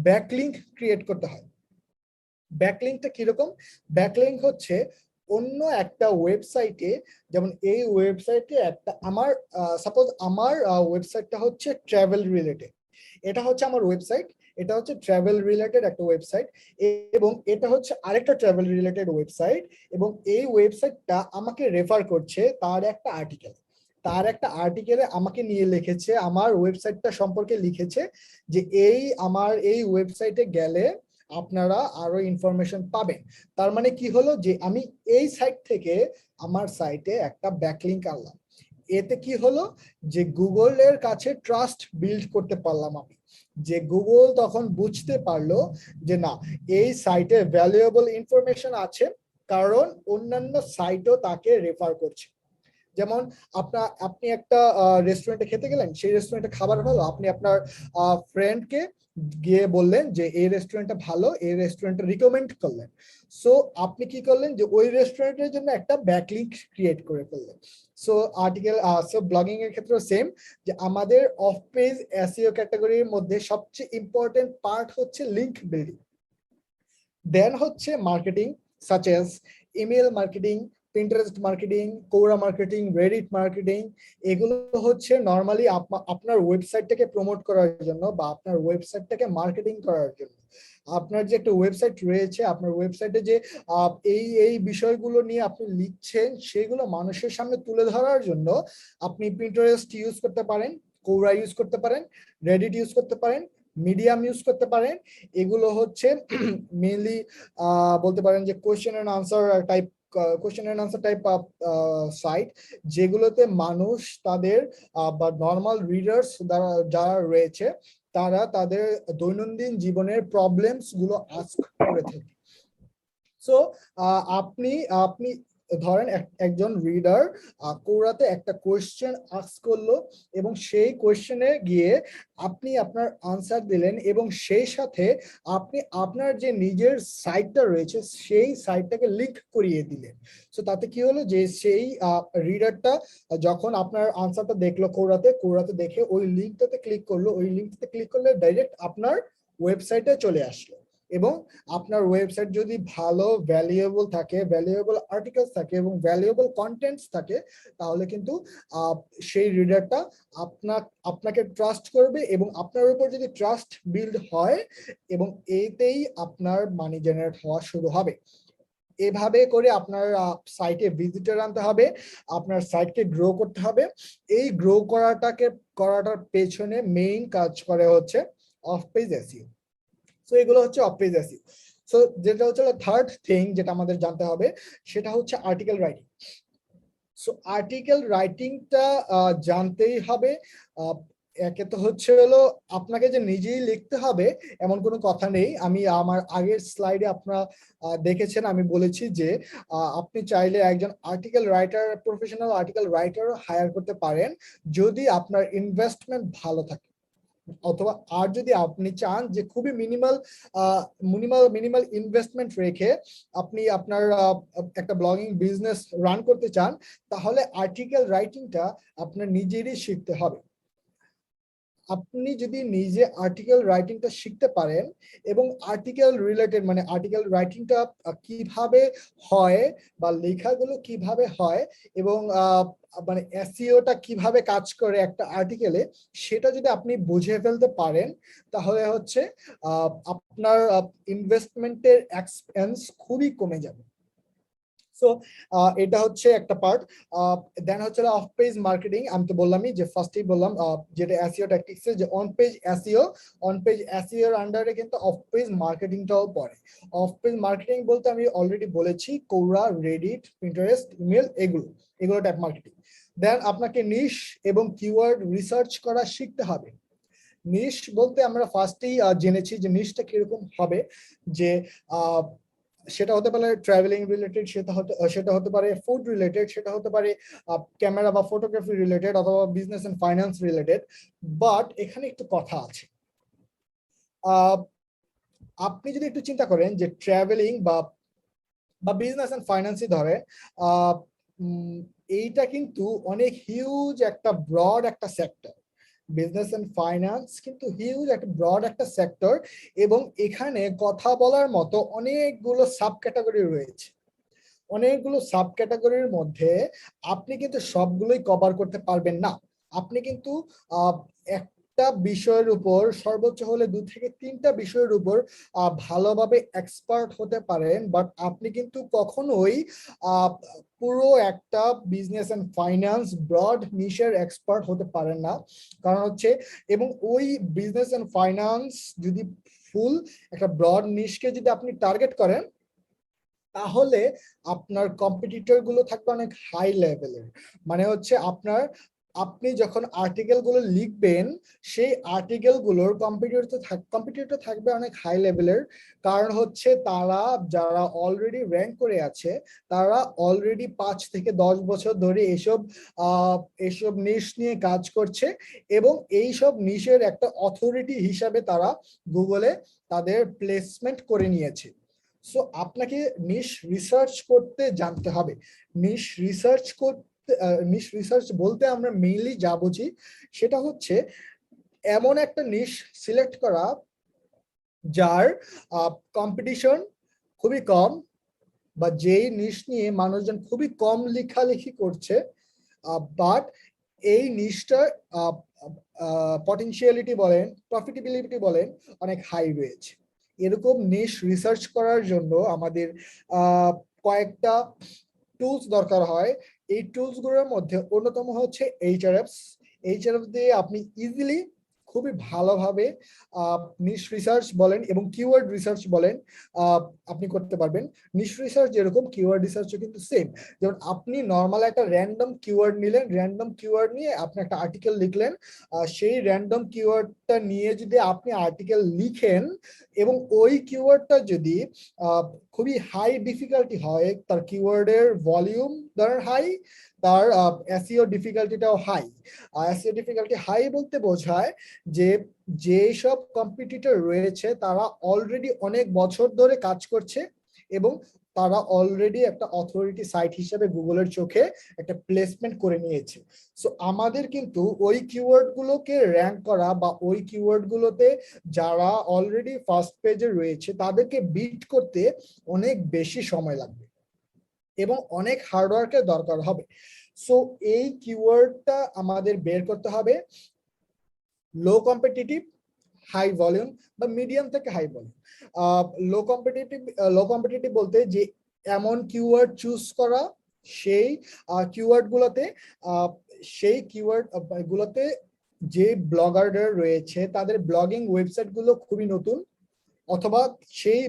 ব্যাকলিংক ক্রিয়েট করতে হয়। ব্যাকলিংকটা কিরকম? ব্যাকলিংক হচ্ছে অন্য একটা ওয়েবসাইটে, যেমন এই ওয়েবসাইটে একটা আমার সাপোজ আমার ওয়েবসাইটটা হচ্ছে ট্রাভেল রিলেটেড, এটা হচ্ছে আমার ওয়েবসাইট, এটা হচ্ছে ট্রাভেল রিলেটেড একটা ওয়েবসাইট, এবং এটা হচ্ছে আরেকটা ট্রাভেল রিলেটেড ওয়েবসাইট, এবং এই ওয়েবসাইটটা আমাকে রেফার করছে তার একটা আর্টিকেলে আমাকে নিয়ে লিখেছে, আমার ওয়েবসাইটটা সম্পর্কে লিখেছে যে আমার এই ওয়েবসাইটে গেলে আপনারা আরো ইনফরমেশন পাবেন। তার মানে কি হলো যে আমি এই সাইট থেকে আমার সাইটে একটা ব্যাকলিংক আনলাম, এতে কি হলো যে গুগলের কাছে ট্রাস্ট বিল্ড করতে পারলাম আমি, যে গুগল তখন বুঝতে পারলো যে না, এই সাইটে ভ্যালুয়েবল ইনফরমেশন আছে, কারণ অন্যান্য সাইটও তাকে রেফার করছে। যেমন আপনি একটা রেস্টুরেন্টে খেতে গেলেন, সেই রেস্টুরেন্টে খাবার ভালো, আপনি আপনার ফ্রেন্ডকে গিয়ে বললেন যে এই রেস্টুরেন্টটা ভালো, এই রেস্টুরেন্টটা রিকমেন্ড করলেন। সো আপনি কি করলেন যে ওই রেস্টুরেন্টের জন্য একটা ব্যাকলিংক ক্রিয়েট করে ফেললেন। সো ব্লগিং এর ক্ষেত্রে সেম, যে আমাদের অফ পেজ এসইও ক্যাটাগরির মধ্যে সবচেয়ে ইম্পর্টেন্ট পার্ট হচ্ছে লিংক বিল্ডিং, দেন হচ্ছে marketing such as email marketing, Pinterest marketing, Quora marketing, Reddit marketing. এগুলো হচ্ছে নর্মালি আপনার ওয়েবসাইটটাকে প্রমোট করার জন্য বা আপনার ওয়েবসাইটটাকে মার্কেটিং করার জন্য। আপনার যে একটা ওয়েবসাইট রয়েছে, আপনার ওয়েবসাইটে যে এই বিষয়গুলো নিয়ে আপনি লিখছেন, সেগুলো মানুষের সামনে তুলে ধরার জন্য আপনি পিন্টারেস্ট ইউজ করতে পারেন, কোরা ইউজ করতে পারেন, রেডিট ইউজ করতে পারেন, মিডিয়াম ইউজ করতে পারেন। এগুলো হচ্ছে মেইনলি বলতে পারেন যে question and answer type site, যেগুলোতে মানুষ তাদের বা নর্মাল রিডার্স যারা রয়েছে, তারা তাদের দৈনন্দিন জীবনের প্রবলেমস গুলো আস্ক করে থাকে। সো আপনি আপনি ধরেন একজন রিডার কোরাতে একটা কোয়েশ্চেন আস্ক করলো, এবং সেই কোয়েশ্চেনে গিয়ে আপনি আপনার আনসার দিলেন, এবং সেই সাথে আপনি আপনার যে নিজের সাইটটা রয়েছে সেই সাইটটাকে লিংক করিয়ে দিলেন। সো তাতে কি হলো যে সেই রিডারটা যখন আপনার আনসারটা দেখলো কোরাতে দেখে ওই লিঙ্কটাতে ক্লিক করলো, ওই লিঙ্কটাতে ক্লিক করলে ডাইরেক্ট আপনার ওয়েবসাইটে চলে আসলো। এবং আপনার ওয়েবসাইট যদি ভালো ভ্যালুয়েবল থাকে, ভ্যালুয়েবল আর্টিকেলস থাকে এবং ভ্যালুয়েবল কন্টেন্টস থাকে, তাহলে কিন্তু সেই রিডারটা আপনাকে ট্রাস্ট করবে, এবং আপনার উপর যদি ট্রাস্ট বিল্ড হয়, এবং এতেই আপনার মানি জেনারেট হওয়া শুরু হবে। এভাবে করে আপনার সাইটে ভিজিটর আনতে হবে, আপনার সাইটকে গ্রো করতে হবে। এই গ্রো করাটার পেছনে মেইন কাজ করে হচ্ছে অফ পেজ এসইও। সো এগুলো হচ্ছে অফ পেজ এসইও। সো যেটা হচ্ছে থার্ড থিং যেটা আমাদের জানতে হবে, সেটা হচ্ছে আর্টিকেল রাইটিং। সো আর্টিকেল রাইটিংটা জানতেই হবে। একে তো হচ্ছে হলো আপনাকে যে নিজেই লিখতে হবে এমন কোনো কথা নেই। আমি আমার আগের স্লাইডে আপনারা দেখেছেন, আমি বলেছি যে আপনি চাইলে একজন আর্টিকেল রাইটার, প্রফেশনাল আর্টিকেল রাইটারও হায়ার করতে পারেন যদি আপনার ইনভেস্টমেন্ট ভালো থাকে, অথবা আর যদি আপনি চান যে খুবই মিনিমাল ইনভেস্টমেন্ট রেখে আপনি আপনার একটা ব্লগিং বিজনেস রান করতে চান, তাহলে আর্টিকেল রাইটিংটা আপনার নিজেরই শিখতে হবে। আপনি যদি নিজে আর্টিকেল রাইটিংটা শিখতে পারেন, এবং আর্টিকেল রিলেটেড মানে আর্টিকেল রাইটিংটা কিভাবে হয় বা লেখাগুলো কিভাবে হয়, এবং মানে এসইওটা কিভাবে কাজ করে একটা আর্টিকেলে, সেটা যদি আপনি বুঝে ফেলতে পারেন, তাহলে হচ্ছে আপনার ইনভেস্টমেন্টের এক্সপেন্স খুবই কমে যাবে। সো এটা হচ্ছে একটা পার্ট। দেন হচ্ছে অফ পেজ মার্কেটিং। আমি তো বললামই যে ফার্স্টেই বললাম যেটা এসইও ট্যাকটিক্স যে অন পেজ এসইও এর আন্ডারে কিন্তু অফ পেজ মার্কেটিংটাও পড়ে। অফ পেজ মার্কেটিং বলতে আমি অলরেডি বলেছি কোরা, রেডিট, পিন্টারেস্ট, ইমেল, এগুলো টাইপ মার্কেটিং। দেন আপনাকে নিশ এবং কিওয়ার্ড রিসার্চ করা শিখতে হবে। নিশ বলতে আমরা ফার্স্টেই জেনেছি যে নিশটা কিরকম হবে, যে সেটা হতে পারে ট্রাভেলিং রিলেটেড, সেটা হতে পারে ফুড রিলেটেড, সেটা হতে পারে ক্যামেরা বা ফটোগ্রাফি রিলেটেড, অথবা business and finance related. But এখানে একটু কথা আছে। আপনি যদি একটু চিন্তা করেন যে ট্রাভেলিং বা বিজনেস এন্ড ফাইন্যান্সই ধরে, এইটা কিন্তু অনেক হিউজ একটা ব্রড একটা সেক্টর। বিজনেস এন্ড ফাইন্যান্স কিন্তু হিউজ একটা ব্রড একটা সেক্টর, এবং এখানে কথা বলার মতো অনেকগুলো সাব ক্যাটাগরি রয়েছে। অনেকগুলো সাব ক্যাটাগরির মধ্যে আপনি কিন্তু সবগুলোই কভার করতে পারবেন না। আপনি কিন্তু একটা বিষয়ের উপর সর্বোচ্চ হলে 2 থেকে 3টা বিষয়ের উপর ভালোভাবে এক্সপার্ট হতে পারেন, বাট আপনি কিন্তু কখনোই পুরো একটা বিজনেস এন্ড ফাইন্যান্স ব্রড নিশের এক্সপার্ট হতে পারেন না। কারণ হচ্ছে, এবং ওই বিজনেস এন্ড ফাইন্যান্স যদি ফুল একটা ব্রড নিশকে যদি আপনি টার্গেট করেন, তাহলে আপনার কম্পিটিটর গুলো থাকবে অনেক হাই লেভেলের। মানে হচ্ছে আপনি যখন আর্টিকেল গুলো লিখবেন, সেই আর্টিকেল গুলোর কম্পিটিটর থাকবে অনেক হাই লেভেলের। কারণ হচ্ছে তারা যারা অলরেডি র্যাঙ্ক করে আছে, তারা অলরেডি 5 থেকে 10 বছর ধরে এসব নিশ নিয়ে কাজ করছে, এবং এইসব নিশের একটা অথরিটি হিসাবে তারা গুগলে তাদের প্লেসমেন্ট করে নিয়েছে। সো আপনাকে নিশ রিসার্চ করতে জানতে হবে। নিশ রিসার্চ বলতে আমরা মেইনলি যা বুঝি, সেটা হচ্ছে এমন একটা নিশ সিলেক্ট করা যার কম্পিটিশন খুবই কম, বা যেই নিশ নিয়ে মানুষজন খুবই কম লেখালেখি করছে, বাট এই নিশটার পটেনশিয়ালিটি বলেন, প্রফিটেবিলিটি বলেন, অনেক হাই রয়েছে। এরকম নিশ রিসার্চ করার জন্য আমাদের কয়েকটা টুলস দরকার হয়। এই টুলস গুলোর মধ্যে অন্যতম হচ্ছে এইচআরএফস দিয়ে আপনি ইজিলি খুবই ভালোভাবে নিশ রিসার্চ বলেন এবং কিওয়ার্ড রিসার্চ বলেন আপনি করতে পারবেন। নিশ রিসার্চ যেরকম, কিওয়ার্ড রিসার্চও কিন্তু সেম। যেমন আপনি নর্মাল একটা র্যান্ডম কিওয়ার্ড নিলেন, র্যান্ডম কিওয়ার্ড নিয়ে আপনি একটা আর্টিকেল লিখলেন, সেই র্যান্ডম কিওয়ার্ডটা নিয়ে যদি আপনি আর্টিকেল লিখেন, এবং ওই কিওয়ার্ডটা যদি খুবই হাই ডিফিকাল্টি হয়, তার কিওয়ার্ডের ভলিউম ধরেন হাই, তার এসইও ডিফিকাল্টিটাও হাই। এসইও ডিফিকাল্টি হাই বলতে বোঝায় যে যেসব কম্পিটিটর রয়েছে তারা অলরেডি অনেক বছর ধরে কাজ করছে, এবং তারা অলরেডি একটা অথরিটি সাইট হিসেবে গুগলের চোখে একটা প্লেসমেন্ট করে নিয়েছে। সো আমাদের কিন্তু ওই কিওয়ার্ড গুলোকে র্যাঙ্ক করা, বা ওই কিওয়ার্ড গুলোতে যারা অলরেডি ফার্স্ট পেজে রয়েছে তাদেরকে বিট করতে অনেক বেশি সময় লাগবে এবং অনেক হার্ডওয়ার্কের দরকার হবে। সো এই কিওয়ার্ডটা আমাদের বের করতে হবে লো কম্পিটিটিভ, হাই ভলিউম, বা মিডিয়াম থেকে হাই ভলিউম। লো কম্পিটিটিভ বলতে যে এমন কিওয়ার্ড চুজ করা সেই কিওয়ার্ড গুলোতে যে ব্লগাররা রয়েছে তাদের ব্লগিং ওয়েবসাইট গুলো খুবই নতুন, অথবা সেই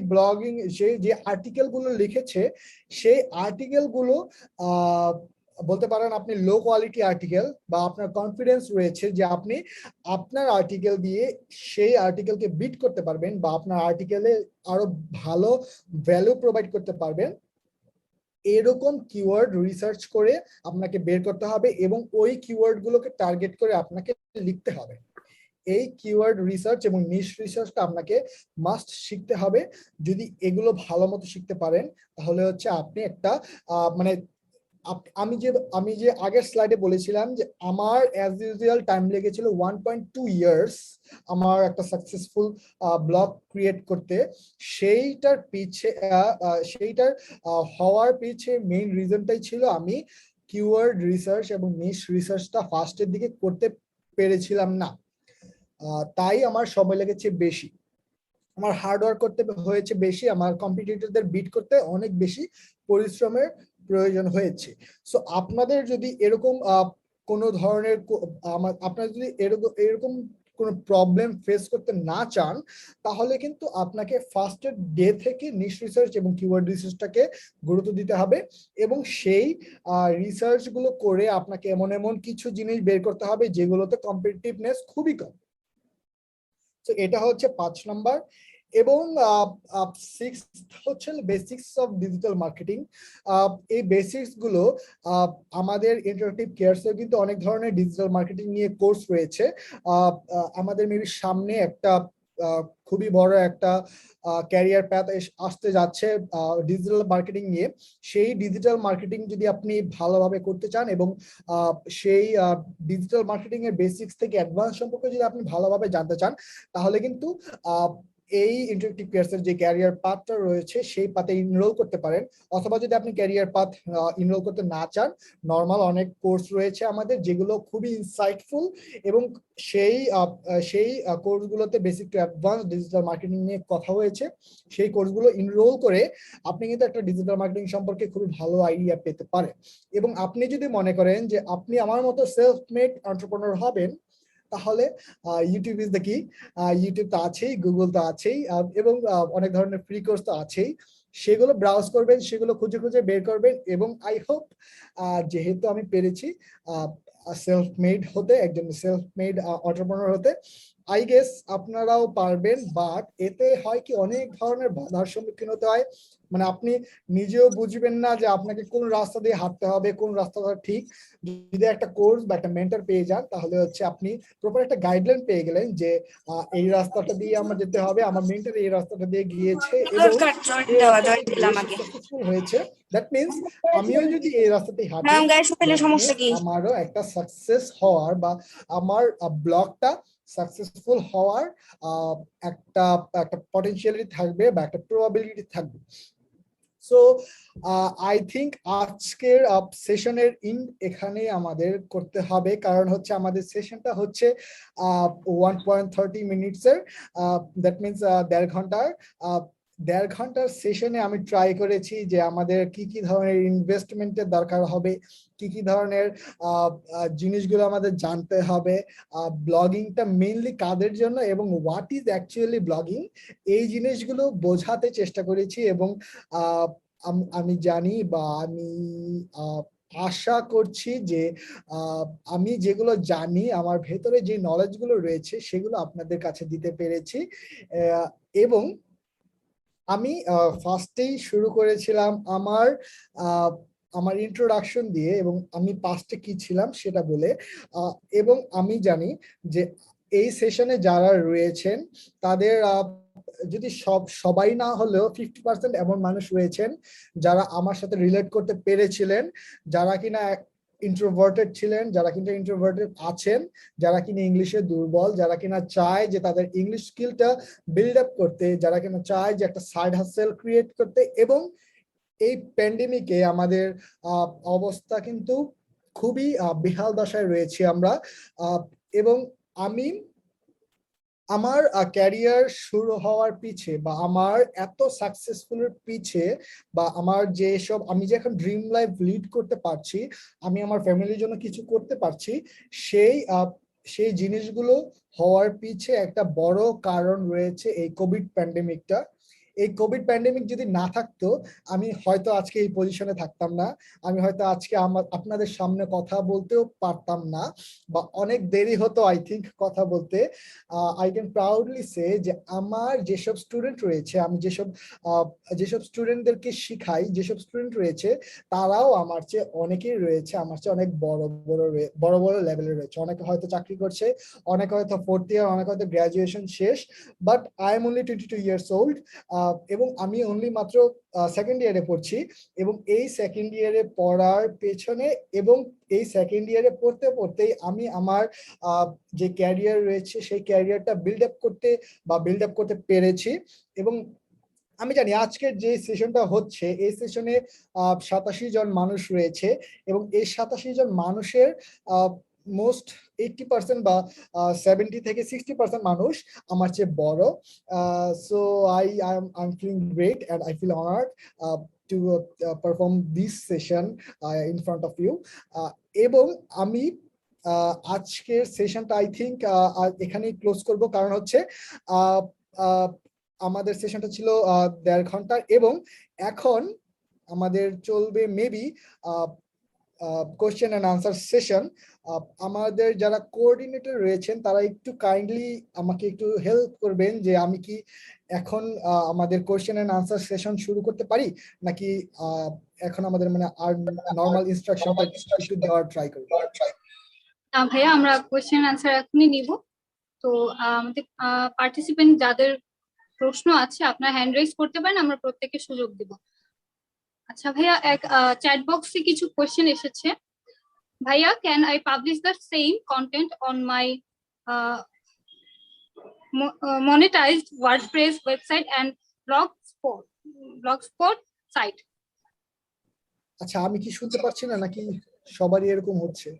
যে আর্টিকেল গুলো লিখেছে সেই আর্টিকেল গুলো বলতে পারেন আপনি লো কোয়ালিটি আর্টিকেল, বা আপনার কনফিডেন্স রয়েছে যে আপনি আপনার আর্টিকেল দিয়ে সেই আর্টিকেলকে বিট করতে পারবেন, বা আপনার আর্টিকেলে আরো ভালো ভ্যালু প্রোভাইড করতে পারবেন। এরকম কিওয়ার্ড রিসার্চ করে আপনাকে বের করতে হবে, এবং ওই কিওয়ার্ড গুলোকে টার্গেট করে আপনাকে লিখতে হবে। এই কিওয়ার্ড রিসার্চ এবং নিশ রিসার্চটা আপনাকে মাস্ট শিখতে হবে। যদি এগুলো ভালো মতো শিখতে পারেন, তাহলে হচ্ছে আপনি একটা মানে আমি যে আগের স্লাইডে বলেছিলাম যে আমার অ্যাজ ইউজুয়াল টাইম লেগেছিল 1.2 ইয়ার্স আমার একটা সাকসেসফুল ব্লগ ক্রিয়েট করতে। সেইটার হওয়ার পিছে মেইন রিজনটাই ছিল আমি কিওয়ার্ড রিসার্চ এবং নিশ রিসার্চটা ফার্স্টের দিকে করতে পেরেছিলাম না। তাই আমার সময় লেগেছে বেশি, আমার হার্ডওয়ার্ক করতে হয়েছে বেশি, আমার কম্পিটিটরদের বিট করতে অনেক বেশি পরিশ্রমের প্রয়োজন হয়েছে। সো আপনাদের যদি এরকম কোনো ধরনের আপনারা যদি এরকম কোনো প্রবলেম ফেস করতে না চান, তাহলে কিন্তু আপনাকে ফার্স্টের ডে থেকে নিশ রিসার্চ এবং কিওয়ার্ড রিসার্চটাকে গুরুত্ব দিতে হবে, এবং সেই রিসার্চ গুলো করে আপনাকে এমন এমন কিছু জিনিস বের করতে হবে যেগুলোতে কম্পিটিটিভনেস খুবই কম। তো এটা হচ্ছে 5 নাম্বার। এবং সিক্সথ হচ্ছে বেসিক্স অফ ডিজিটাল মার্কেটিং। এই বেসিক্স গুলো আমাদের ইন্টারেক্টিভ কেয়ারসে কিন্তু অনেক ধরনের ডিজিটাল মার্কেটিং নিয়ে কোর্স রয়েছে। আমাদের মেবি সামনে একটা খুবই বড় একটা ক্যারিয়ার প্যাথ আসতে যাচ্ছে ডিজিটাল মার্কেটিং নিয়ে। সেই ডিজিটাল মার্কেটিং যদি আপনি ভালোভাবে করতে চান এবং সেই ডিজিটাল মার্কেটিং এর বেসিক্স থেকে অ্যাডভান্স সম্পর্কে যদি আপনি ভালোভাবে জানতে চান, তাহলে কিন্তু এই ইন্টারেক্টিভ কোর্সের যে ক্যারিয়ার পাথটা রয়েছে সেই পাথে ইনরোল করতে পারেন। অথবা যদি আপনি ক্যারিয়ার পাথ ইনরোল করতে না চান, নর্মাল অনেক কোর্স রয়েছে আমাদের যেগুলো খুবই ইনসাইটফুল এবং সেই কোর্সগুলোতে basic to advance digital marketing নিয়ে কথা হয়েছে। সেই কোর্সগুলো ইনরোল করে আপনি কিন্তু একটা ডিজিটাল মার্কেটিং সম্পর্কে খুবই ভালো আইডিয়া পেতে পারেন। এবং আপনি যদি মনে করেন যে আপনি আমার মতো সেলফ মেড এন্টারপ্রেনার হবেন, তাহলে ইউটিউব ইজ দ্য কি। ইউটিউব তো আছেই, গুগল তো আছেই, এবং অনেক ধরনের ফ্রি কোর্স তো আছেই। সেগুলো ব্রাউজ করবেন, সেগুলো খুঁজে খুঁজে বের করবেন। এবং আই হোপ যেহেতু আমি পেরেছি সেলফ মেড হতে, একজন সেলফ মেড এন্টারপ্রেনার হতে, আই গেস আপনারাও পারবেন। বাট এতে হয় কি, অনেক ধরনের বাধার সম্মুখীন হতে হয়। মানে আপনি নিজেও বুঝবেন না যে আপনাকে কোন রাস্তা দিয়ে হাঁটতে হবে, কোন রাস্তাটা ঠিক। যদি একটা কোর্স বা একটা মেন্টর পেয়ে যান, তাহলে হচ্ছে আপনি প্রপার একটা গাইডলাইন পেয়ে গেলেন যে এই রাস্তাটা দিয়ে আমার যেতে হবে, আমার মেন্টর এই রাস্তাটা দিয়ে গিয়েছে এবং এই রাস্তাতে গিয়ে সাকসেসফুল হয়েছে। দ্যাট মিনস আমিও যদি এই রাস্তাতেই হাঁটি, আমারও একটা সাকসেস হওয়ার বা আমার ব্লগটা সাকসেসফুল হওয়ার একটা একটা পটেনশিয়ালিটি থাকবে বা একটা প্রবাবিলিটি থাকবে। সো আই থিঙ্ক আজকের সেশনের এখানে আমাদের করতে হবে, কারণ হচ্ছে আমাদের সেশনটা হচ্ছে 1.30 মিনিটসের। দ্যাট মিনস 1.5 ঘন্টার। 1.5 ঘন্টার সেশনে আমি ট্রাই করেছি যে আমাদের কি কি ধরনের ইনভেস্টমেন্টের দরকার হবে, কি কি ধরনের জিনিসগুলো আমাদের জানতে হবে, ব্লগিংটা মেইনলি কাদের জন্য এবং হোয়াট ইজ অ্যাকচুয়ালি ব্লগিং, এই জিনিসগুলো বোঝাতে চেষ্টা করেছি। এবং আমি জানি বা আমি আশা করছি যে আমি যেগুলো জানি, আমার ভেতরে যে নলেজগুলো রয়েছে সেগুলো আপনাদের কাছে দিতে পেরেছি। এবং আমি ফার্স্টেই শুরু করেছিলাম আমার ইন্ট্রোডাকশন দিয়ে এবং আমি পাস্টে কি ছিলাম সেটা বলে। এবং আমি জানি যে এই সেশনে যারা রয়েছেন তাদের যদি সবাই না হলেও 50% এমন মানুষ রয়েছেন যারা আমার সাথে রিলেট করতে পেরেছিলেন, যারা কিনা ইন্ট্রোভার্টেড ছিলেন, যারা কিনা ইন্ট্রোভার্টেড আছেন, যারা কিনা ইংলিশে দুর্বল, যারা কিনা চায় যে তাদের ইংলিশ স্কিলটা বিল্ড আপ করতে, যারা কিনা চায় যে একটা সাইড হাসেল ক্রিয়েট করতে। এবং এই প্যান্ডেমিকে আমাদের অবস্থা কিন্তু খুবই বেহাল দশায় রয়েছে আমরা। এবং আমি আমার ক্যারিয়ার শুরু হওয়ার পিছে বা আমার এত সাকসেসফুলের পিছে বা আমার যেসব আমি যে এখন ড্রিম লাইফ লিড করতে পারছি, আমি আমার ফ্যামিলির জন্য কিছু করতে পারছি, সেই জিনিসগুলো হওয়ার পিছে একটা বড় কারণ রয়েছে এই কোভিড প্যান্ডেমিকটা। এই কোভিড প্যান্ডেমিক যদি না থাকতো, আমি হয়তো আজকে এই পজিশনে থাকতাম না, আমি হয়তো আজকে আপনাদের সামনে কথা বলতেও পারতাম না, বা অনেক দেরি হতো আই থিঙ্ক কথা বলতে। আই ক্যান প্রাউডলি সে যে আমার যেসব স্টুডেন্ট রয়েছে, আমি যেসব স্টুডেন্টদেরকে শিখাই, যেসব স্টুডেন্ট রয়েছে, তারাও আমার চেয়ে অনেকেই রয়েছে, আমার চেয়ে অনেক বড় বড় লেভেলে রয়েছে। অনেকে হয়তো চাকরি করছে, অনেকে হয়তো 4th ইয়ার, অনেকে হয়তো গ্রাজুয়েশন শেষ, but I am only 22 years old. এবং আমি অনলি মাত্র সেকেন্ড ইয়ারে পড়ছি। এবং এই সেকেন্ড ইয়ারে পড়ার পেছনে এবং এই সেকেন্ড ইয়ারে পড়তে পড়তেই আমি আমার যে ক্যারিয়ার রয়েছে সেই ক্যারিয়ারটা বিল্ড আপ করতে পেরেছি। এবং আমি জানি আজকের যে সেশনটা হচ্ছে, এই সেশনে 87 জন মানুষ রয়েছে এবং এই 87 জন মানুষের মোস্ট 80% বা 70 থেকে 60% মানুষ আমার চেয়ে বড়। So I'm feeling great and I feel honored to perform this session in front of you. এবং আমি আজকের সেশনটা আই থিঙ্ক এখানেই ক্লোজ করব, কারণ হচ্ছে আমাদের সেশনটা ছিল 1.5 ঘন্টার এবং এখন আমাদের চলবে maybe question and answer session. আমাদের যারা কোঅর্ডিনেটর রয়েছেন তারা একটু কাইন্ডলি আমাকে একটু হেল্প করবেন যে আমি কি এখন আমাদের কোশ্চেন অ্যান্ড আনসার সেশন শুরু করতে পারি, নাকি এখন আমাদের মানে আর নর্মাল ইনস্ট্রাকশনটা একটু দেওয়ার ট্রাই করব। ভাইয়া আমরা কোয়েশ্চেন আনসার এখনই নিব। তো আমাদের পার্টিসিপেন্ট যাদের প্রশ্ন আছে আপনারা হ্যান্ড রেজ করতে পারেন, আমরা প্রত্যেককে সুযোগ দিব। আচ্ছা ভাইয়া, এক চ্যাট বক্সে কিছু কোয়েশ্চেন এসেছে। ভাইয়া, can I publish the same content on my monetized WordPress website and blogspot site? আচ্ছা, আমি কি শুনতে পাচ্ছি না নাকি সবারই এরকম হচ্ছে?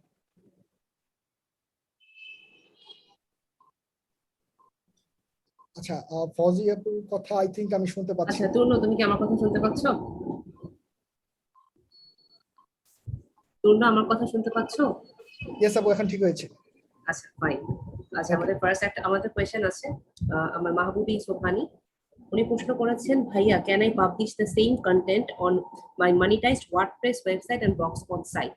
আচ্ছা, ফজি আপুর কথা আই থিংক আমি শুনতে পাচ্ছি। আচ্ছা তরুণ, তুমি কি আমার কথা শুনতে পাচ্ছ? তরুণ, আমার কথা শুনতে পাচ্ছ? ইয়েস আপু, এখন ঠিক হয়েছে। আচ্ছা ফাইন। আচ্ছা, আমাদের ফার্স্ট একটা আমাদের কোয়েশ্চেন আছে। আমার মাহবুবী সোফানি, উনি প্রশ্ন করেছেন, ভাইয়া can I publish the same content on my monetized WordPress website and Blogspot site?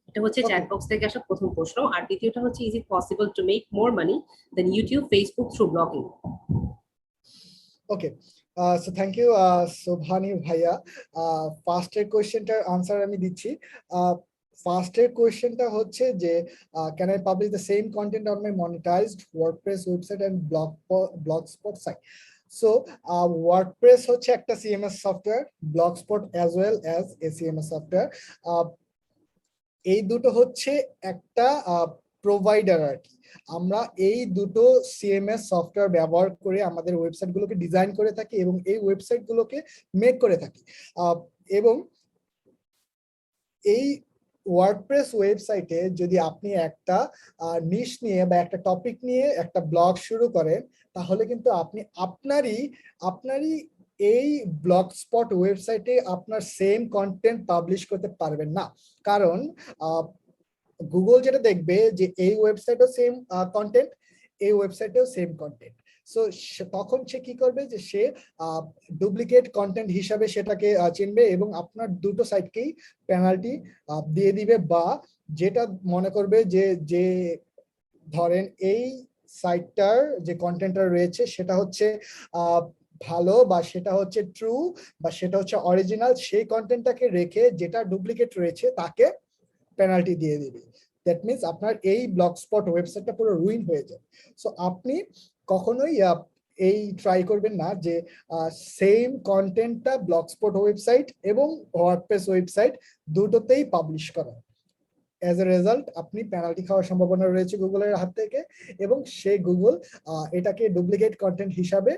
এটা হচ্ছে চ্যাট বক্স থেকে আসা প্রথম প্রশ্ন। আর দ্বিতীয়টা হচ্ছে, is it possible to make more money than YouTube Facebook through blogging? Okay, so thank you Sovani ভাইয়া। ফার্স্টের কোয়েশ্চেনটার আনসার আমি দিচ্ছি। ফার্স্টের কোয়েশ্চেনটা হচ্ছে যে can I publish the same content on my monetized WordPress website and Blogspot site? So WordPress হচ্ছে একটা CMS software, Blogspot as well as a CMS software. এই দুটো হচ্ছে একটা প্রোভাইডার আর কি। আমরা এই দুটো সিএমএস সফটওয়্যার ব্যবহার করে আমাদের ওয়েবসাইট গুলোকে ডিজাইন করে থাকি এবং এই ওয়েবসাইট গুলোকে মেক করে থাকি। এবং এই ওয়ার্ডপ্রেস ওয়েবসাইটে যদি আপনি একটা নিশ নিয়ে বা একটা টপিক নিয়ে একটা ব্লগ শুরু করেন, তাহলে কিন্তু আপনি আপনারই এই ব্লগস্পট ওয়েবসাইটে আপনার সেম কন্টেন্ট পাবলিশ করতে পারবেন না। কারণ গুগল যেটা দেখবে যে এই ওয়েবসাইটেও সেম কন্টেন্ট, এই ওয়েবসাইটেও সেম কন্টেন্ট। সো তখন সে কি করবে যে সে ডুপ্লিকেট কন্টেন্ট হিসাবে সেটাকে চিনবে এবং আপনার দুটো সাইটকেই পেনাল্টি দিয়ে দিবে, বা যেটা মনে করবে যে ধরেন এই সাইটটার যে কন্টেন্টটা রয়েছে সেটা হচ্ছে ভালো বা সেটা হচ্ছে ট্রু বা সেটা হচ্ছে অরিজিনাল, সেই কন্টেন্টটাকে রেখে যেটা ডুপ্লিকেট রয়েছে তাকে পেনাল্টি দিয়ে দিবে। দ্যাট মিনস আপনার এই ব্লগস্পট ওয়েবসাইটটা পুরো রুইন হয়ে যায়। সো আপনি কখনোই এই ট্রাই করবেন না যে সেম কন্টেন্টটা ব্লগস্পট ওয়েবসাইট এবং ওয়ার্ডপ্রেস ওয়েবসাইট দুটোতেই পাবলিশ করা। অ্যাজ এ রেজাল্ট আপনি পেনাল্টি খাওয়ার সম্ভাবনা রয়েছে গুগলের হাত থেকে, এবং সেই গুগল এটাকে ডুপ্লিকেট কন্টেন্ট হিসাবে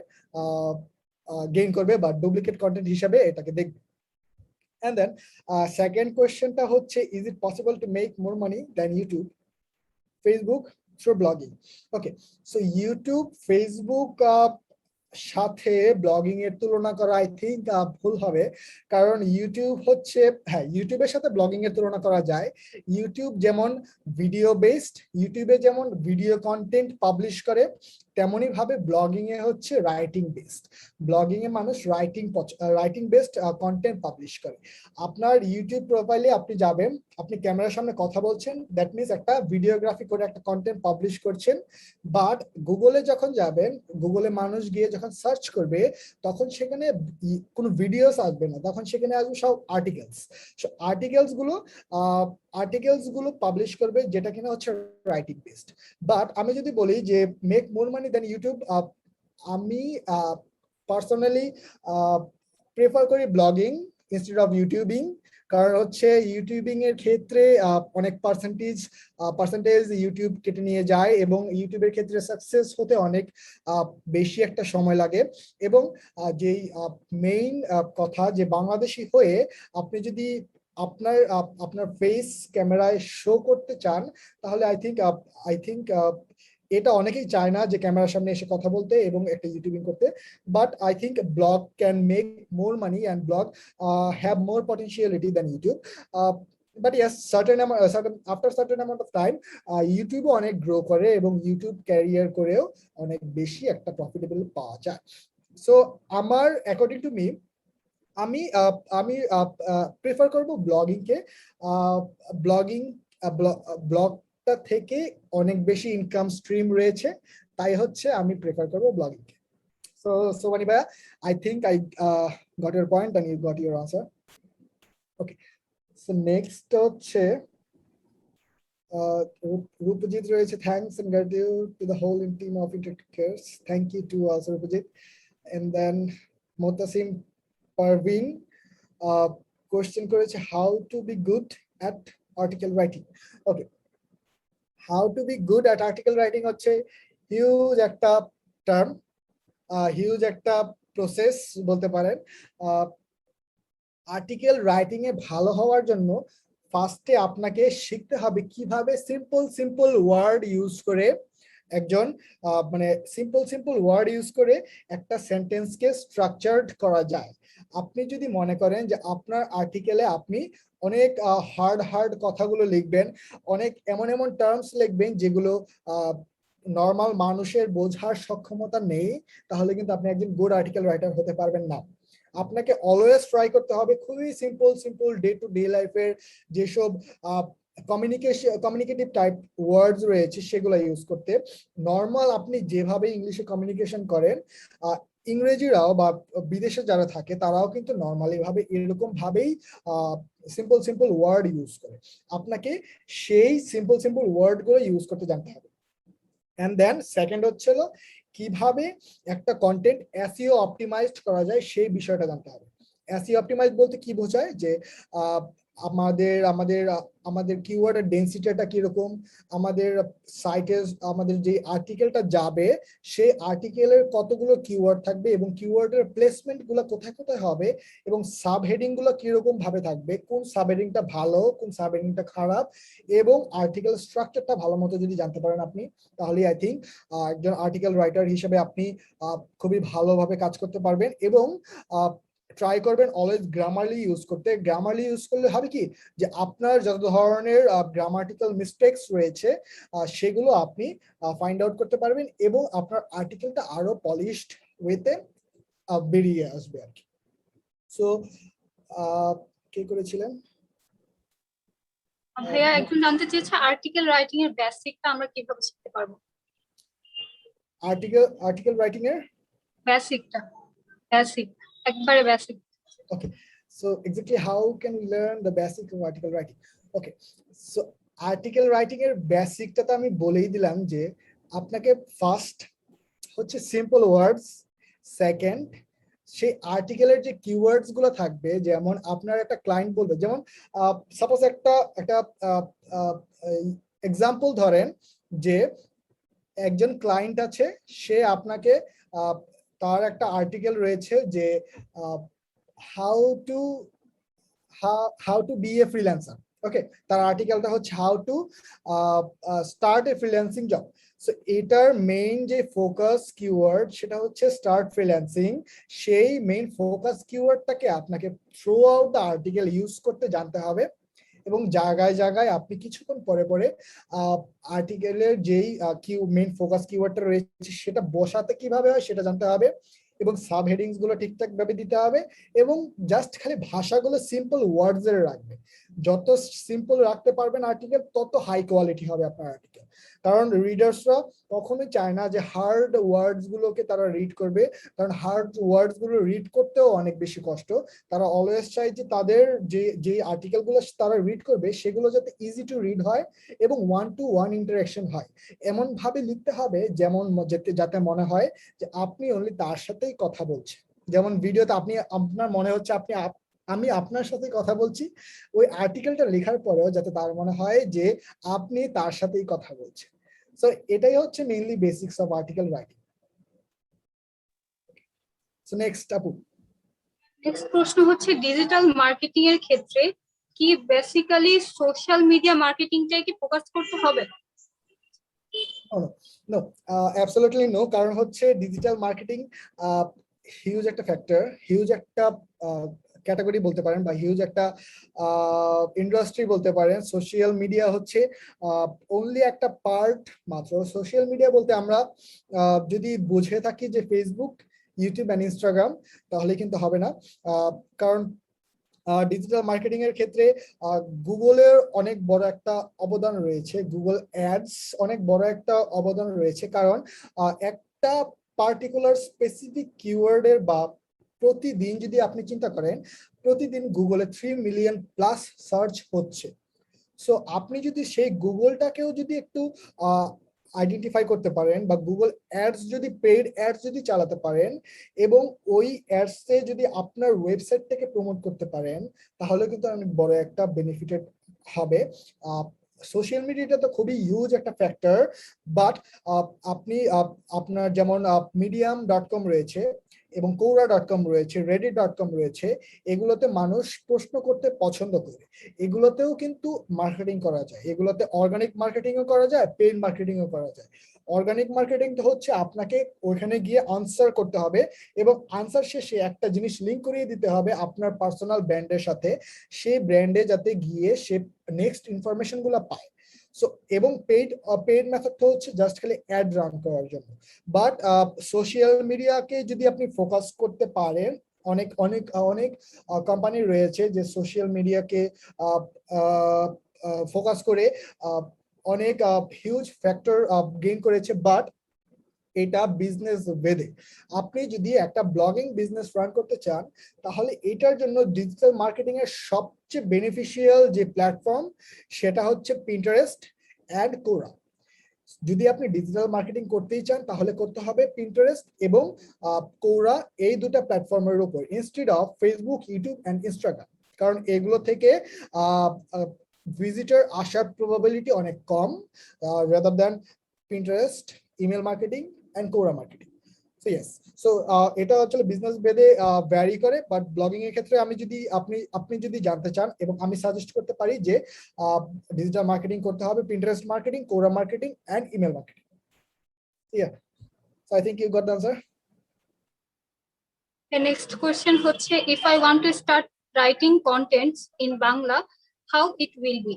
গেইন করবে বা ডুপ্লিকেট কন্টেন্ট হিসাবে এটাকে দেখবে। And then second question টা হচ্ছে, is it possible to make more money than YouTube, Facebook through blogging? Okay, so YouTube, Facebook সাথে ব্লগিং এর তুলনা করা আই থিংক ভুল হবে। কারণ ইউটিউব হচ্ছে, হ্যাঁ ইউটিউবের সাথে ব্লগিং এর তুলনা করা যায়। ইউটিউব যেমন ভিডিও বেসড, ইউটিউবে যেমন ভিডিও কন্টেন্ট পাবলিশ করে, তেমনি ভাবে ব্লগিং এ হচ্ছে রাইটিং বেসড। ব্লগিং এ মানুষ রাইটিং বেসড কন্টেন্ট পাবলিশ করে। আপনার ইউটিউব প্রোফাইলে আপনি যাবেন, আপনি ক্যামেরার সামনে কথা বলছেন, দ্যাট মিনস একটা ভিডিওগ্রাফি করে একটা কন্টেন্ট পাবলিশ করছেন। বাট গুগলে যখন যাবেন, গুগলে মানুষ গিয়ে যখন সার্চ করবে, তখন সেখানে কোনো ভিডিওস আসবে না, তখন সেখানে আসবে সব আর্টিকেলস। সো আর্টিকেলস গুলো পাবলিশ করবে যেটা কিনা হচ্ছে রাইটিং বেসড। বাট আমি যদি বলি যে make more money than YouTube, আমি পার্সোনালি প্রেফার করি ব্লগিং ইনস্টেড অফ ইউটিউবিং। কারণ হচ্ছে ইউটিউবিং এর ক্ষেত্রে অনেক পার্সেন্টেজ ইউটিউব কেটে নিয়ে যায় এবং ইউটিউবের ক্ষেত্রে সাকসেস হতে অনেক বেশি একটা সময় লাগে। এবং যেই মেইন কথা যে বাংলাদেশি হয়ে আপনি যদি আপনার ফেস ক্যামেরায় শো করতে চান, তাহলে আই থিংক এটা অনেকেই চায় না যে ক্যামেরার সামনে এসে কথা বলতে এবং একটা ইউটিউবিং করতে। But I think blog can make more money and blog have more potentiality than YouTube. But yes, after certain amount of time ইউটিউবও অনেক গ্রো করে এবং ইউটিউব ক্যারিয়ার করেও অনেক বেশি একটা প্রফিটেবল পাওয়া যায়। সো আমার অ্যাকর্ডিং টু মি আমি আমি প্রেফার করব ব্লগিং কে। ব্লগিং ব্লগটা থেকে অনেক বেশি ইনকাম স্ট্রিম রয়েছে, তাই হচ্ছে আমি প্রেফার করব ব্লগিং কে। সো সোমানি ভাইয়া, I think I got your point and you got your answer. Okay, so next হচ্ছে Rupajit রয়েছে, thanks and gratitude to the whole team of Interactive Cares. Thank you to also Rupajit. And then Motasim Parveen question করেছে how to be good at article writing. Okay, how to be good at article writing হচ্ছে হিউজ একটা টার্ম, হিউজ একটা প্রসেস বলতে পারেন। আর্টিকেল রাইটিং এ ভালো হওয়ার জন্য ফার্স্টে আপনাকে শিখতে হবে কিভাবে সিম্পল ওয়ার্ড ইউজ করে একজন মানে সিম্পল ওয়ার্ড ইউজ করে একটা সেন্টেন্সকে স্ট্রাকচারড করা যায়। আপনি যদি মনে করেন যে আপনার আর্টিকেলে আপনি অনেক হার্ড কথাগুলো লিখবেন, অনেক এমন টার্মস লিখবেন যেগুলো নর্মাল মানুষের বোঝার সক্ষমতা নেই, তাহলে কিন্তু আপনি একজন গুড আর্টিকেল রাইটার হতে পারবেন না। আপনাকে অলওয়েজ ট্রাই করতে হবে খুবই সিম্পল ডে টু ডে লাইফের যেসব কমিউনিকেটিভ টাইপ ওয়ার্ডস রয়েছে সেগুলো ইউজ করতে। নর্মাল আপনি যেভাবে ইংলিশে কমিউনিকেশন করেন, ইংরেজিরাও বা বিদেশে যারা থাকে তারাও কিন্তু নর্মালি ভাবে এরকম ভাবেই সিম্পল ওয়ার্ড ইউজ করে। আপনাকে সেই সিম্পল ওয়ার্ড গুলো ইউজ করতে জানতে হবে। এন্ড দেন সেকেন্ড হচ্ছে কিভাবে একটা কন্টেন্ট এসইও অপটিমাইজড করা যায় সেই বিষয়টা জানতে হবে। এসইও অপটিমাইজ বলতে কি বোঝায় যে আমাদের কিওয়ার্ডের ডেনসিটিটা কিরকম, আমাদের সাইটে আমাদের যে আর্টিকেলটা যাবে সেই আর্টিকেলের কতগুলো কিওয়ার্ড থাকবে এবং কিওয়ার্ডের প্লেসমেন্ট গুলো কোথায় হবে এবং সাব হেডিং গুলো কিরকম ভাবে থাকবে, কোন সাব হেডিংটা ভালো কোন সাব হেডিংটা খারাপ, এবং আর্টিকেল স্ট্রাকচারটা ভালো মতো যদি জানতে পারেন আপনি, তাহলে আই থিঙ্ক একজন আর্টিকেল রাইটার হিসেবে আপনি খুবই ভালোভাবে কাজ করতে পারবেন। এবং ট্রাই করবেন অলওয়েজ গ্রামারলি ইউজ করতে। গ্রামারলি ইউজ করলে হবে কি যে আপনার যত ধরনের গ্রামাটিক্যাল মিস্টেকস রয়েছে সেগুলো আপনি ফাইন্ড আউট করতে পারবেন এবং আপনার আর্টিকেলটা আরো পলিশড ওয়েতে বেরিয়ে আসবে আর কি। সো কে করেছিলেন? ভাইয়া একজন জানতে চেয়েছে আর্টিকেল রাইটিং এর বেসিকটা আমরা কিভাবে শিখতে পারবো। আর্টিকেল রাইটিং এর বেসিক একবারে basic. Okay, so exactly how can we learn the basic of article writing? Okay, so article writing এর বেসিকটা তো আমি বলেই দিলাম যে আপনাকে ফার্স্ট হচ্ছে সিম্পল ওয়ার্ডস, সেকেন্ড সেই আর্টিকেলের যে কিওয়ার্ডস গুলো থাকবে, যেমন আপনার একটা ক্লায়েন্ট বলবে, যেমন সাপোজ একটা এক্সাম্পল ধরেন যে একজন ক্লায়েন্ট আছে, সে আপনাকে তার একটা আর্টিকেল রয়েছে যে how to be a freelancer. Okay, তার আর্টিকেলটা হচ্ছে how to start a freelancing job. So এটার মেইন যে ফোকাস কিওয়ার্ড সেটা হচ্ছে স্টার্ট ফ্রিল্যান্সিং। সেই মেইন ফোকাস কিওয়ার্ডটাকে আপনাকে through out the article use করতে জানতে হবে এবং জায়গায় আপনি কিছুক্ষণ পরে আর্টিকেলের যেই মেইন ফোকাস কিওয়ার্ডটা রয়েছে সেটা বসাতে কিভাবে হয় সেটা জানতে হবে এবং সাব হেডিংস গুলো ঠিকঠাক ভাবে দিতে হবে এবং জাস্ট খালি ভাষাগুলো সিম্পল ওয়ার্ডস এর রাখবে। যত সিম্পল রাখতে পারবেন আর্টিকেল তত হাই কোয়ালিটি হবে আপনার আর্টিকেল, কারণ রিডার্সরা কখনোই চায় না যে হার্ড ওয়ার্ডস গুলোকে তারা রিড করবে, কারণ হার্ড ওয়ার্ডস গুলো রিড করতেও অনেক বেশি কষ্ট। তারা অলওয়েজ চায় যে তাদের যে আর্টিকেল গুলো তারা রিড করবে সেগুলো যাতে ইজি টু রিড হয় এবং 1-to-1 ইন্টারাকশন হয়, এমন ভাবে লিখতে হবে যেমন যাতে মনে হয় যে আপনি অনলি তার সাথেই কথা বলছেন। যেমন ভিডিওতে আপনার মনে হচ্ছে আমি আপনার সাথে কথা বলছি, ওই আর্টিকেলটা লেখার পরেও যাতে তার মনে হয় যে আপনি তার সাথেই কথা বলছেন। সো এটাই হচ্ছে mainly basics of article writing. So next আপু। নেক্সট প্রশ্ন হচ্ছে ডিজিটাল মার্কেটিং এর ক্ষেত্রে কি বেসিক্যালি সোশ্যাল মিডিয়া মার্কেটিংটাই কি ফোকাস করতে হবে? No, absolutely no. কারণ হচ্ছে ডিজিটাল মার্কেটিং হিউজ একটা ফ্যাক্টর, হিউজ একটা ক্যাটাগরি বলতে পারেন বা হিউজ একটা ইন্ডাস্ট্রি বলতে পারেন। সোশ্যাল মিডিয়া হচ্ছে অনলি একটা পার্ট মাত্র। সোশ্যাল মিডিয়া বলতে আমরা যদি বুঝে থাকি যে ফেসবুক, ইউটিউব অ্যান্ড ইনস্টাগ্রাম, তাহলে কিন্তু হবে না। কারণ ডিজিটাল মার্কেটিং এর ক্ষেত্রে গুগলের অনেক বড় একটা অবদান রয়েছে, গুগল অ্যাডস অনেক বড় একটা অবদান রয়েছে। কারণ একটা পার্টিকুলার স্পেসিফিক কিওয়ার্ডের বা প্রতিদিন যদি আপনি চিন্তা করেন, প্রতিদিন গুগলে 3 মিলিয়ন প্লাস সার্চ হচ্ছে। সো আপনি যদি সেই গুগলটাকেও যদি একটু আইডেন্টিফাই করতে পারেন, বা গুগল অ্যাডস যদি পেইড অ্যাডস যদি চালাতে পারেন এবং ওই অ্যাডসে যদি আপনার ওয়েবসাইট থেকে প্রমোট করতে পারেন, তাহলে কিন্তু অনেক বড় একটা বেনিফিটেড হবে। সোশ্যাল মিডিয়াটা তো খুবই হিউজ একটা ফ্যাক্টর, বাট আপনি আপনার যেমন medium.com রয়েছে এবং quora.com রয়েছে, reddit.com রয়েছে, এগুলোতে মানুষ প্রশ্ন করতে পছন্দ করে, এগুলোতেও কিন্তু মার্কেটিং করা যায়। এগুলোতে অর্গানিক মার্কেটিংও করা যায়, পেইড মার্কেটিংও করা যায়। অর্গানিক মার্কেটিং তো হচ্ছে আপনাকে ওইখানে গিয়ে আনসার করতে হবে এবং আনসার শেষে একটা জিনিস লিঙ্ক করিয়ে দিতে হবে আপনার পার্সোনাল ব্র্যান্ডের সাথে, সেই ব্র্যান্ডে যাতে গিয়ে সে নেক্সট ইনফরমেশন গুলো পায়। সো এবং পেইড মেথড হচ্ছে জাস্ট খালি অ্যাড রান করার জন্য। বাট সোশ্যাল মিডিয়াকে যদি আপনি ফোকাস করতে পারেন, অনেক অনেক অনেক কোম্পানি রয়েছে যে সোশ্যাল মিডিয়াকে ফোকাস করে অনেক হিউজ ফ্যাক্টর গেইন করেছে। বাট এটা বিজনেস বেদে, আপনি যদি একটা ব্লগিং বিজনেস রান করতে চান, তাহলে এটার জন্য ডিজিটাল মার্কেটিং এর সবচেয়ে বেনিফিশিয়াল যে প্ল্যাটফর্ম, সেটা হচ্ছে পিন্টারেস্ট অ্যান্ড কোরা। যদি আপনি ডিজিটাল মার্কেটিং করতেই চান, তাহলে করতে হবে পিন্টারেস্ট এবং কোরা, এই দুটো প্ল্যাটফর্মের উপর, instead of Facebook, YouTube and Instagram. কারণ এগুলো থেকে ভিজিটর আসার প্রবাবিলিটি অনেক কম, rather than Pinterest, email marketing and Quora marketing. So yes, so এটা আসলে বিজনেস বেদে ভ্যারি করে, বাট ব্লগিং এর ক্ষেত্রে আপনি যদি জানতে চান, এবং আমি সাজেস্ট করতে পারি যে ডিজিটাল মার্কেটিং করতে হবে, Pinterest marketing, Quora marketing and email marketing. Yeah, so I think you got the answer. The next question হচ্ছে, if I want to start writing contents in Bangla, how it will be?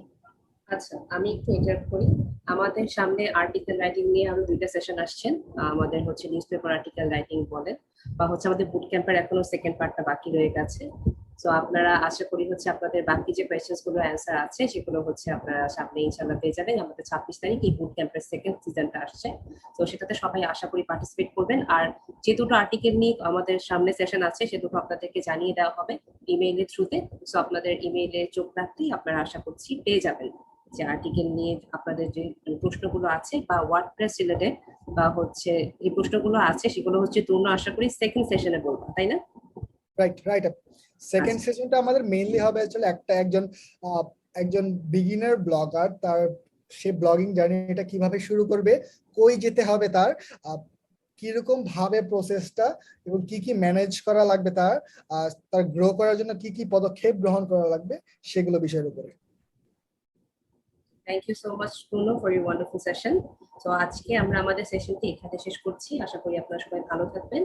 আচ্ছা, আমি একটু ইন্টারাপ্ট করি। আমাদের সামনে আর্টিকেল রাইটিং নিয়ে আরো 2টা সেশন আসছেন। আমাদের হচ্ছে নিউজ পেপার আর্টিকেল রাইটিং বলে, বা হচ্ছে আমাদের বুট ক্যাম্পের এখনো সেকেন্ড পার্টটা বাকি রয়ে গেছে। সো আপনারা আশা করি হচ্ছে আপনাদের বাকি যে কোয়েশ্চেন্স গুলো অ্যান্সার আছে সেগুলো হচ্ছে আপনারা সামনে ইনশাআল্লাহ পেয়ে যাবেন। আমাদের 26 তারিখ এই বুট ক্যাম্পের সেকেন্ড সিজনটা আসছে, তো সেটাতে সবাই আশা করি পার্টিসিপেট করবেন। আর যে দুটো আর্টিকেল নিয়ে আমাদের সামনে সেশন আছে সে দুটো আপনাদেরকে জানিয়ে দেওয়া হবে ইমেইলের থ্রুতে। সো আপনাদের ইমেইলে চোখ রাখতেই আপনারা আশা করছি পেয়ে যাবেন যে আর্টিকেল নিয়ে আপনাদের যে প্রশ্নগুলো আছে বা ওয়ার্ডপ্রেস রিলেটেড বা হচ্ছে এই প্রশ্নগুলো আছে, সেগুলো হচ্ছে তোমরা আশা করি সেকেন্ড সেশনে বলবো, তাই না? রাইট। সেকেন্ড সেশনটা আমাদের মেইনলি হবে আসলে একজন বিগিনার ব্লগার, তার সে ব্লগিং জার্নিটা কিভাবে শুরু করবে, কই যেতে হবে তার, কিরকম ভাবে প্রসেসটা এবং কি কি ম্যানেজ করা লাগবে, তার গ্রো করার জন্য কি কি পদক্ষেপ গ্রহণ করা লাগবে, সেগুলো বিষয়ের উপরে। Thank you so much Tunu for your wonderful session. তো আজকে আমরা আমাদের সেশনটি এখানে শেষ করছি। আশা করি আপনারা সবাই ভালো থাকবেন,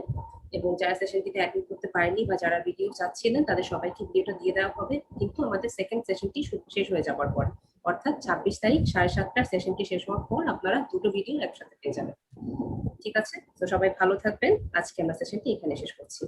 এবং যারা সেশনটিতে অ্যাটেন্ড করতে পারেননি বা যারা ভিডিও চাচ্ছিলেন তাদের সবাইকে ভিডিওটা দিয়ে দেওয়া হবে, কিন্তু আমাদের সেকেন্ড সেশনটি শেষ হয়ে যাওয়ার পর, অর্থাৎ 26 তারিখ 7:30 সেশনটি শেষ হওয়ার পর আপনারা দুটো ভিডিও একসাথে পেয়ে যাবেন। ঠিক আছে, তো সবাই ভালো থাকবেন। আজকে আমরা সেশনটি এখানে শেষ করছি।